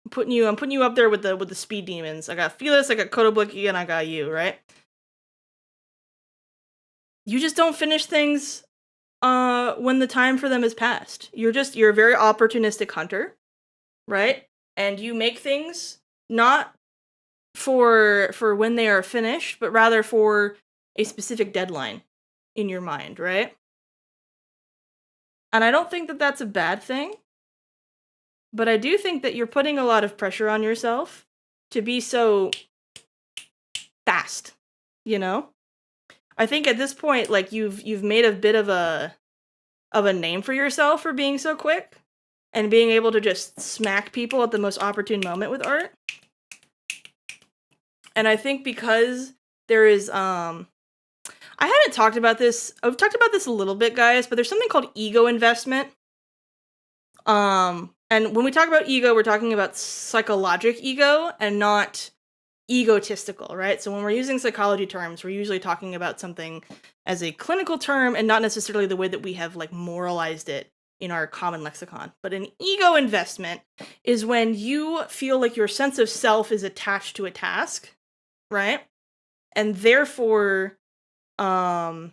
I'm putting you up there with the speed demons. I got Felis, I got Kotobuki, and I got you, right? You just don't finish things when the time for them has passed. You're a very opportunistic hunter, right? And you make things not for when they are finished, but rather for a specific deadline in your mind, right? And I don't think that that's a bad thing, but I do think that you're putting a lot of pressure on yourself to be so fast, you know? I think at this point, like you've made a bit of a name for yourself for being so quick and being able to just smack people at the most opportune moment with art. And I think because there is I haven't talked about this. I've talked about this a little bit, guys, but there's something called ego investment. And when we talk about ego, we're talking about psychologic ego and not egotistical, right? So when we're using psychology terms, we're usually talking about something as a clinical term and not necessarily the way that we have like moralized it in our common lexicon. But an ego investment is when you feel like your sense of self is attached to a task, right? And therefore, when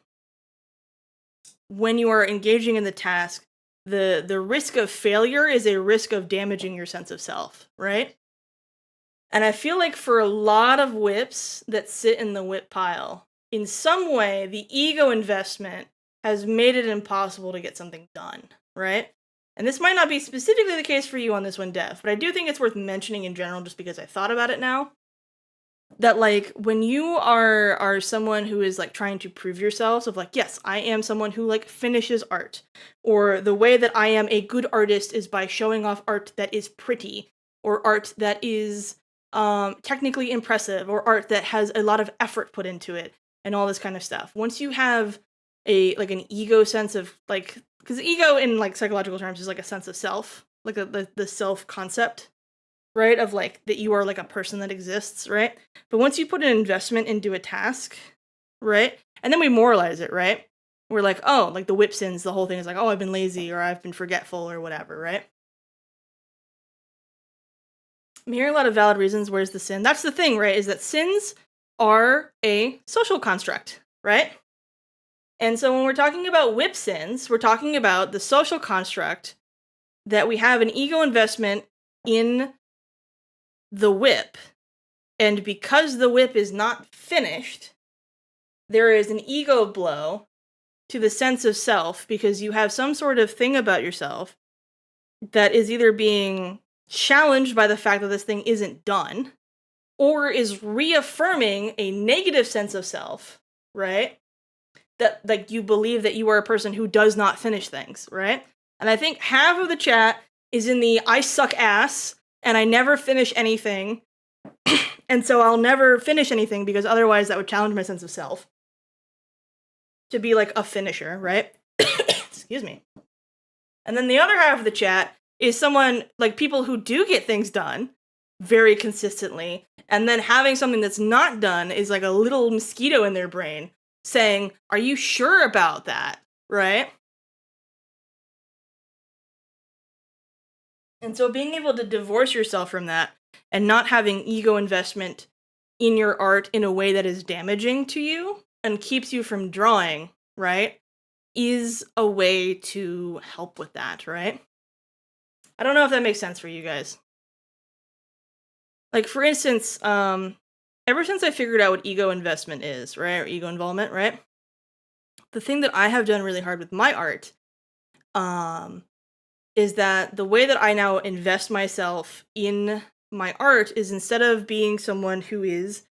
you are engaging in the task, the risk of failure is a risk of damaging your sense of self, right? And I feel like for a lot of WIPs that sit in the WIP pile, in some way, the ego investment has made it impossible to get something done, right? And this might not be specifically the case for you on this one, Dev, but I do think it's worth mentioning in general just because I thought about it now. That, like, when you are someone who is, like, trying to prove yourselves of, like, yes, I am someone who, like, finishes art, or the way that I am a good artist is by showing off art that is pretty, or art that is technically impressive, or art that has a lot of effort put into it, and all this kind of stuff. Once you have an ego sense of, like, because ego in, like, psychological terms is, like, a sense of self, like, the self concept, right? Of like that you are like a person that exists, right? But once you put an investment into a task, right? And then we moralize it, right? We're like, oh, like the WIP sins, the whole thing is like, oh, I've been lazy or I've been forgetful or whatever, right? I'm hearing a lot of valid reasons. Where's the sin? That's the thing, right? Is that sins are a social construct, right? And so when we're talking about WIP sins, we're talking about the social construct that we have an ego investment in the WIP, and because the WIP is not finished, there is an ego blow to the sense of self because you have some sort of thing about yourself that is either being challenged by the fact that this thing isn't done or is reaffirming a negative sense of self, right? That, like, you believe that you are a person who does not finish things, right? And I think half of the chat is in the I suck ass and I never finish anything, and so I'll never finish anything because otherwise that would challenge my sense of self to be like a finisher, right? Excuse me. And then the other half of the chat is someone, like, people who do get things done very consistently, and then having something that's not done is like a little mosquito in their brain saying, are you sure about that, right? And so being able to divorce yourself from that and not having ego investment in your art in a way that is damaging to you and keeps you from drawing, right, is a way to help with that, right? I don't know if that makes sense for you guys. Like, for instance, ever since I figured out what ego investment is, right, or ego involvement, right, the thing that I have done really hard with my art, is that the way that I now invest myself in my art is instead of being someone who is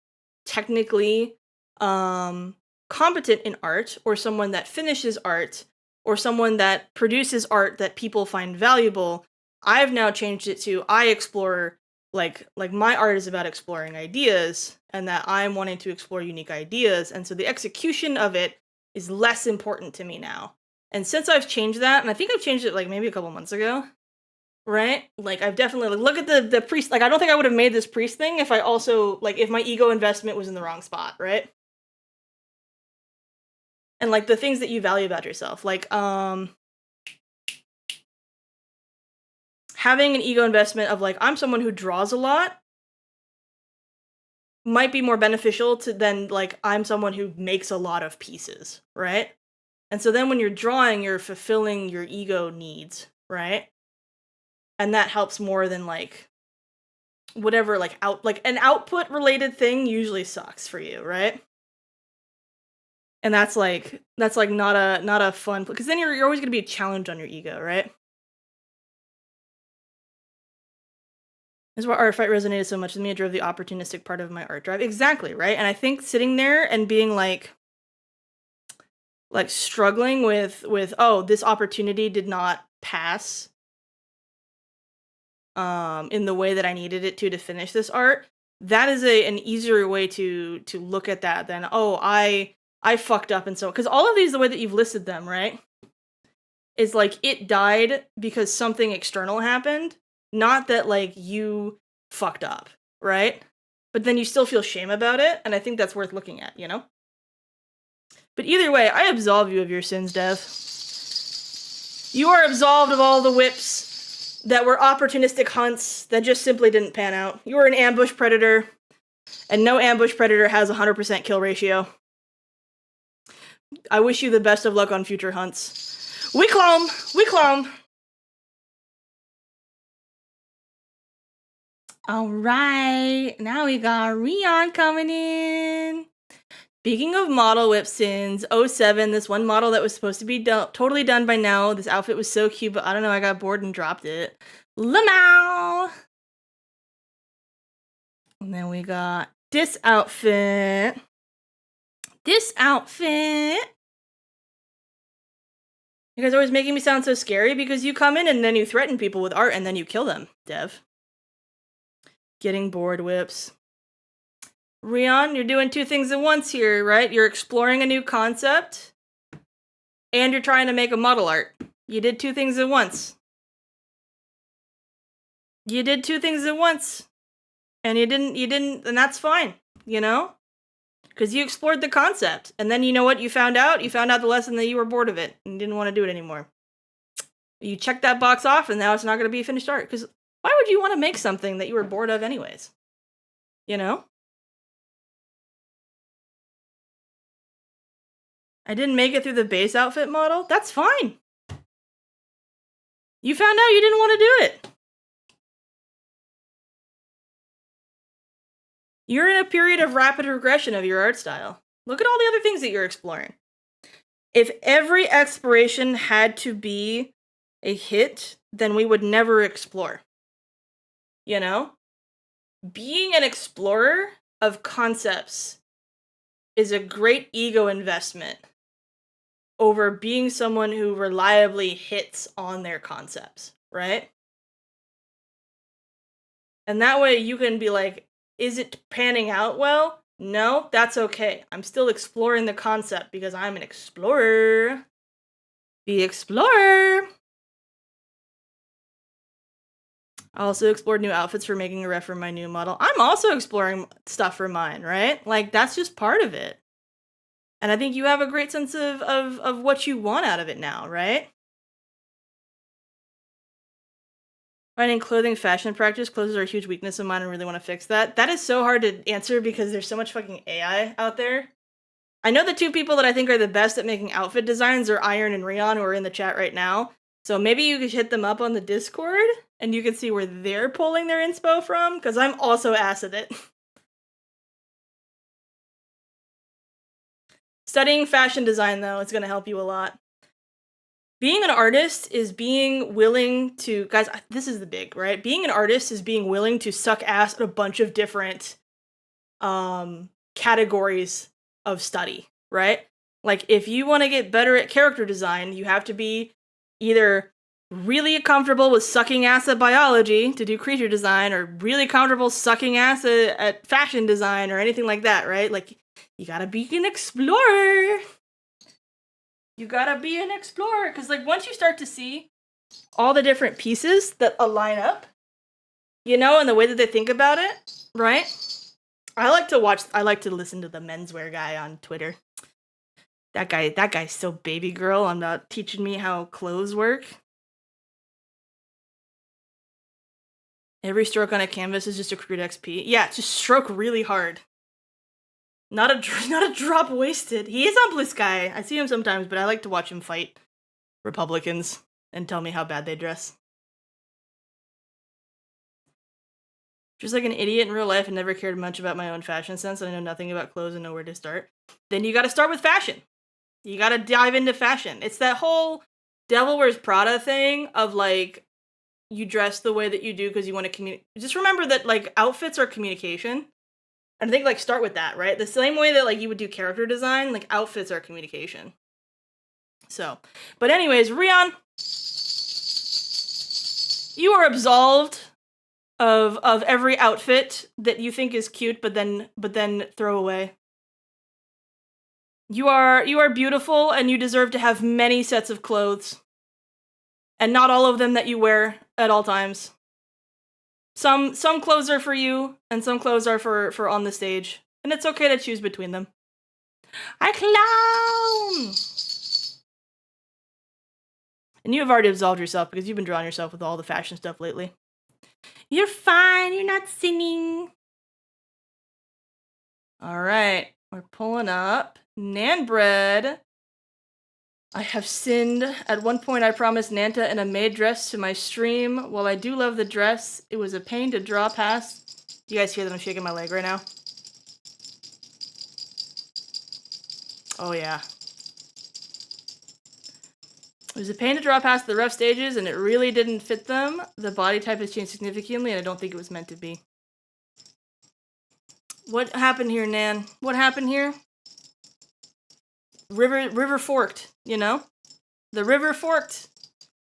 technically competent in art, or someone that finishes art, or someone that produces art that people find valuable, I've now changed it to I explore, like my art is about exploring ideas, and that I'm wanting to explore unique ideas, and so the execution of it is less important to me now. And since I've changed that, and I think I've changed it like maybe a couple months ago, right? Like, I've definitely, like, look at the priest. Like, I don't think I would have made this priest thing if I also, like, if my ego investment was in the wrong spot, right? and like the things that you value about yourself. Like having an ego investment of like, I'm someone who draws a lot might be more beneficial to than like, I'm someone who makes a lot of pieces, right? And so then when you're drawing, you're fulfilling your ego needs, right? And that helps more than like whatever like an output related thing usually sucks for you, right? And that's like not a fun, because then you're always gonna be challenged on your ego, right? That's why art fight resonated so much with me. It drove the opportunistic part of my art drive. Exactly, right? And I think sitting there and being like struggling with oh, this opportunity did not pass in the way that I needed it to finish this art. That is an easier way to look at that than, oh, I fucked up and so, because all of these, the way that you've listed them, right, is like it died because something external happened, not that like you fucked up, right? But then you still feel shame about it, and I think that's worth looking at, you know? But either way, I absolve you of your sins, Dev. You are absolved of all the whips that were opportunistic hunts that just simply didn't pan out. You were an ambush predator, and no ambush predator has 100% kill ratio. I wish you the best of luck on future hunts. We clone! Alright, now we got Rion coming in. Speaking of model whip sins, 07, this one model that was supposed to be totally done by now. This outfit was so cute, but I don't know, I got bored and dropped it. Lamau! And then we got this outfit. You guys are always making me sound so scary because you come in and then you threaten people with art and then you kill them, Dev. Getting bored whips. Rion, you're doing two things at once here, right? You're exploring a new concept and you're trying to make a model art. You did two things at once. And you didn't, and that's fine, you know? Because you explored the concept, and then you know what you found out? You found out the lesson that you were bored of it, and didn't want to do it anymore. You checked that box off, and now it's not going to be finished art. Because why would you want to make something that you were bored of anyways? You know? I didn't make it through the base outfit model? That's fine! You found out you didn't want to do it! You're in a period of rapid regression of your art style. Look at all the other things that you're exploring. If every exploration had to be a hit, then we would never explore. You know? Being an explorer of concepts is a great ego investment over being someone who reliably hits on their concepts, right? And that way you can be like, is it panning out well? No, that's okay. I'm still exploring the concept because I'm an explorer. The explorer! I also explored new outfits for making a ref for my new model. I'm also exploring stuff for mine, right? Like, that's just part of it. And I think you have a great sense of what you want out of it now, right? Finding clothing fashion practice. Clothes are a huge weakness of mine and really want to fix that. That is so hard to answer because there's so much fucking AI out there. I know the two people that I think are the best at making outfit designs are Iron and Rion, who are in the chat right now. So maybe you could hit them up on the Discord and you can see where they're pulling their inspo from, because I'm also ass at it. Studying fashion design, though, is going to help you a lot. Being an artist is being willing to, guys, this is the big, right? Being an artist is being willing to suck ass at a bunch of different categories of study, right? Like, if you want to get better at character design, you have to be either really comfortable with sucking ass at biology to do creature design, or really comfortable sucking ass at fashion design or anything like that, right? Like, you gotta be an explorer. You gotta be an explorer, because like once you start to see all the different pieces that align up, you know, and the way that they think about it, right? I like to listen to the menswear guy on Twitter. That guy's so baby girl on not teaching me how clothes work. Every stroke on a canvas is just accrued XP. Yeah, just stroke really hard. Not a drop wasted. He is on Blue Sky. I see him sometimes, but I like to watch him fight Republicans and tell me how bad they dress. Just like an idiot in real life and never cared much about my own fashion sense and I know nothing about clothes and know where to start. Then you gotta start with fashion. You gotta dive into fashion. It's that whole Devil Wears Prada thing of like, you dress the way that you do because you want to communicate. Just remember that like outfits are communication. And I think like start with that, right? The same way that like you would do character design, like outfits are communication. So, but anyways, Rion, you are absolved of every outfit that you think is cute but then throw away. You are beautiful and you deserve to have many sets of clothes. And not all of them that you wear at all times. Some clothes are for you, and some clothes are for on the stage. And it's okay to choose between them. I clown! And you have already absolved yourself because you've been drawing yourself with all the fashion stuff lately. You're fine, you're not sinning. Alright, we're pulling up Nan Bread. I have sinned. At one point I promised Nanta in a maid dress to my stream. While I do love the dress, it was a pain to draw past. Do you guys hear that I'm shaking my leg right now? Oh yeah. It was a pain to draw past the rough stages and it really didn't fit them. The body type has changed significantly and I don't think it was meant to be. What happened here, Nan? What happened here? River forked, you know? The river forked.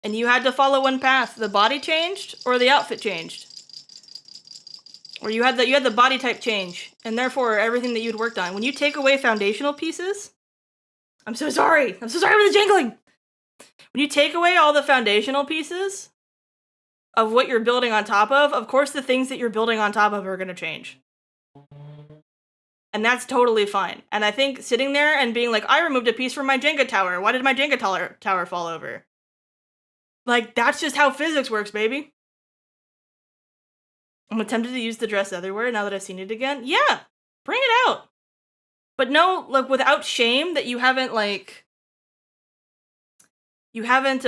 And you had to follow one path. The body changed or the outfit changed. Or you had the body type change. And therefore everything that you'd worked on. When you take away foundational pieces, I'm so sorry. I'm so sorry for the jingling. When you take away all the foundational pieces of what you're building on top of course the things that you're building on top of are going to change. And that's totally fine. And I think sitting there and being like, I removed a piece from my Jenga tower. Why did my Jenga tower fall over? Like, that's just how physics works, baby. I'm tempted to use the dress everywhere now that I've seen it again. Yeah, bring it out. But no, like, without shame that you haven't, like... You haven't,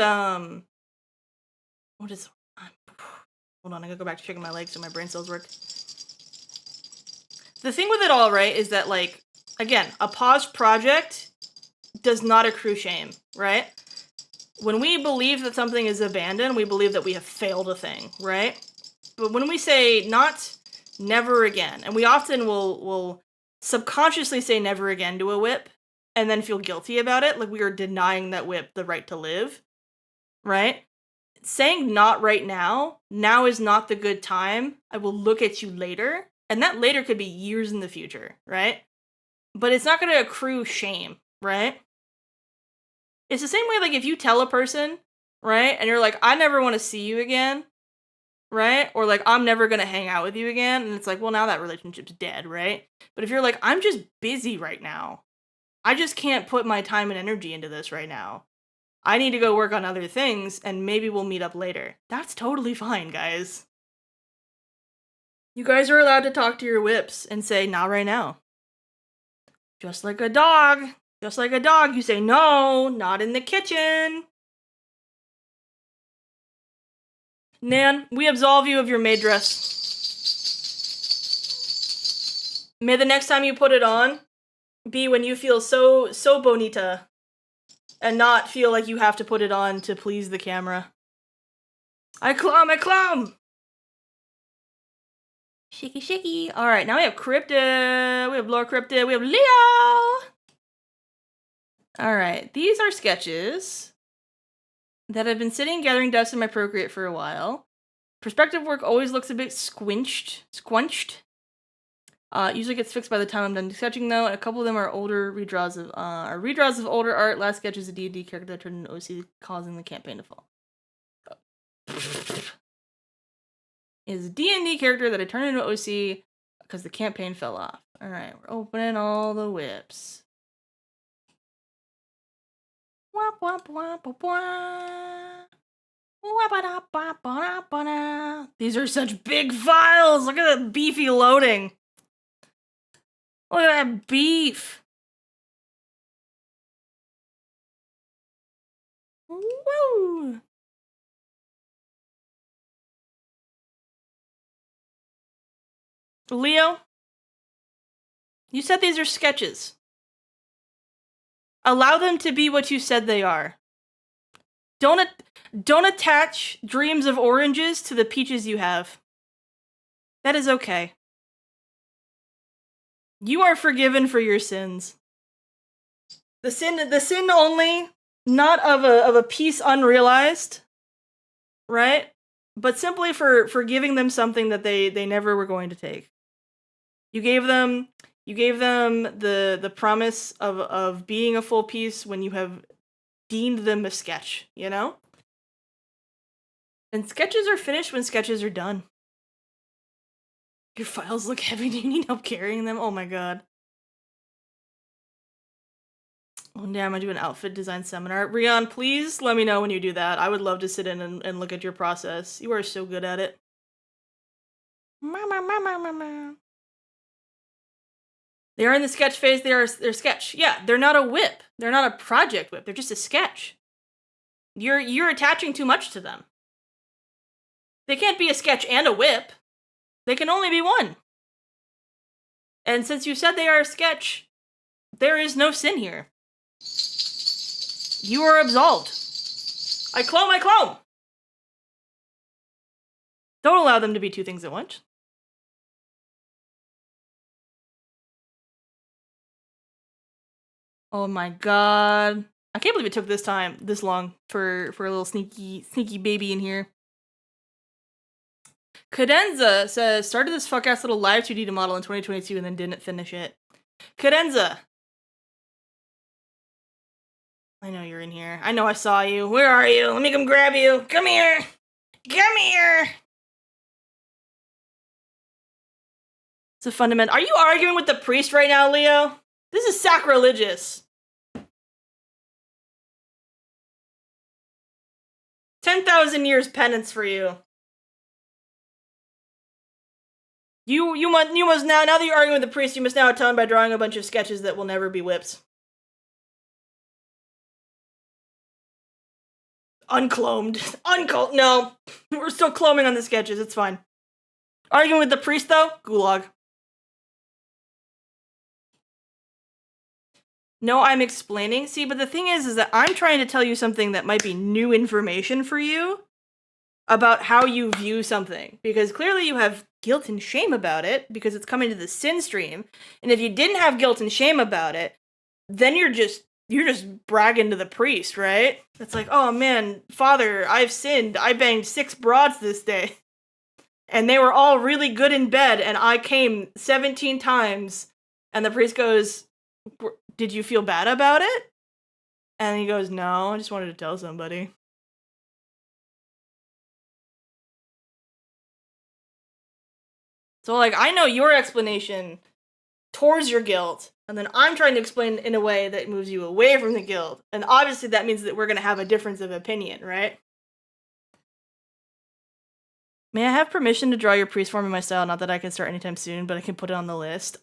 What is... Hold on, I gotta go back to checking my legs so my brain cells work. The thing with it all, right, is that, like, again, a paused project does not accrue shame, right? When we believe that something is abandoned, we believe that we have failed a thing, right? But when we say not never again, and we often will subconsciously say never again to a WIP, and then feel guilty about it, like we are denying that WIP the right to live, right? Saying not right now is not the good time, I will look at you later, and that later could be years in the future, right? But it's not going to accrue shame, right? It's the same way, like, if you tell a person, right, and you're like, I never want to see you again, right? Or, like, I'm never going to hang out with you again, and it's like, well, now that relationship's dead, right? But if you're like, I'm just busy right now. I just can't put my time and energy into this right now. I need to go work on other things, and maybe we'll meet up later. That's totally fine, guys. You guys are allowed to talk to your WIPs and say, not right now. Just like a dog. Just like a dog, you say, no, not in the kitchen. Nan, we absolve you of your maid dress. May the next time you put it on be when you feel so bonita and not feel like you have to put it on to please the camera. I clomb! Shaky. Alright, now we have Cryptid, we have Lore Cryptid, we have Leo! Alright, these are sketches that have been sitting gathering dust in my Procreate for a while. Perspective work always looks a bit squinched. Usually gets fixed by the time I'm done sketching though, and a couple of them are older redraws of older art. Last sketch is a D&D character that turned into OC, causing the campaign to fall. Is a D&D character that I turned into OC because the campaign fell off. Alright, we're opening all the WIPs. Wah, wah, wah, wah, wah. Wah, ba, da, ba, ba, da, ba, da. These are such big files. Look at that beefy loading. Look at that beef. Woo. Leo, you said these are sketches. Allow them to be what you said they are. Don't attach dreams of oranges to the peaches you have. That is okay. You are forgiven for your sins. The sin only, not of a piece unrealized, right? But simply for giving them something that they never were going to take. You gave them the promise of being a full piece when you have deemed them a sketch, you know? And sketches are finished when sketches are done. Your files look heavy. Do you need help carrying them? Oh my god. One day I'm gonna do an outfit design seminar. Rion, please let me know when you do that. I would love to sit in and look at your process. You are so good at it. They are in the sketch phase. They're sketch. Yeah, they're not a WIP. They're not a project WIP. They're just a sketch. You're attaching too much to them. They can't be a sketch and a WIP. They can only be one. And since you said they are a sketch, there is no sin here. You are absolved. I clone. Don't allow them to be two things at once. Oh my god. I can't believe it took this long for a little sneaky baby in here. Cadenza says, started this fuck-ass little live 2D model in 2022 and then didn't finish it. Cadenza! I know you're in here. I know I saw you. Where are you? Let me come grab you. Come here! Come here! It's a fundamental. Are you arguing with the priest right now, Leo? This is sacrilegious. 10,000 years penance for you. You must now that you're arguing with the priest, you must now atone by drawing a bunch of sketches that will never be whips. Unclomed. No. We're still cloming on the sketches, it's fine. Arguing with the priest, though? Gulag. No, I'm explaining. See, but the thing is that I'm trying to tell you something that might be new information for you about how you view something. Because clearly you have guilt and shame about it, because it's coming to the sin stream. And if you didn't have guilt and shame about it, then you're just bragging to the priest, right? It's like, oh man, Father, I've sinned. I banged 6 broads this day. And they were all really good in bed, and I came 17 times. And the priest goes, did you feel bad about it? And he goes, no, I just wanted to tell somebody. So, like, I know your explanation towards your guilt, and then I'm trying to explain in a way that moves you away from the guilt. And obviously that means that we're going to have a difference of opinion, right? May I have permission to draw your priest form in my style? Not that I can start anytime soon, but I can put it on the list.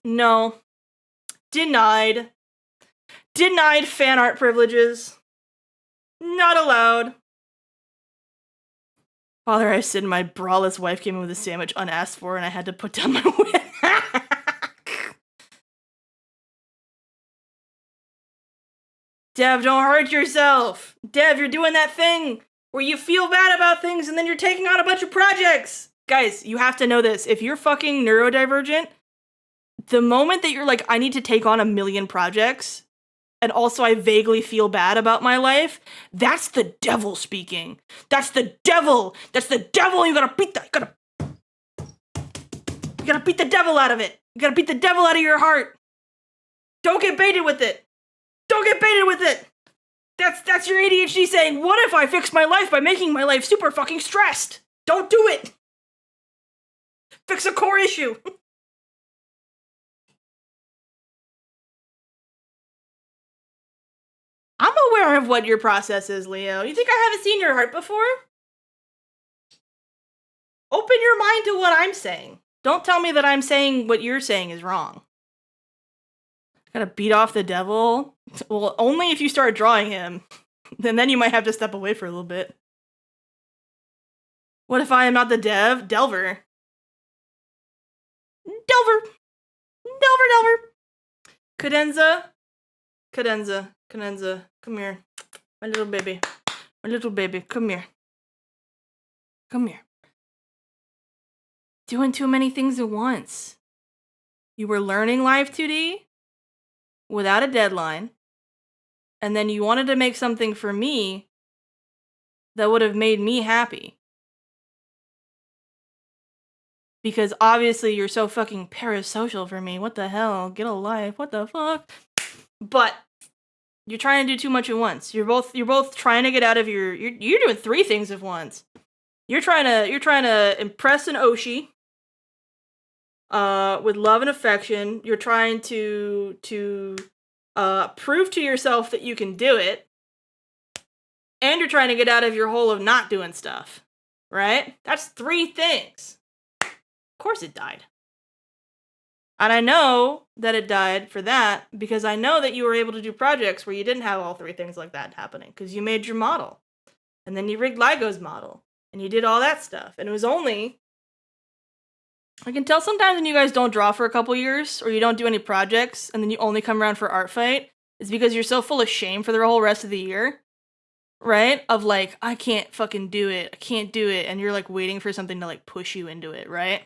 No. Denied. Denied fan art privileges. Not allowed. Father, I sinned. My braless wife came in with a sandwich unasked for, and I had to put down my whip. Dev, don't hurt yourself. Dev, you're doing that thing where you feel bad about things and then you're taking on a bunch of projects. Guys, you have to know this. If you're fucking neurodivergent, the moment that you're like, I need to take on 1 million projects, and also I vaguely feel bad about my life, that's the devil speaking. That's the devil. That's the devil. You gotta beat that. You gotta beat the devil out of it. You gotta beat the devil out of your heart. Don't get baited with it. Don't get baited with it. That's your ADHD saying, what if I fix my life by making my life super fucking stressed? Don't do it. Fix a core issue. I'm I'm aware of what your process is, Leo. You think I haven't seen your heart before? Open your mind to what I'm saying. Don't tell me that I'm saying what you're saying is wrong. Gotta beat off the devil? Well, only if you start drawing him. Then you might have to step away for a little bit. What if I am not the Delver? Delver! Cadenza, come here. My little baby, come here. Doing too many things at once. You were learning Live 2D without a deadline, and then you wanted to make something for me that would have made me happy. Because obviously you're so fucking parasocial for me. What the hell? Get a life. What the fuck? But you're trying to do too much at once. You're both trying to get out of your you're doing 3 things at once. You're trying to impress an Oshi with love and affection. You're trying to prove to yourself that you can do it. And you're trying to get out of your hole of not doing stuff. Right? That's 3 things. Of course it died. And I know that it died for that because I know that you were able to do projects where you didn't have all 3 things like that happening because you made your model. And then you rigged LIGO's model. And you did all that stuff. And it was only... I can tell sometimes when you guys don't draw for a couple years or you don't do any projects and then you only come around for Art Fight, it's because you're so full of shame for the whole rest of the year. Right? Of like, I can't fucking do it. I can't do it. And you're like waiting for something to like push you into it, right?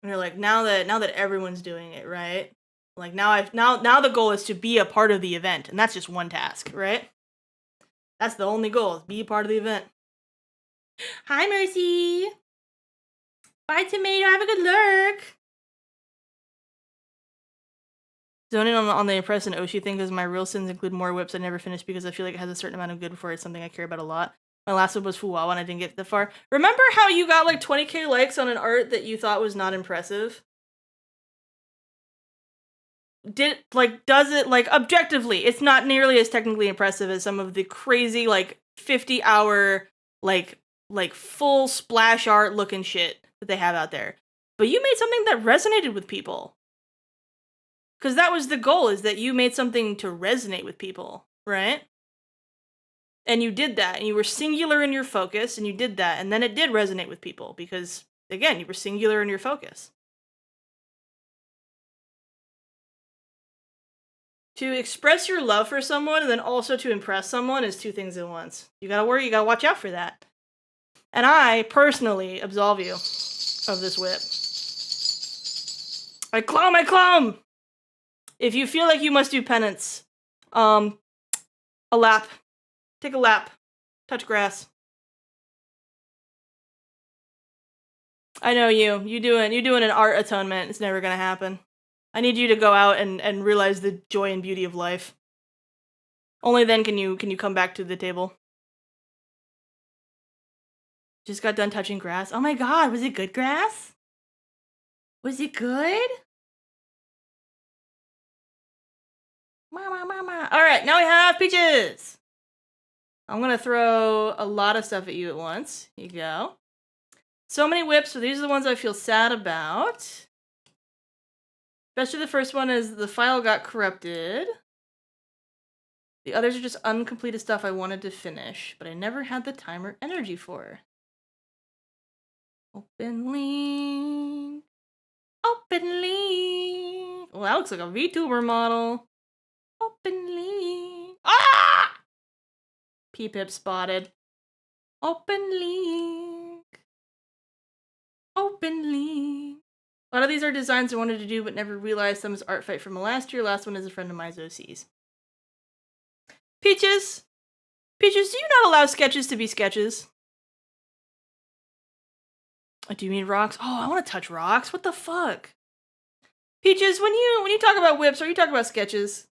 And you're like, now that everyone's doing it, right? Like now the goal is to be a part of the event, and that's just one task, right? That's the only goal, is be a part of the event. Hi, Mercy. Bye, Tomato. Have a good lurk. Zoning on the Impress and Oshi thing because my real sins include more whips I never finished because I feel like it has a certain amount of good before it's something I care about a lot. My last one was Fuwawa and I didn't get that far. Remember how you got like 20k likes on an art that you thought was not impressive? Does it, like, objectively, it's not nearly as technically impressive as some of the crazy, like, 50-hour, like, full splash art looking shit that they have out there. But you made something that resonated with people. Because that was the goal, is that you made something to resonate with people, right? And you did that, and you were singular in your focus, and you did that, and then it did resonate with people, because, again, you were singular in your focus. To express your love for someone, and then also to impress someone is 2 things at once. You gotta watch out for that. And I, personally, absolve you of this whip. I clomb! If you feel like you must do penance, a lap. Take a lap. Touch grass. I know you. You doing an art atonement. It's never gonna happen. I need you to go out and realize the joy and beauty of life. Only then can you come back to the table. Just got done touching grass. Oh my god, was it good grass? Was it good? Mama. Alright, now we have Peaches! I'm gonna throw a lot of stuff at you at once. Here you go. So many whips, so these are the ones I feel sad about. Especially the first one is the file got corrupted. The others are just uncompleted stuff I wanted to finish, but I never had the time or energy for. Open link. Open link. Well, that looks like a VTuber model. Open link. Ah! P-Pip spotted. Open link. Open link. A lot of these are designs I wanted to do but never realized. Some is Art Fight from last year. Last one is a friend of mine's OCs. Peaches! Peaches, do you not allow sketches to be sketches? Do you mean rocks? Oh, I want to touch rocks. What the fuck? Peaches, when you talk about whips, are you talking about sketches?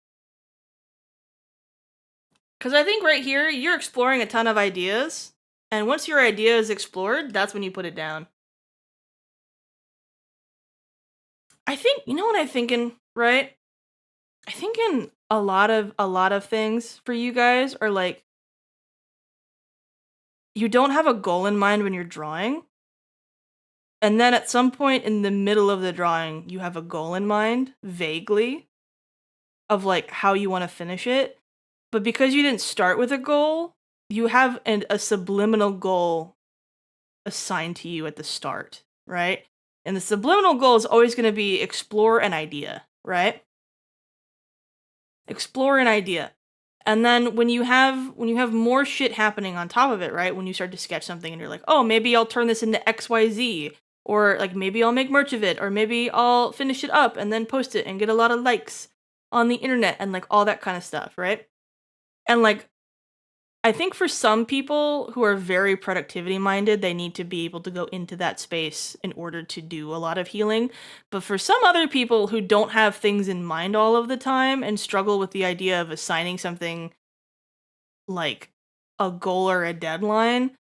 Because I think right here, you're exploring a ton of ideas. And once your idea is explored, that's when you put it down. I think, you know what I'm thinking, right? I'm thinking a lot of things for you guys are like you don't have a goal in mind when you're drawing. And then at some point in the middle of the drawing, you have a goal in mind, vaguely, of like how you want to finish it. But because you didn't start with a goal, you have a subliminal goal assigned to you at the start, right? And the subliminal goal is always going to be explore an idea, right? Explore an idea. And then when you have more shit happening on top of it, right? When you start to sketch something and you're like, "Oh, maybe I'll turn this into XYZ." Or like maybe I'll make merch of it, or maybe I'll finish it up and then post it and get a lot of likes on the internet and like all that kind of stuff, right? And like I think for some people who are very productivity minded, they need to be able to go into that space in order to do a lot of healing. But for some other people who don't have things in mind all of the time and struggle with the idea of assigning something like a goal or a deadline,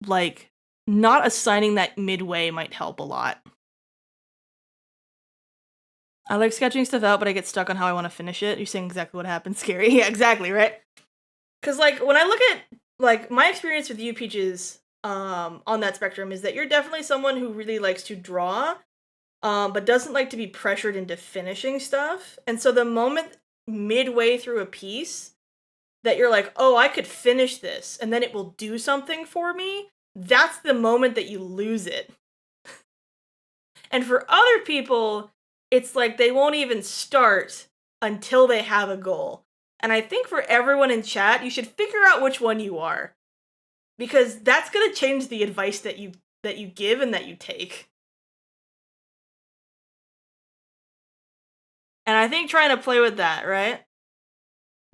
like not assigning that midway might help a lot. I like sketching stuff out, but I get stuck on how I want to finish it. You're saying exactly what happened, Scary. Yeah, exactly, right? Because, like, when I look at, like, my experience with you, Peaches, on that spectrum is that you're definitely someone who really likes to draw, but doesn't like to be pressured into finishing stuff. And so the moment midway through a piece that you're like, oh, I could finish this, and then it will do something for me, that's the moment that you lose it. And for other people, it's like they won't even start until they have a goal. And I think for everyone in chat, you should figure out which one you are. Because that's going to change the advice that you give and that you take. And I think trying to play with that, right?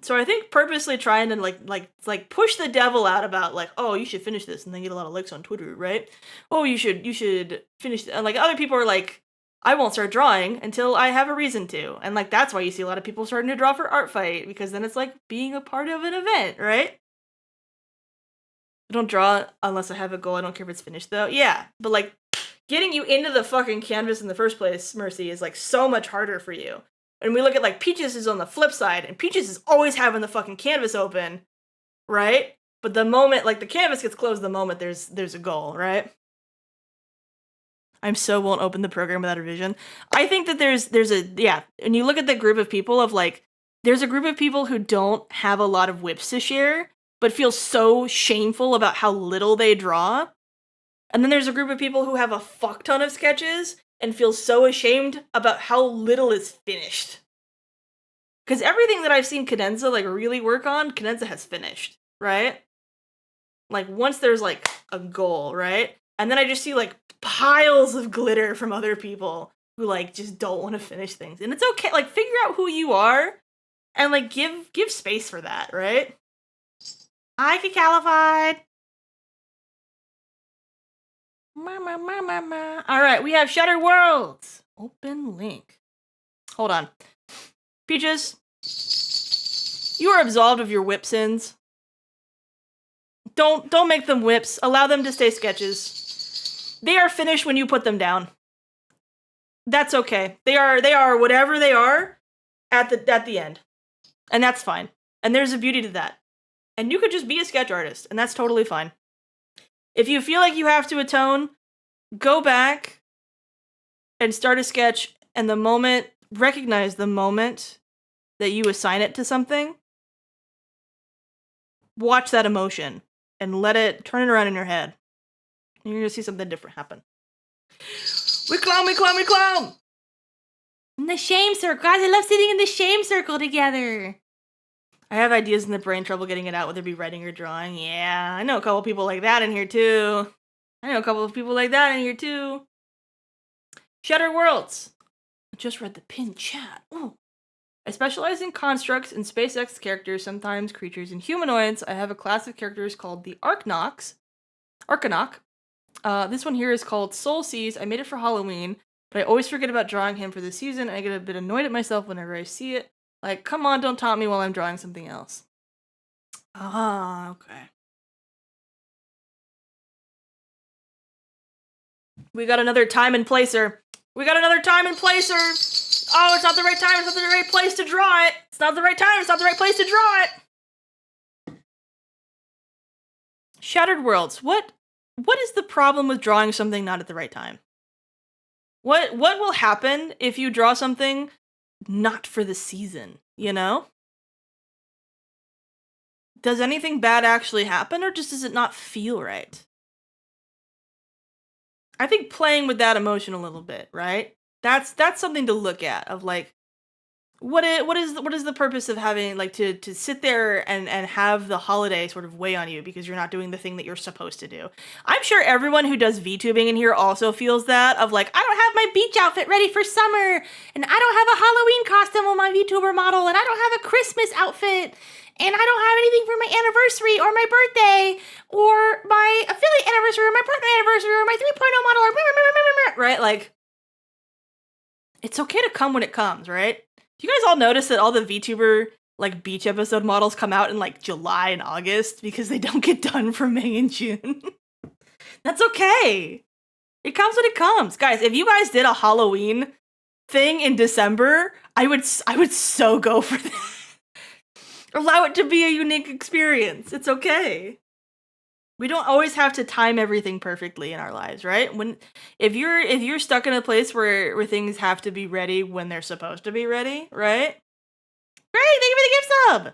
So I think purposely trying to like push the devil out about like, oh, you should finish this and then get a lot of likes on Twitter, right? Oh, you should finish and like other people are like, I won't start drawing until I have a reason to. And like that's why you see a lot of people starting to draw for Art Fight, because then it's like being a part of an event, right? I don't draw unless I have a goal. I don't care if it's finished though. Yeah, but like getting you into the fucking canvas in the first place, Mercy, is like so much harder for you. And we look at like Peaches is on the flip side, and Peaches is always having the fucking canvas open, right? But the moment like the canvas gets closed, the moment there's a goal, right? I'm so won't open the program without a vision. I think that there's a yeah, and you look at the group of people of like there's a group of people who don't have a lot of whips to share, but feel so shameful about how little they draw. And then there's a group of people who have a fuck ton of sketches and feel so ashamed about how little is finished. Because everything that I've seen Cadenza like really work on, Cadenza has finished, right? Like once there's like a goal, right? And then I just see like piles of glitter from other people who like just don't want to finish things. And it's okay, like figure out who you are and like give space for that, right? Hi, Cacalified. All right, we have Shattered Worlds. Open link. Hold on. Peaches, you are absolved of your whip sins. Don't make them whips. Allow them to stay sketches. They are finished when you put them down. That's okay. They are whatever they are at the end. And that's fine. And there's a beauty to that. And you could just be a sketch artist, and that's totally fine. If you feel like you have to atone, go back and start a sketch, and recognize the moment that you assign it to something, watch that emotion, and turn it around in your head. And you're gonna see something different happen. We clown! In the shame circle. Guys, I love sitting in the shame circle together. I have ideas in the brain, trouble getting it out, whether it be writing or drawing. Yeah, I know a couple people like that in here too. Shattered Worlds. I just read the pinned chat. Ooh. I specialize in constructs and SpaceX characters, sometimes creatures and humanoids. I have a class of characters called the Arcanok. This one here is called Soul Seas. I made it for Halloween, but I always forget about drawing him for the season, and I get a bit annoyed at myself whenever I see it. Like, come on, don't taunt me while I'm drawing something else. Ah, okay. We got another time and placer. Oh, it's not the right time. It's not the right place to draw it. It's not the right time. It's not the right place to draw it. Shattered Worlds. What is the problem with drawing something not at the right time? What will happen if you draw something not for the season, you know? Does anything bad actually happen, or just does it not feel right? I think playing with that emotion a little bit, right? That's something to look at, of like, what is the purpose of having, like, to sit there and have the holiday sort of weigh on you because you're not doing the thing that you're supposed to do. I'm sure everyone who does VTubing in here also feels that, of like, I don't have my beach outfit ready for summer, and I don't have a Halloween costume on my VTuber model, and I don't have a Christmas outfit, and I don't have anything for my anniversary or my birthday or my affiliate anniversary or my partner anniversary or my 3.0 model or right? Like, it's okay to come when it comes, right? Do you guys all notice that all the VTuber like beach episode models come out in like July and August because they don't get done for May and June? That's okay. It comes when it comes. Guys, if you guys did a Halloween thing in December, I would so go for that. Allow it to be a unique experience. It's okay. We don't always have to time everything perfectly in our lives, right? If you're stuck in a place where things have to be ready when they're supposed to be ready, right? Great, thank you for the gift sub.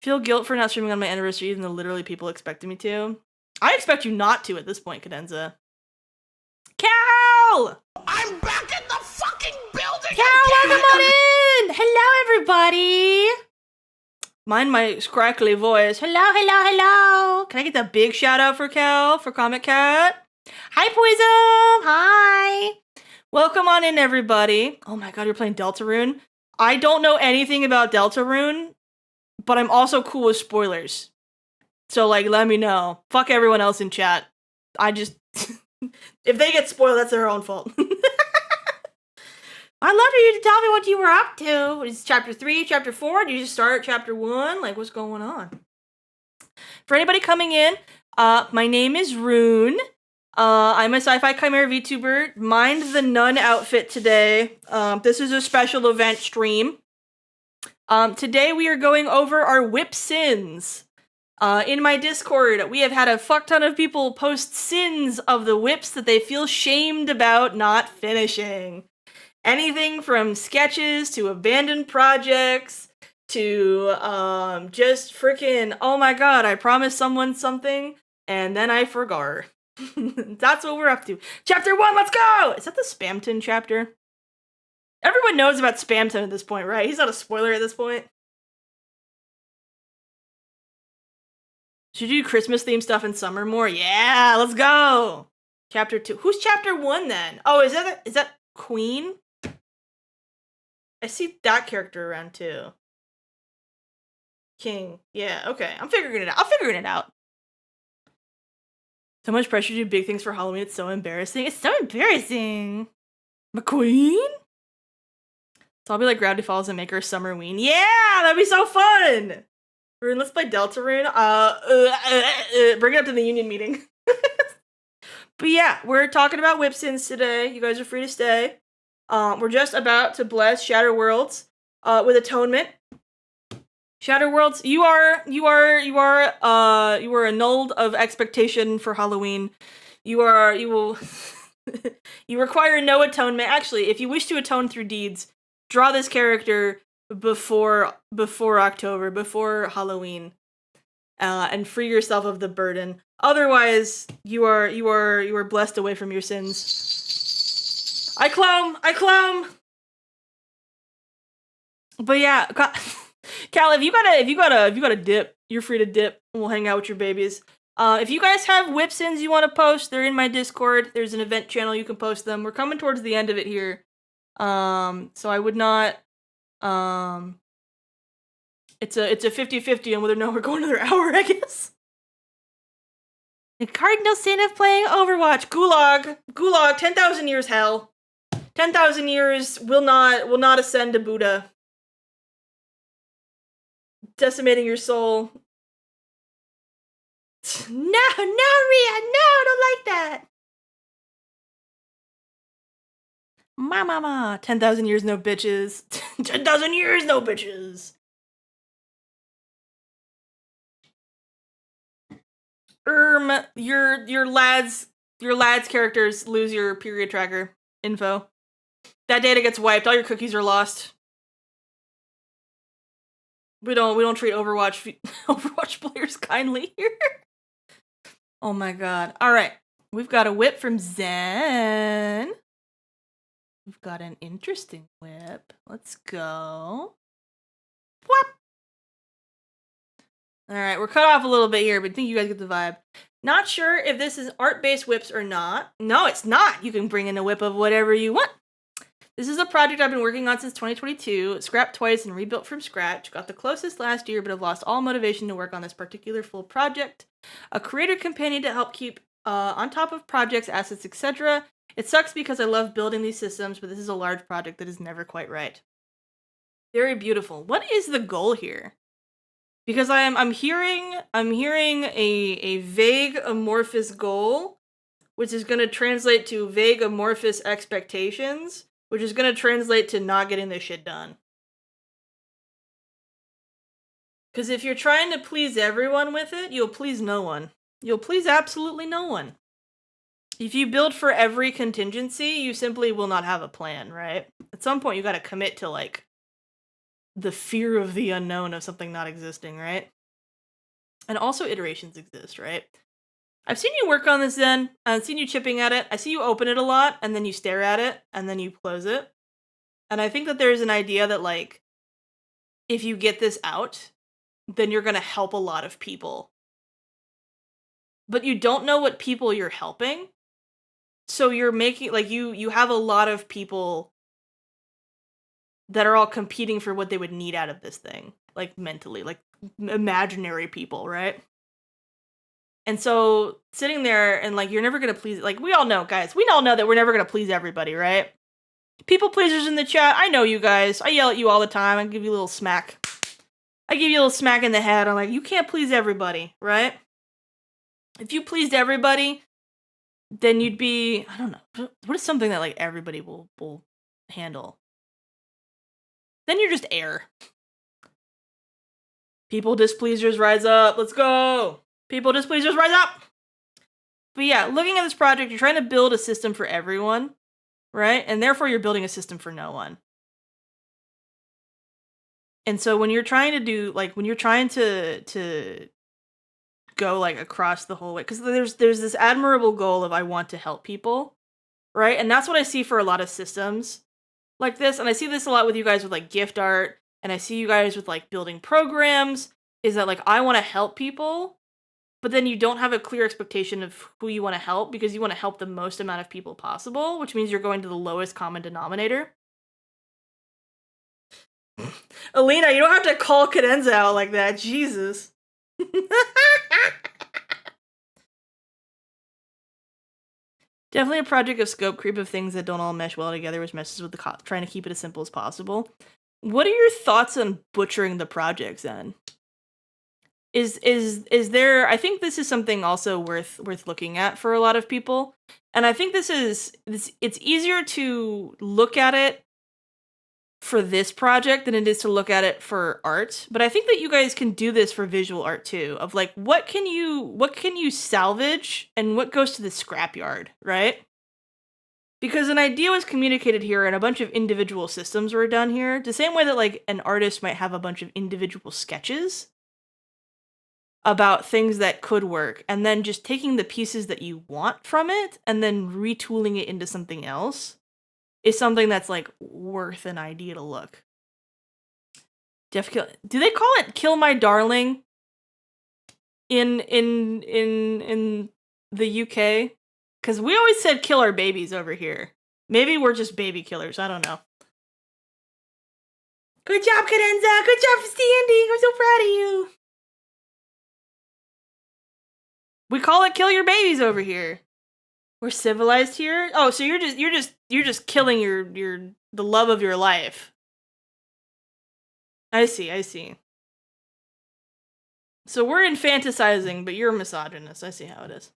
Feel guilt for not streaming on my anniversary, even though literally people expected me to. I expect you not to at this point, Cadenza. Cal! I'm back in the fucking building! Cal, welcome on in! Hello, everybody! Mind my crackly voice. Hello. Can I get that big shout out for Cal, for Comic Cat? Hi, Poism! Hi! Welcome on in, everybody. Oh my god, you're playing Deltarune? I don't know anything about Deltarune, but I'm also cool with spoilers. So, like, let me know. Fuck everyone else in chat. I just... if they get spoiled, that's their own fault. I'd love for you to tell me what you were up to. Is chapter 3, chapter 4? Did you just start chapter 1? Like, what's going on? For anybody coming in, my name is Rune. I'm a sci-fi chimera VTuber. Mind the nun outfit today. This is a special event stream. Today we are going over our WIP sins. In my Discord, we have had a fuck ton of people post sins of the WIPs that they feel shamed about not finishing. Anything from sketches to abandoned projects to just freaking, oh my god, I promised someone something and then I forgot. That's what we're up to. Chapter 1, let's go! Is that the Spamton chapter? Everyone knows about Spamton at this point, right? He's not a spoiler at this point. Should you do Christmas themed stuff in summer more? Yeah, let's go! Chapter 2. Who's chapter 1 then? Oh, is that Queen? I see that character around too. King. Yeah, okay. I'm figuring it out. I'm figuring it out. So much pressure to do big things for Halloween. It's so embarrassing. It's so embarrassing. McQueen? So I'll be like Gravity Falls and make her Summerween. Yeah, that'd be so fun. Rune, let's play Deltarune. Bring it up to the union meeting. But yeah, we're talking about whip sins today. You guys are free to stay. We're just about to bless Shatter Worlds with Atonement. Shatter Worlds, you are annulled of expectation for Halloween. You will you require no atonement. Actually, if you wish to atone through deeds, draw this character before October, before Halloween, and free yourself of the burden. Otherwise, you are blessed away from your sins. I clone. But yeah, Cal, if you got a dip, you're free to dip, and we'll hang out with your babies. If you guys have whip sins you want to post, they're in my Discord. There's an event channel, you can post them. We're coming towards the end of it here. So I would not, it's a 50-50 on whether or not we're going another hour, I guess. The cardinal sin of playing Overwatch. Gulag, 10,000 years hell. 10,000 years will not ascend to Buddha. Decimating your soul. No, Ria, no, I don't like that. My mama. 10,000 years no bitches. 10,000 years no bitches. Your lads characters lose your period tracker info. That data gets wiped. All your cookies are lost. We don't treat Overwatch Overwatch players kindly here. Oh my god. All right. We've got a whip from Zen. We've got an interesting whip. Let's go. Whoop. All right, we're cut off a little bit here, but I think you guys get the vibe. Not sure if this is art-based whips or not. No, it's not. You can bring in a whip of whatever you want. This is a project I've been working on since 2022. Scrapped twice and rebuilt from scratch. Got the closest last year, but have lost all motivation to work on this particular full project. A creator companion to help keep on top of projects, assets, etc. It sucks because I love building these systems, but this is a large project that is never quite right. Very beautiful. What is the goal here? Because I'm hearing a vague amorphous goal, which is going to translate to vague amorphous expectations, which is going to translate to not getting this shit done. Because if you're trying to please everyone with it, you'll please no one. You'll please absolutely no one. If you build for every contingency, you simply will not have a plan, right? At some point, you got to commit to, like, the fear of the unknown of something not existing, right? And also iterations exist, right? I've seen you work on this, Zen. I've seen you chipping at it. I see you open it a lot, and then you stare at it, and then you close it. And I think that there's an idea that, like, if you get this out, then you're going to help a lot of people. But you don't know what people you're helping. So you're making, like, you have a lot of people that are all competing for what they would need out of this thing. Like, mentally. Like, imaginary people, right? And so, sitting there and, like, you're never gonna please, like, we all know, guys, we all know that we're never gonna please everybody, right? People pleasers in the chat, I know you guys. I yell at you all the time. I give you a little smack. I give you a little smack in the head. I'm like, you can't please everybody, right? If you pleased everybody, then you'd be, I don't know, what is something that, like, everybody will handle? Then you're just air. People displeasers rise up. Let's go. People displeasers rise up. But yeah, looking at this project, you're trying to build a system for everyone, right? And therefore you're building a system for no one. And so when you're trying to do, like, when you're trying to go, like, across the whole way, because there's this admirable goal of I want to help people, right? And that's what I see for a lot of systems like this. And I see this a lot with you guys with, like, gift art, and I see you guys with, like, building programs, is that, like, I want to help people, but then you don't have a clear expectation of who you want to help because you want to help the most amount of people possible, which means you're going to the lowest common denominator. Alina, you don't have to call cadenza out like that. Jesus. Definitely a project of scope creep of things that don't all mesh well together, which messes with the trying to keep it as simple as possible. What are your thoughts on butchering the project, then? Is there, I think this is something also worth looking at for a lot of people. And I think it's easier to look at it for this project than it is to look at it for art. But I think that you guys can do this for visual art too, of, like, what can you salvage and what goes to the scrapyard, right? Because an idea was communicated here and a bunch of individual systems were done here, the same way that, like, an artist might have a bunch of individual sketches about things that could work, and then just taking the pieces that you want from it and then retooling it into something else is something that's, like, worth an idea to look. Do they call it "Kill My Darling" in the UK? Because we always said "kill our babies" over here. Maybe we're just baby killers. I don't know. Good job, Cadenza. Good job for standing. I'm so proud of you. We call it "kill your babies" over here. We're civilized here. Oh, so you're just killing the love of your life. I see. So we're infanticizing, but you're a misogynist. I see how it is.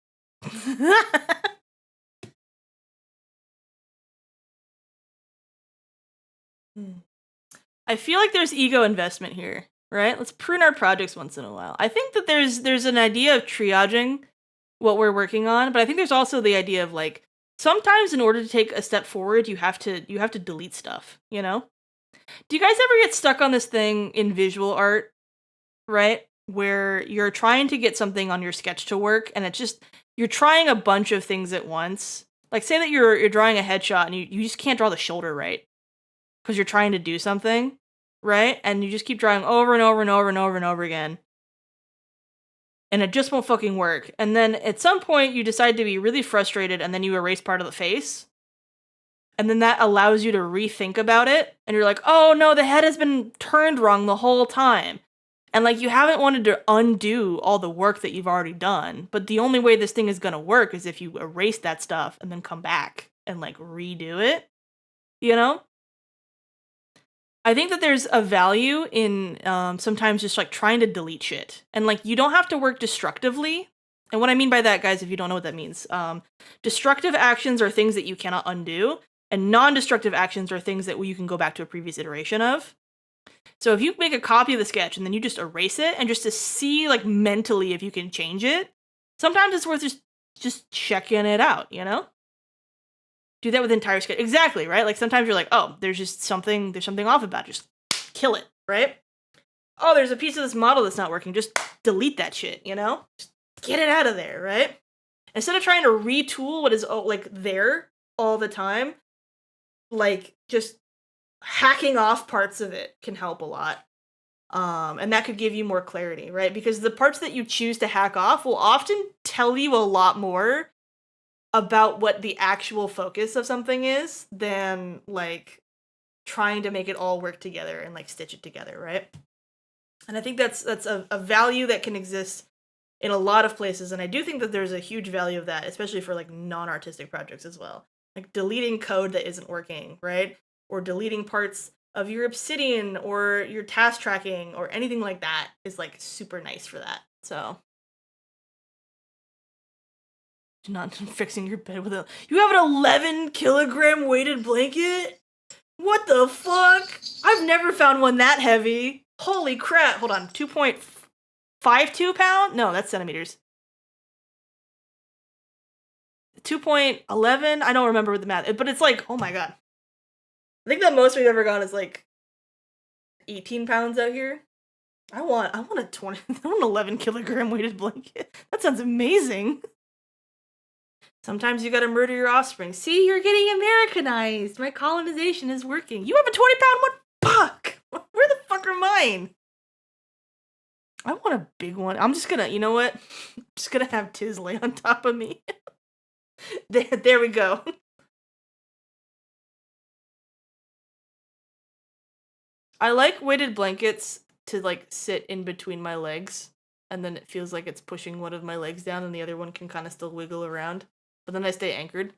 I feel like there's ego investment here, right? Let's prune our projects once in a while. I think that there's an idea of triaging what we're working on, but I think there's also the idea of like sometimes in order to take a step forward, you have to delete stuff, you know? Do you guys ever get stuck on this thing in visual art, right? Where you're trying to get something on your sketch to work and it's just you're trying a bunch of things at once. Like say that you're drawing a headshot and you just can't draw the shoulder right because you're trying to do something, right? And you just keep drawing over and over and over and over and over again. And it just won't fucking work. And then at some point you decide to be really frustrated and then you erase part of the face. And then that allows you to rethink about it. And you're like, oh no, the head has been turned wrong the whole time. And like you haven't wanted to undo all the work that you've already done. But the only way this thing is gonna work is if you erase that stuff and then come back and like redo it. You know? I think that there's a value in sometimes just like trying to delete shit. And like you don't have to work destructively. And what I mean by that, guys, if you don't know what that means, destructive actions are things that you cannot undo. And non-destructive actions are things that you can go back to a previous iteration of. So if you make a copy of the sketch and then you just erase it and just to see like mentally if you can change it, sometimes it's worth just checking it out, you know? Do that with entire sketch. Exactly, right? Like sometimes you're like, oh, there's something off about it. Just kill it, right? Oh, there's a piece of this model that's not working. Just delete that shit, you know? Just get it out of there, right? Instead of trying to retool what is like there all the time, like just hacking off parts of it can help a lot. And that could give you more clarity, right? Because the parts that you choose to hack off will often tell you a lot more about what the actual focus of something is than like trying to make it all work together and like stitch it together, right? And I think that's a value that can exist in a lot of places, and I do think that there's a huge value of that, especially for like non-artistic projects as well. Like deleting code that isn't working, right? Or deleting parts of your obsidian or your task tracking or anything like that is like super nice for that. So not fixing your bed with you have an 11 kilogram weighted blanket? What the fuck? I've never found one that heavy. Holy crap. Hold on. 2.52 pound? No, that's centimeters. 2.11? I don't remember the math, but it's like, oh my god. I think the most we've ever gone is like 18 pounds out here. I want a 20, I want an 11 kilogram weighted blanket. That sounds amazing. Sometimes you gotta murder your offspring. See, you're getting Americanized. My colonization is working. You have a 20-pound one? Fuck! Where the fuck are mine? I want a big one. I'm just gonna, you know what? I'm just gonna have Tiz lay on top of me. There we go. I like weighted blankets to like sit in between my legs, and then it feels like it's pushing one of my legs down and the other one can kind of still wiggle around. But then I stay anchored.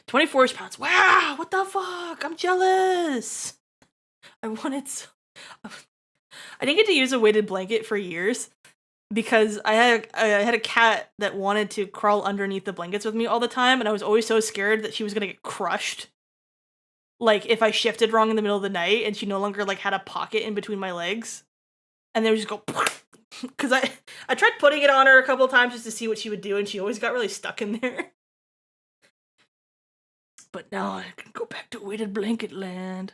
24 pounds. Wow, what the fuck? I'm jealous. I wanted so... I didn't get to use a weighted blanket for years because I had a cat that wanted to crawl underneath the blankets with me all the time, and I was always so scared that she was gonna get crushed. Like if I shifted wrong in the middle of the night and she no longer like had a pocket in between my legs, and they would just go because I tried putting it on her a couple times just to see what she would do, and she always got really stuck in there. But now I can go back to weighted blanket land.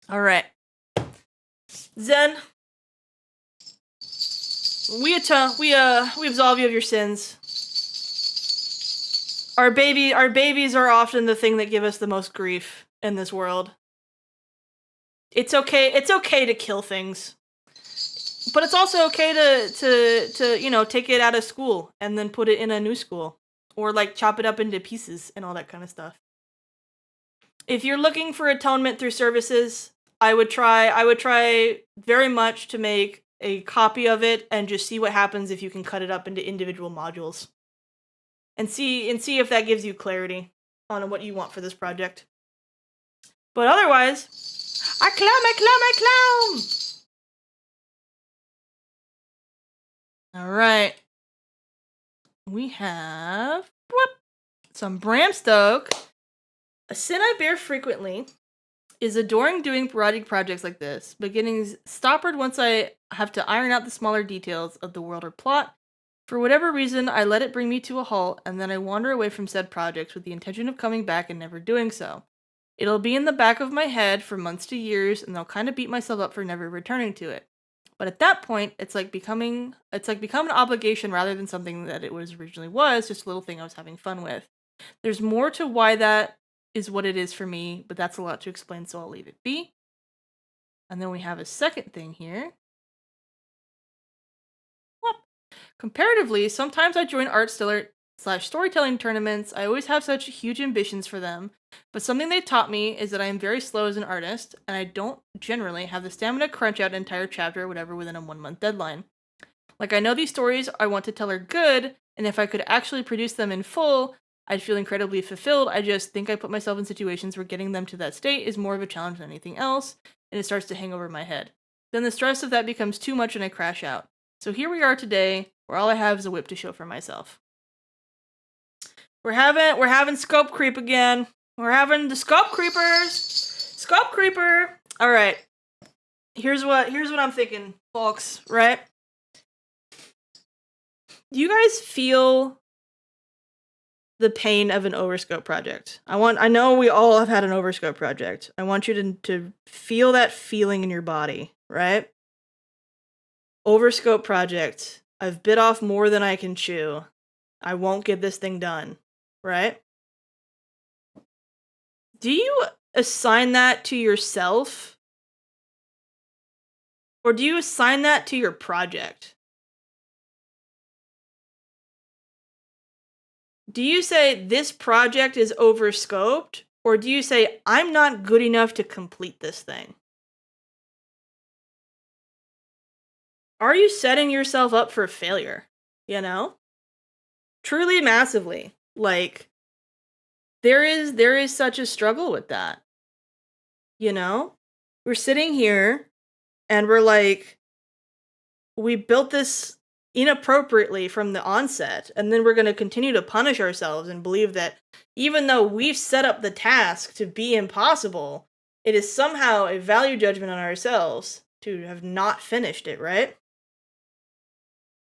All right, Zen. We absolve you of your sins. Our babies are often the thing that give us the most grief in this world. It's okay to kill things. But it's also okay to you know, take it out of school and then put it in a new school. Or like chop it up into pieces and all that kind of stuff. If you're looking for atonement through services, I would try very much to make a copy of it and just see what happens if you can cut it up into individual modules. And see if that gives you clarity on what you want for this project. But otherwise, I clown. All right. We have some Bram Stoke A sin I bear frequently is adoring doing sporadic projects like this, but getting stoppered once I have to iron out the smaller details of the world or plot. For whatever reason, I let it bring me to a halt, and then I wander away from said projects with the intention of coming back and never doing so. It'll be in the back of my head for months to years, and I'll kind of beat myself up for never returning to it. But at that point, it's like become an obligation rather than something that it originally was, just a little thing I was having fun with. There's more to why that is what it is for me, but that's a lot to explain, so I'll leave it be. And then we have a second thing here. Whoop. Comparatively, sometimes I join art storytelling tournaments. I always have such huge ambitions for them, but something they taught me is that I am very slow as an artist, and I don't generally have the stamina to crunch out an entire chapter or whatever within a 1-month deadline. Like, I know these stories I want to tell are good, and if I could actually produce them in full, I'd feel incredibly fulfilled. I just think I put myself in situations where getting them to that state is more of a challenge than anything else, and it starts to hang over my head. Then the stress of that becomes too much and I crash out. So here we are today, where all I have is a WIP to show for myself. We're having scope creep again. We're having the scope creepers. Scope creeper. All right. Here's what I'm thinking, folks, right? Do you guys feel the pain of an overscope project? I know we all have had an overscope project. I want you to feel that feeling in your body, right? Overscope project. I've bit off more than I can chew. I won't get this thing done, right? Do you assign that to yourself? Or do you assign that to your project? Do you say this project is overscoped? Or do you say I'm not good enough to complete this thing? Are you setting yourself up for failure? You know? Truly massively. Like, there is such a struggle with that. You know? We're sitting here and we're like, we built this inappropriately from the onset, and then we're going to continue to punish ourselves and believe that even though we've set up the task to be impossible, it is somehow a value judgment on ourselves to have not finished it, right?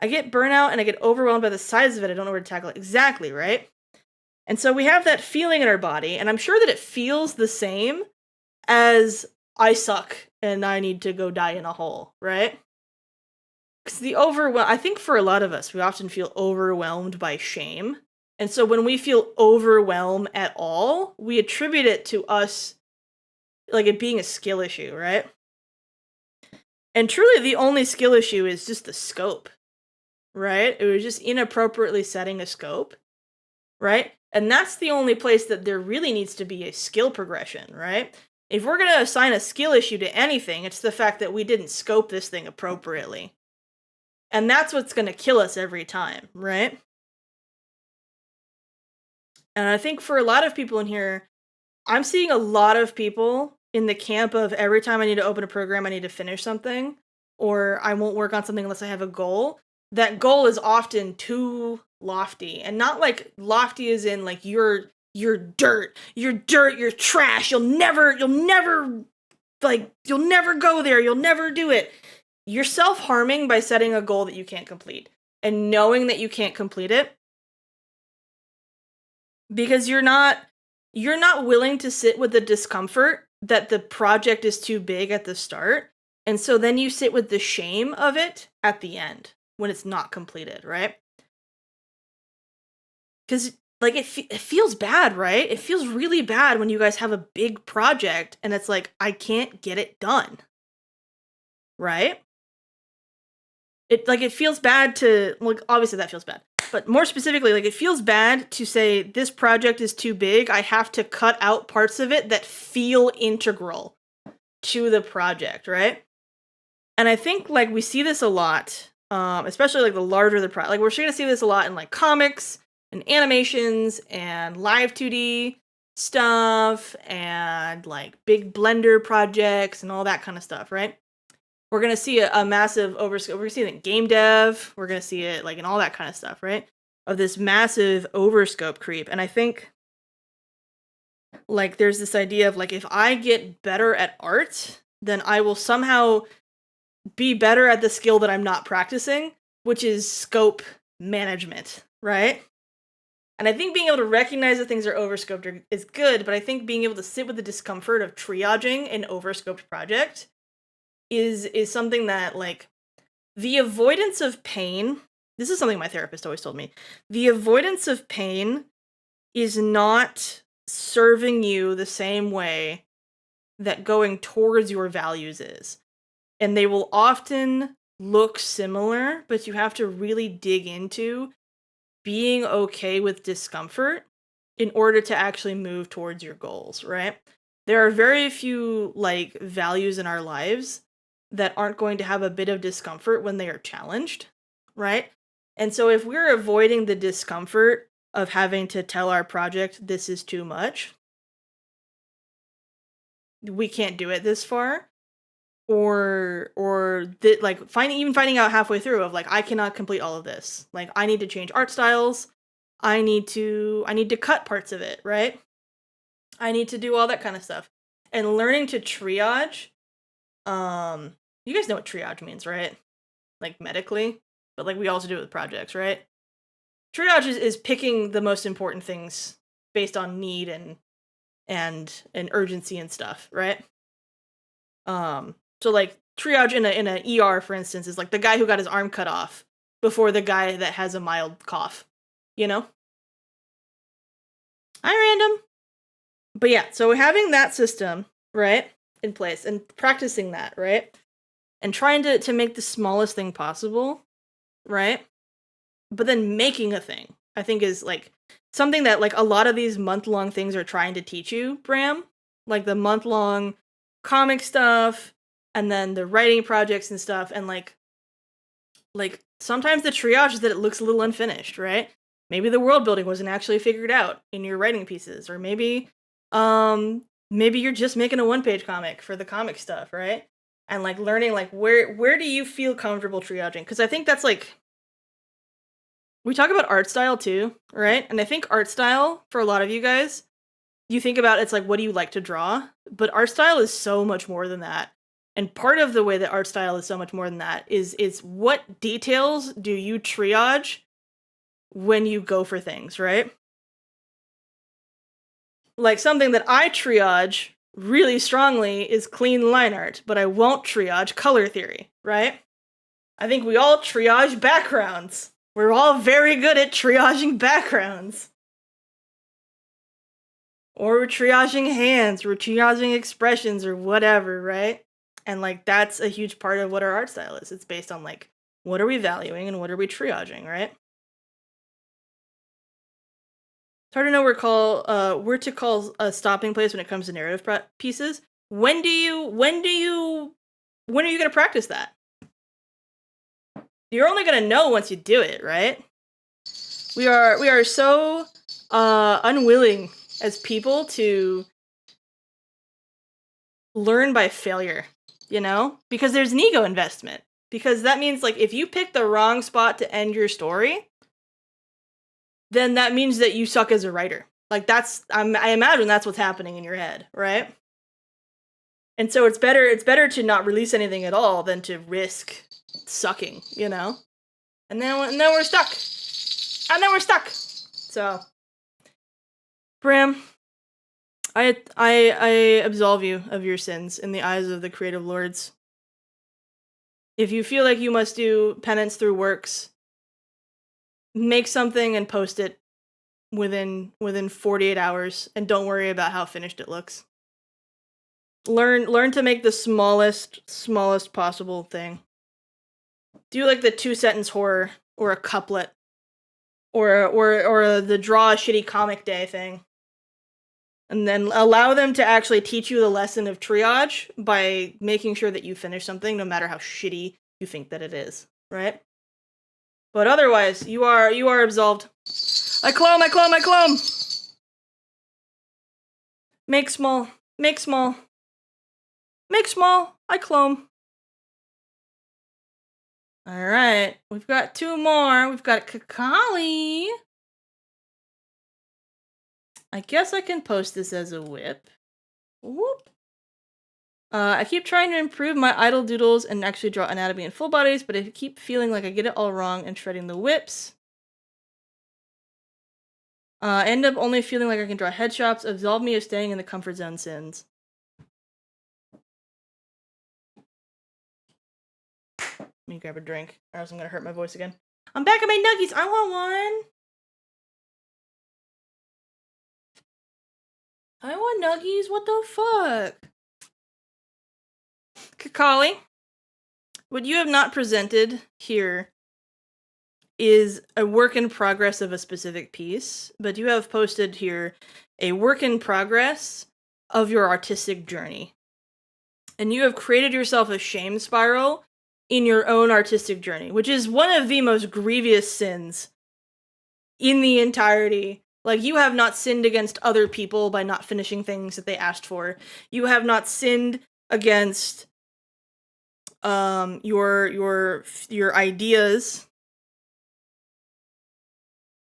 I get burnout and I get overwhelmed by the size of it. I don't know where to tackle it exactly, right? And so we have that feeling in our body, and I'm sure that it feels the same as I suck and I need to go die in a hole, right? Because I think for a lot of us, we often feel overwhelmed by shame. And so when we feel overwhelmed at all, we attribute it to us, like it being a skill issue, right? And truly the only skill issue is just the scope, right? It was just inappropriately setting a scope, right? And that's the only place that there really needs to be a skill progression, right? If we're going to assign a skill issue to anything, it's the fact that we didn't scope this thing appropriately. And that's what's going to kill us every time, right? And I think for a lot of people in here, I'm seeing a lot of people in the camp of every time I need to open a program, I need to finish something, or I won't work on something unless I have a goal. That goal is often too lofty, and not like lofty as in like you're dirt, you're trash, you'll never go there, you'll never do it. You're self-harming by setting a goal that you can't complete and knowing that you can't complete it because you're not willing to sit with the discomfort that the project is too big at the start. And so then you sit with the shame of it at the end when it's not completed, right? Because like it feels bad, right? It feels really bad when you guys have a big project and it's like, I can't get it done, right? It feels bad to, like, obviously that feels bad, but more specifically, like, it feels bad to say this project is too big. I have to cut out parts of it that feel integral to the project, right? And I think, like, we see this a lot, especially, like, the larger the project. Like, we're going to see this a lot in, like, comics and animations and live 2D stuff and, like, big Blender projects and all that kind of stuff, right? We're going to see a massive overscope. We're going to see it in game dev. We're going to see it like in all that kind of stuff, right? Of this massive overscope creep. And I think Like, there's this idea of, like, if I get better at art, then I will somehow be better at the skill that I'm not practicing, which is scope management, right? And I think being able to recognize that things are overscoped is good, but I think being able to sit with the discomfort of triaging an overscoped project is something that, like, the avoidance of pain, this is something my therapist always told me. The avoidance of pain is not serving you the same way that going towards your values is. And they will often look similar, but you have to really dig into being okay with discomfort in order to actually move towards your goals, right? There are very few, like, values in our lives that aren't going to have a bit of discomfort when they are challenged, right? And so if we're avoiding the discomfort of having to tell our project this is too much, we can't do it this far, or like finding out halfway through of, like, I cannot complete all of this. Like, I need to change art styles. I need to cut parts of it, right? I need to do all that kind of stuff. And learning to triage, you guys know what triage means, right? Like, medically, but, like, we also do it with projects, right? Triage is picking the most important things based on need and urgency and stuff, right? So, like, triage in a ER, for instance, is like the guy who got his arm cut off before the guy that has a mild cough, you know? Hi, random. But yeah, so having that system, right, in place and practicing that, right? And trying to make the smallest thing possible, right? But then making a thing, I think, is, like, something that, like, a lot of these month-long things are trying to teach you, Bram. Like, the month-long comic stuff, and then the writing projects and stuff, and, like, sometimes the triage is that it looks a little unfinished, right? Maybe the world building wasn't actually figured out in your writing pieces, or maybe you're just making a one-page comic for the comic stuff, right? And, like, learning, like, where do you feel comfortable triaging? Because I think that's, like, we talk about art style too, right? And I think art style, for a lot of you guys, you think about it's like, what do you like to draw? But art style is so much more than that. And part of the way that art style is so much more than that is what details do you triage when you go for things, right? Like, something that I triage really strongly is clean line art, but I won't triage color theory, right? I think we all triage backgrounds. We're all very good at triaging backgrounds. Or we're triaging hands, we're triaging expressions, or whatever, right? And, like, that's a huge part of what our art style is. It's based on, like, what are we valuing and what are we triaging, right? It's hard to know where to call a stopping place when it comes to narrative pieces. When are you gonna practice that? You're only gonna know once you do it, right? We are so unwilling as people to learn by failure, you know? Because there's an ego investment. Because that means, like, if you pick the wrong spot to end your story, then that means that you suck as a writer. Like, I imagine that's what's happening in your head, right? And so it's better to not release anything at all than to risk sucking, you know? And then we're stuck. And then we're stuck. So, Bram, I absolve you of your sins in the eyes of the creative lords. If you feel like you must do penance through works, make something and post it within 48 hours, and don't worry about how finished it looks. Learn to make the smallest possible thing. Do, like, the 2-sentence horror, or a couplet, or the draw a shitty comic day thing. And then allow them to actually teach you the lesson of triage by making sure that you finish something, no matter how shitty you think that it is, right? But otherwise, you are absolved. I clone! Make small. I clone. Alright, we've got 2 more. We've got Kakali. I guess I can post this as a WIP. Whoop. I keep trying to improve my idle doodles and actually draw anatomy and full bodies, but I keep feeling like I get it all wrong and shredding the WIPs. End up only feeling like I can draw headshots. Absolve me of staying in the comfort zone sins. Let me grab a drink, or else I'm gonna hurt my voice again. I'm back at my nuggies. I want one. I want nuggies. What the fuck? Kakali, what you have not presented here is a work in progress of a specific piece, but you have posted here a work in progress of your artistic journey. And you have created yourself a shame spiral in your own artistic journey, which is one of the most grievous sins in the entirety. Like, you have not sinned against other people by not finishing things that they asked for. You have not sinned against your ideas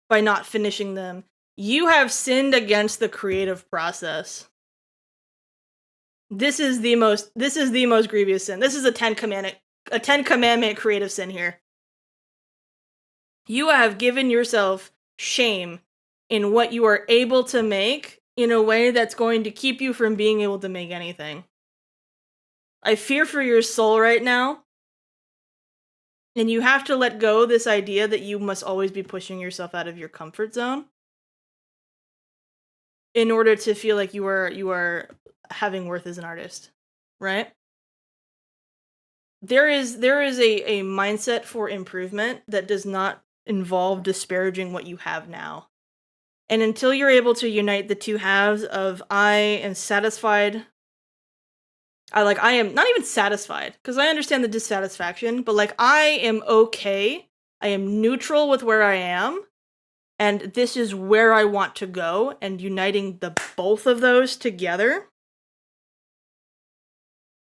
by not finishing them. You have sinned against the creative process. This is the most grievous sin. This is a 10 commandment creative sin here. You have given yourself shame in what you are able to make in a way that's going to keep you from being able to make anything. I fear for your soul right now. And you have to let go this idea that you must always be pushing yourself out of your comfort zone in order to feel like you are having worth as an artist, right? There is a mindset for improvement that does not involve disparaging what you have now. And until you're able to unite the two halves of I am satisfied, I am not even satisfied, because I understand the dissatisfaction, but like, I am okay, I am neutral with where I am, and this is where I want to go, and uniting the both of those together,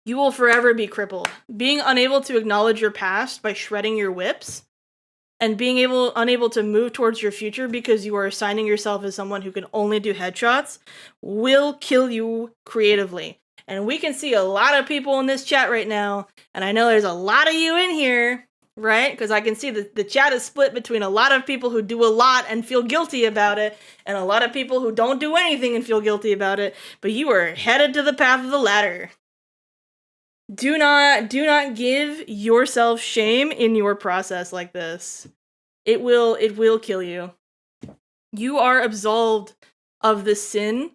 you will forever be crippled. Being unable to acknowledge your past by shredding your WIPs, and being unable to move towards your future because you are assigning yourself as someone who can only do headshots, will kill you creatively. And we can see a lot of people in this chat right now, and I know there's a lot of you in here, right? Because I can see the chat is split between a lot of people who do a lot and feel guilty about it, and a lot of people who don't do anything and feel guilty about it, but you are headed to the path of the latter. Do not give yourself shame in your process like this. It will kill you. You are absolved of the sin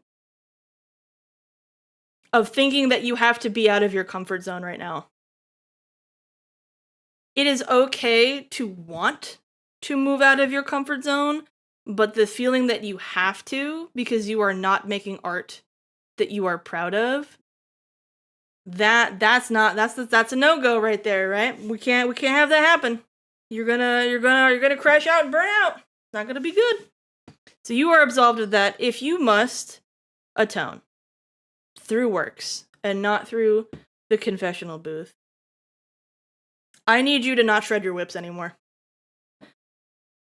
of thinking that you have to be out of your comfort zone right now. It is okay to want to move out of your comfort zone, but the feeling that you have to because you are not making art that you are proud of, that's a no-go right there, right? We can't have that happen. You're gonna crash out and burn out. It's not gonna be good. So you are absolved of that if you must atone through works and not through the confessional booth. I need you to not shred your WIPs anymore.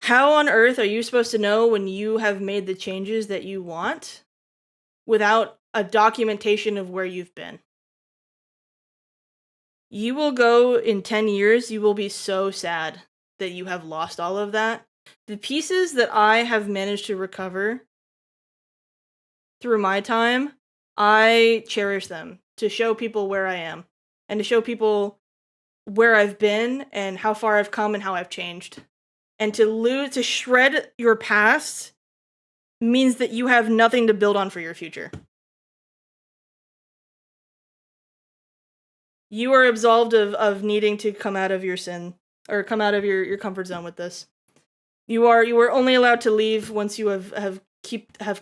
How on earth are you supposed to know when you have made the changes that you want without a documentation of where you've been? You will go in 10 years, you will be so sad that you have lost all of that. The pieces that I have managed to recover through my time, I cherish them to show people where I am and to show people where I've been and how far I've come and how I've changed. And to shred your past means that you have nothing to build on for your future. You are absolved of needing to come out of your sin or come out of your comfort zone with this. You are only allowed to leave once you have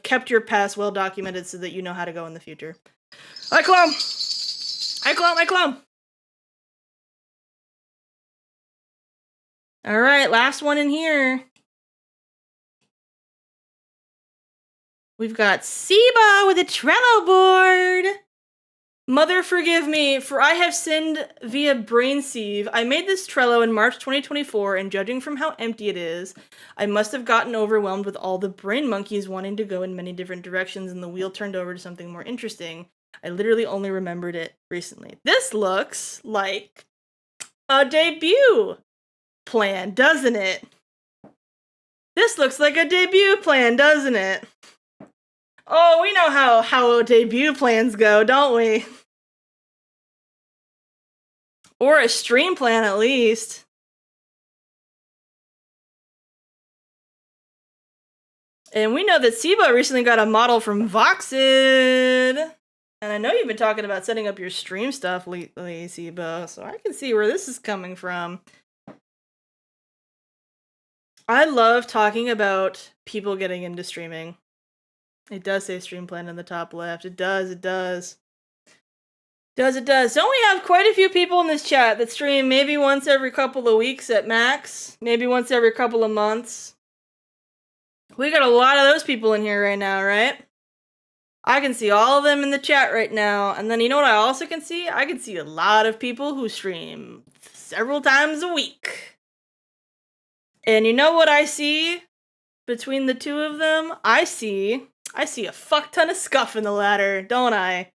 kept your past well documented so that you know how to go in the future. I clone. All right, last one in here. We've got Siba with a Trello board. Mother forgive me, for I have sinned via brain sieve. I made this Trello in March 2024, and judging from how empty it is, I must have gotten overwhelmed with all the brain monkeys wanting to go in many different directions, and the wheel turned over to something more interesting. I literally only remembered it recently. This looks like a debut plan, doesn't it? This looks like a debut plan, doesn't it? Oh, we know how debut plans go, don't we? Or a stream plan, at least. And we know that Sibo recently got a model from Voxid. And I know you've been talking about setting up your stream stuff lately, Sibo, so I can see where this is coming from. I love talking about people getting into streaming. It does say stream plan in the top left. It does. Don't we have quite a few people in this chat that stream maybe once every couple of weeks at max? Maybe once every couple of months? We got a lot of those people in here right now, right? I can see all of them in the chat right now. And then you know what I also can see? I can see a lot of people who stream several times a week. And you know what I see between the two of them? I see a fuck ton of scuff in the ladder, don't I?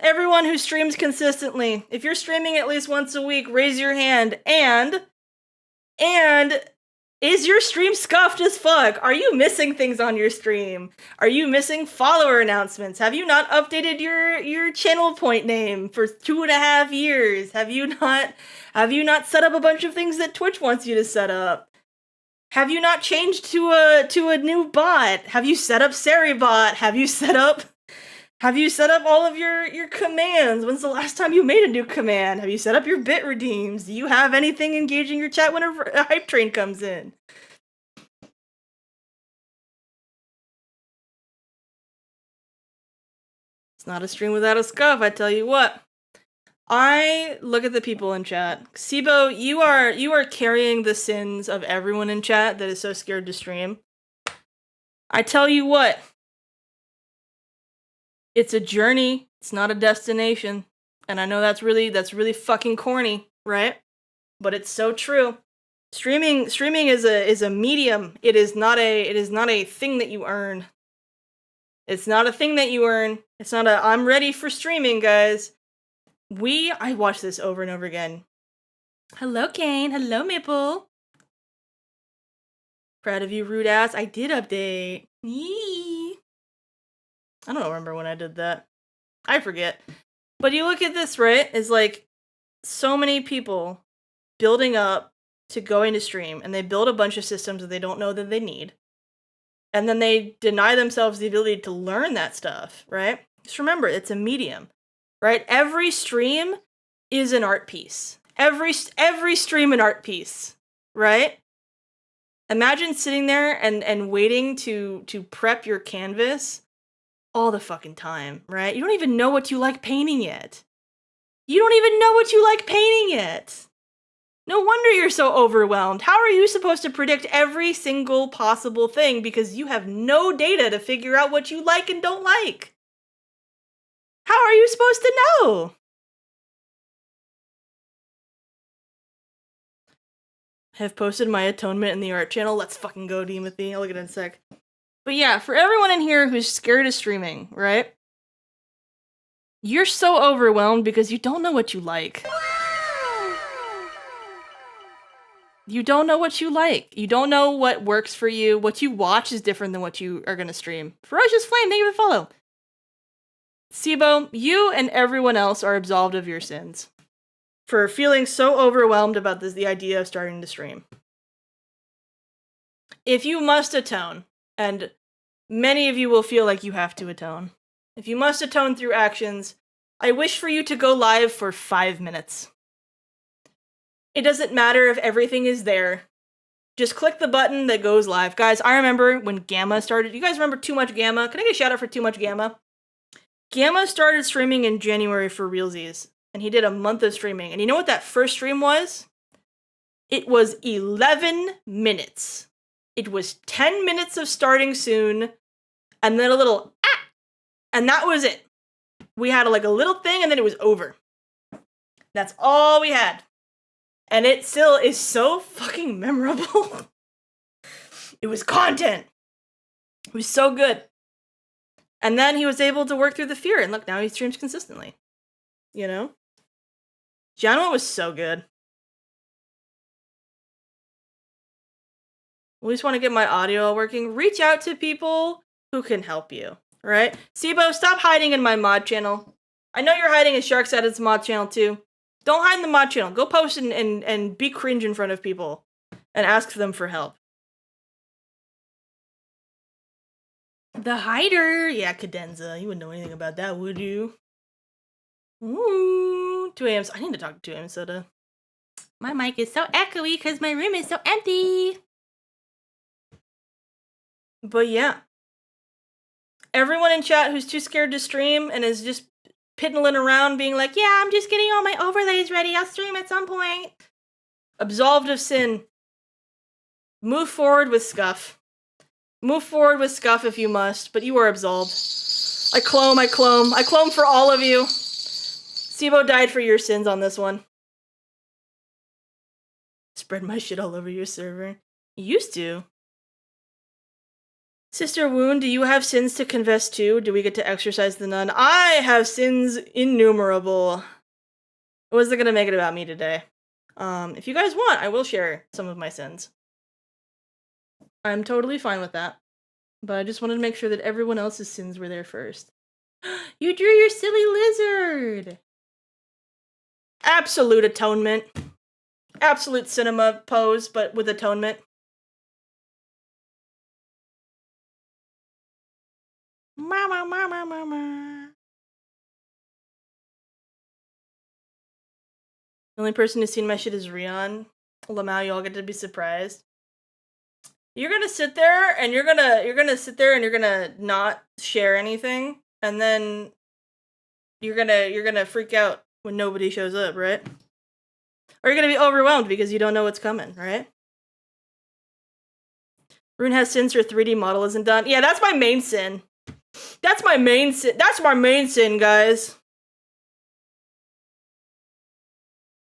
Everyone who streams consistently, if you're streaming at least once a week, raise your hand. And is your stream scuffed as fuck? Are you missing things on your stream? Are you missing follower announcements? Have you not updated your channel point name for 2.5 years? Have you not set up a bunch of things that Twitch wants you to set up? Have you not changed to a new bot? Have you set up Seribot? Have you set up all of your commands? When's the last time you made a new command? Have you set up your bit redeems? Do you have anything engaging your chat whenever a hype train comes in? It's not a stream without a scuff, I tell you what. I look at the people in chat. Sibo, you are carrying the sins of everyone in chat that is so scared to stream. I tell you what. It's a journey. It's not a destination. And I know that's really fucking corny, right? But it's so true. Streaming is a medium. It is not a thing that you earn. It's not a thing that you earn. It's not a I'm ready for streaming, guys. I watch this over and over again. Hello, Kane. Hello, Maple. Proud of you, rude ass. I did update. Yee. I don't remember when I did that. I forget. But you look at this, right? It's like so many people building up to going to stream, and they build a bunch of systems that they don't know that they need. And then they deny themselves the ability to learn that stuff, right? Just remember, it's a medium, right? Every stream is an art piece. Every stream an art piece, right? Imagine sitting there and waiting to prep your canvas all the fucking time, right? You don't even know what you like painting yet. No wonder you're so overwhelmed. How are you supposed to predict every single possible thing because you have no data to figure out what you like and don't like? How are you supposed to know? I have posted my Atonement in the art channel. Let's fucking go, Timothy. I'll look at it in a sec. But yeah, for everyone in here who's scared of streaming, right? You're so overwhelmed because you don't know what you like. You don't know what you like. You don't know what works for you. What you watch is different than what you are going to stream. Ferocious Flame, thank you for the follow. Sibo, you and everyone else are absolved of your sins for feeling so overwhelmed about the idea of starting to stream. If you must atone, and many of you will feel like you have to atone. If you must atone through actions, I wish for you to go live for 5 minutes. It doesn't matter if everything is there. Just click the button that goes live. Guys, I remember when Gamma started. You guys remember Too Much Gamma? Can I get a shout out for Too Much Gamma? Gamma started streaming in January for realsies, and he did a month of streaming. And you know what that first stream was? It was 11 minutes. It was 10 minutes of starting soon, and then a little and that was it. We had like a little thing and then it was over. That's all we had. And it still is so fucking memorable. It was content. It was so good. And then he was able to work through the fear, and look, now he streams consistently. You know? Janwa was so good. We just want to get my audio working. Reach out to people who can help you, right? Sibo, stop hiding in my mod channel. I know you're hiding in Shark's Edit's mod channel too. Don't hide in the mod channel. Go post and be cringe in front of people and ask them for help. The hider. Yeah, cadenza. You wouldn't know anything about that, would you? Ooh, 2 a.m. I need to talk to 2 a.m. Soda. My mic is so echoey because my room is so empty. But yeah. Everyone in chat who's too scared to stream and is just piddling around being like, yeah, I'm just getting all my overlays ready. I'll stream at some point. Absolved of sin. Move forward with scuff. Move forward with scuff if you must, but you are absolved. I clone for all of you. Sibo died for your sins on this one. Spread my shit all over your server. You used to. Sister Wound, do you have sins to confess to? Do we get to exercise the nun? I have sins innumerable. I wasn't gonna make it about me today. If you guys want, I will share some of my sins. I'm totally fine with that. But I just wanted to make sure that everyone else's sins were there first. You drew your silly lizard! Absolute atonement. Absolute cinema pose, but with atonement. Mama, mama, mama. The only person who's seen my shit is Rion. Lamau, you all get to be surprised. You're gonna sit there and you're gonna not share anything, and then you're gonna freak out when nobody shows up, right? Or you're gonna be overwhelmed because you don't know what's coming, right? Rune has sins her 3D model isn't done. Yeah, that's my main sin. That's my main sin. That's my main sin, guys.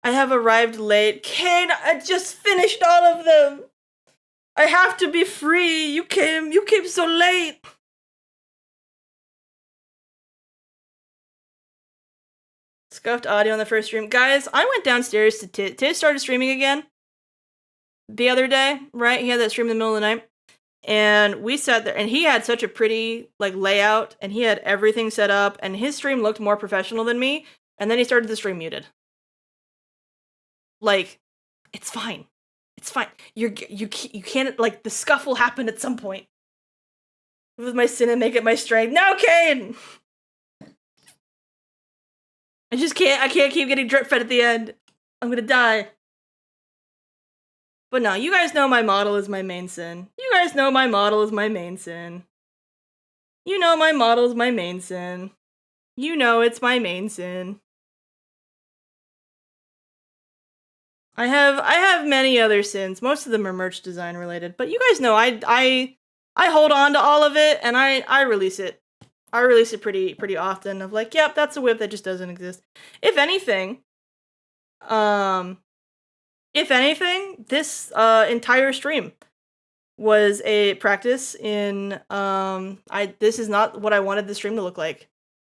I have arrived late. Kane, I just finished all of them. I have to be free. You came so late. Scuffed audio on the first stream. Guys, I went downstairs to Tiz started streaming again the other day, right? He had that stream in the middle of the night. And we sat there, and he had such a pretty, like, layout, and he had everything set up, and his stream looked more professional than me, and then he started the stream muted. Like, it's fine. It's fine. You can't, like, the scuff will happen at some point. With my sin and make it my strength. No, Kane! I can't keep getting drip fed at the end. I'm gonna die. But no, you guys know my model is my main sin. You guys know my model is my main sin. You know my model is my main sin. You know it's my main sin. I have many other sins. Most of them are merch design related, but you guys know I hold on to all of it and I release it. I release it pretty often of like, yep, that's a whip that just doesn't exist. If anything, this entire stream was a practice in this is not what I wanted the stream to look like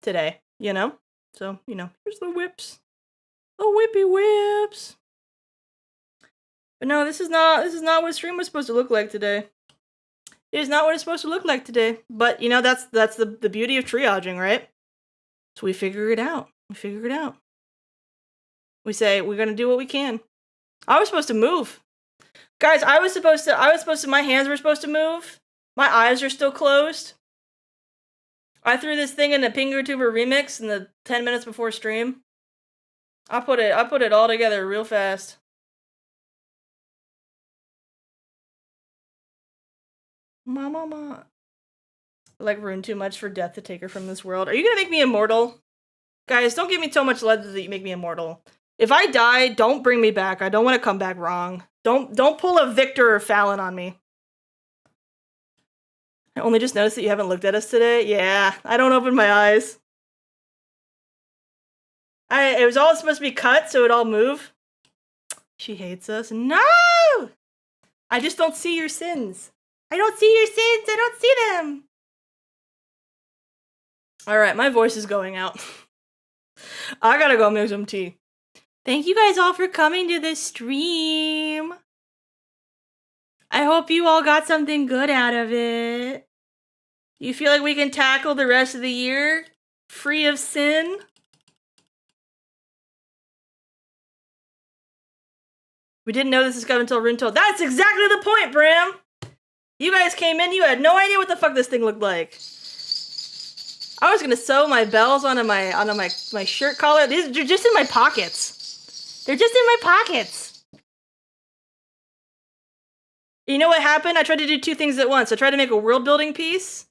today, you know? So, you know, here's the whips. The whippy whips. But no, this is not what stream was supposed to look like today. It is not what it's supposed to look like today. But you know, that's the beauty of triaging, right? So we figure it out. We say we're gonna do what we can. I was supposed to move. Guys, my hands were supposed to move. My eyes are still closed. I threw this thing in a Pingertuber remix in the 10 minutes before stream. I put it all together real fast. Mama. I like Rune too much for death to take her from this world. Are you gonna make me immortal? Guys, don't give me so much lead that you make me immortal. If I die, don't bring me back. I don't want to come back wrong. Don't pull a Victor or Fallon on me. I only just noticed that you haven't looked at us today. Yeah, I don't open my eyes. It was all supposed to be cut so it'd all move. She hates us. No! I just don't see your sins. I don't see your sins. I don't see them. All right, my voice is going out. I gotta go make some tea. Thank you guys all for coming to this stream. I hope you all got something good out of it. You feel like we can tackle the rest of the year free of sin? We didn't know this was coming until Rune told. That's exactly the point, Bram! You guys came in, you had no idea what the fuck this thing looked like. I was gonna sew my bells onto my shirt collar. They're just in my pockets. They're just in my pockets. You know what happened? I tried to do two things at once. I tried to make a world building piece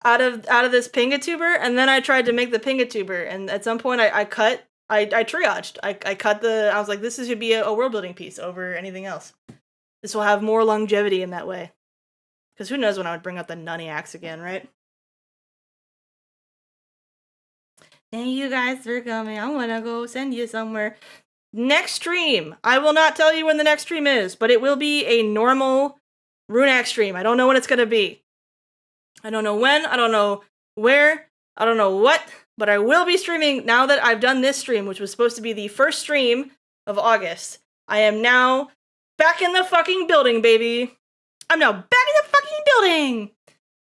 out of this Pingatuber, and then I tried to make the Pingatuber, and at some point I triaged. I cut I was like, this should be a world building piece over anything else. This will have more longevity in that way. Because who knows when I would bring out the nunny axe again, right? Thank you guys for coming. I'm gonna go send you somewhere. Next stream. I will not tell you when the next stream is, but it will be a normal Runac stream. I don't know when it's gonna be. I don't know when, I don't know where, I don't know what, but I will be streaming now that I've done this stream, which was supposed to be the first stream of August. I am now back in the fucking building, baby. I'm now back in the fucking building!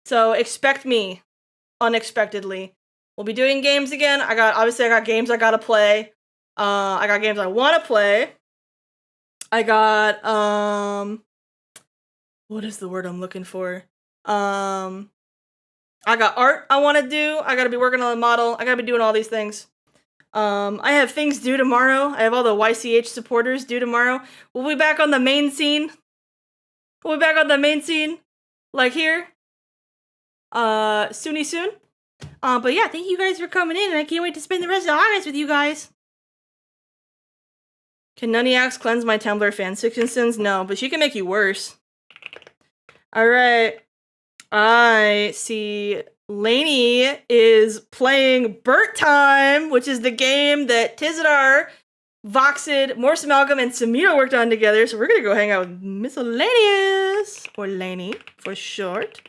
So expect me unexpectedly. We'll be doing games again. I got games I gotta play. I got games I wanna play. I got, what is the word I'm looking for? I got art I wanna do. I gotta be working on a model. I gotta be doing all these things. I have things due tomorrow. I have all the YCH supporters due tomorrow. We'll be back on the main scene. We'll be back on the main scene. Like here. Soony soon. But yeah, thank you guys for coming in, and I can't wait to spend the rest of August with you guys. Can Nunniax cleanse my Tumblr fanfiction sins? No, but she can make you worse. Alright. I see Lainey is playing Burt Time, which is the game that Tizadar, Voxid, Morse Amalgam, and Samito worked on together, so we're gonna go hang out with Miscellaneous, or Lainey, for short.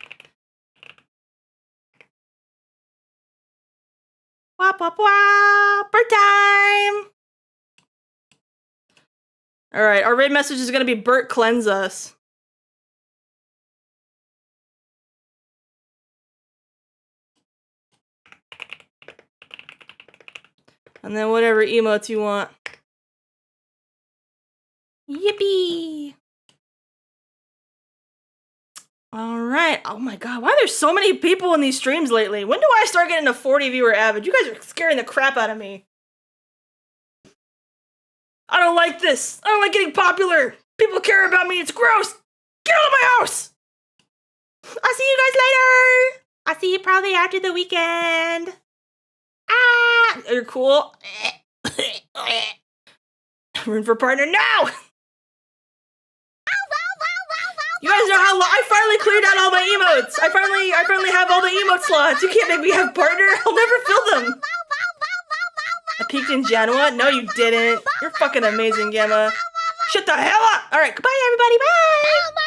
Wop wop wop! Burt Time! Alright, our raid message is gonna be Burt cleanse us. And then whatever emotes you want. Yippee! Alright. Oh my god, why are there so many people in these streams lately? When do I start getting a 40 viewer average? You guys are scaring the crap out of me. I don't like this. I don't like getting popular. People care about me. It's gross. Get out of my house! I'll see you guys later! I'll see you probably after the weekend. Ah! You're cool. Room for partner now! You guys know how long I finally cleared out all my emotes. I finally have all the emote slots. You can't make me have partner. I'll never fill them. I peaked in Genoa? No, you didn't. You're fucking amazing, Gemma. Shut the hell up! Alright, goodbye, everybody. Bye!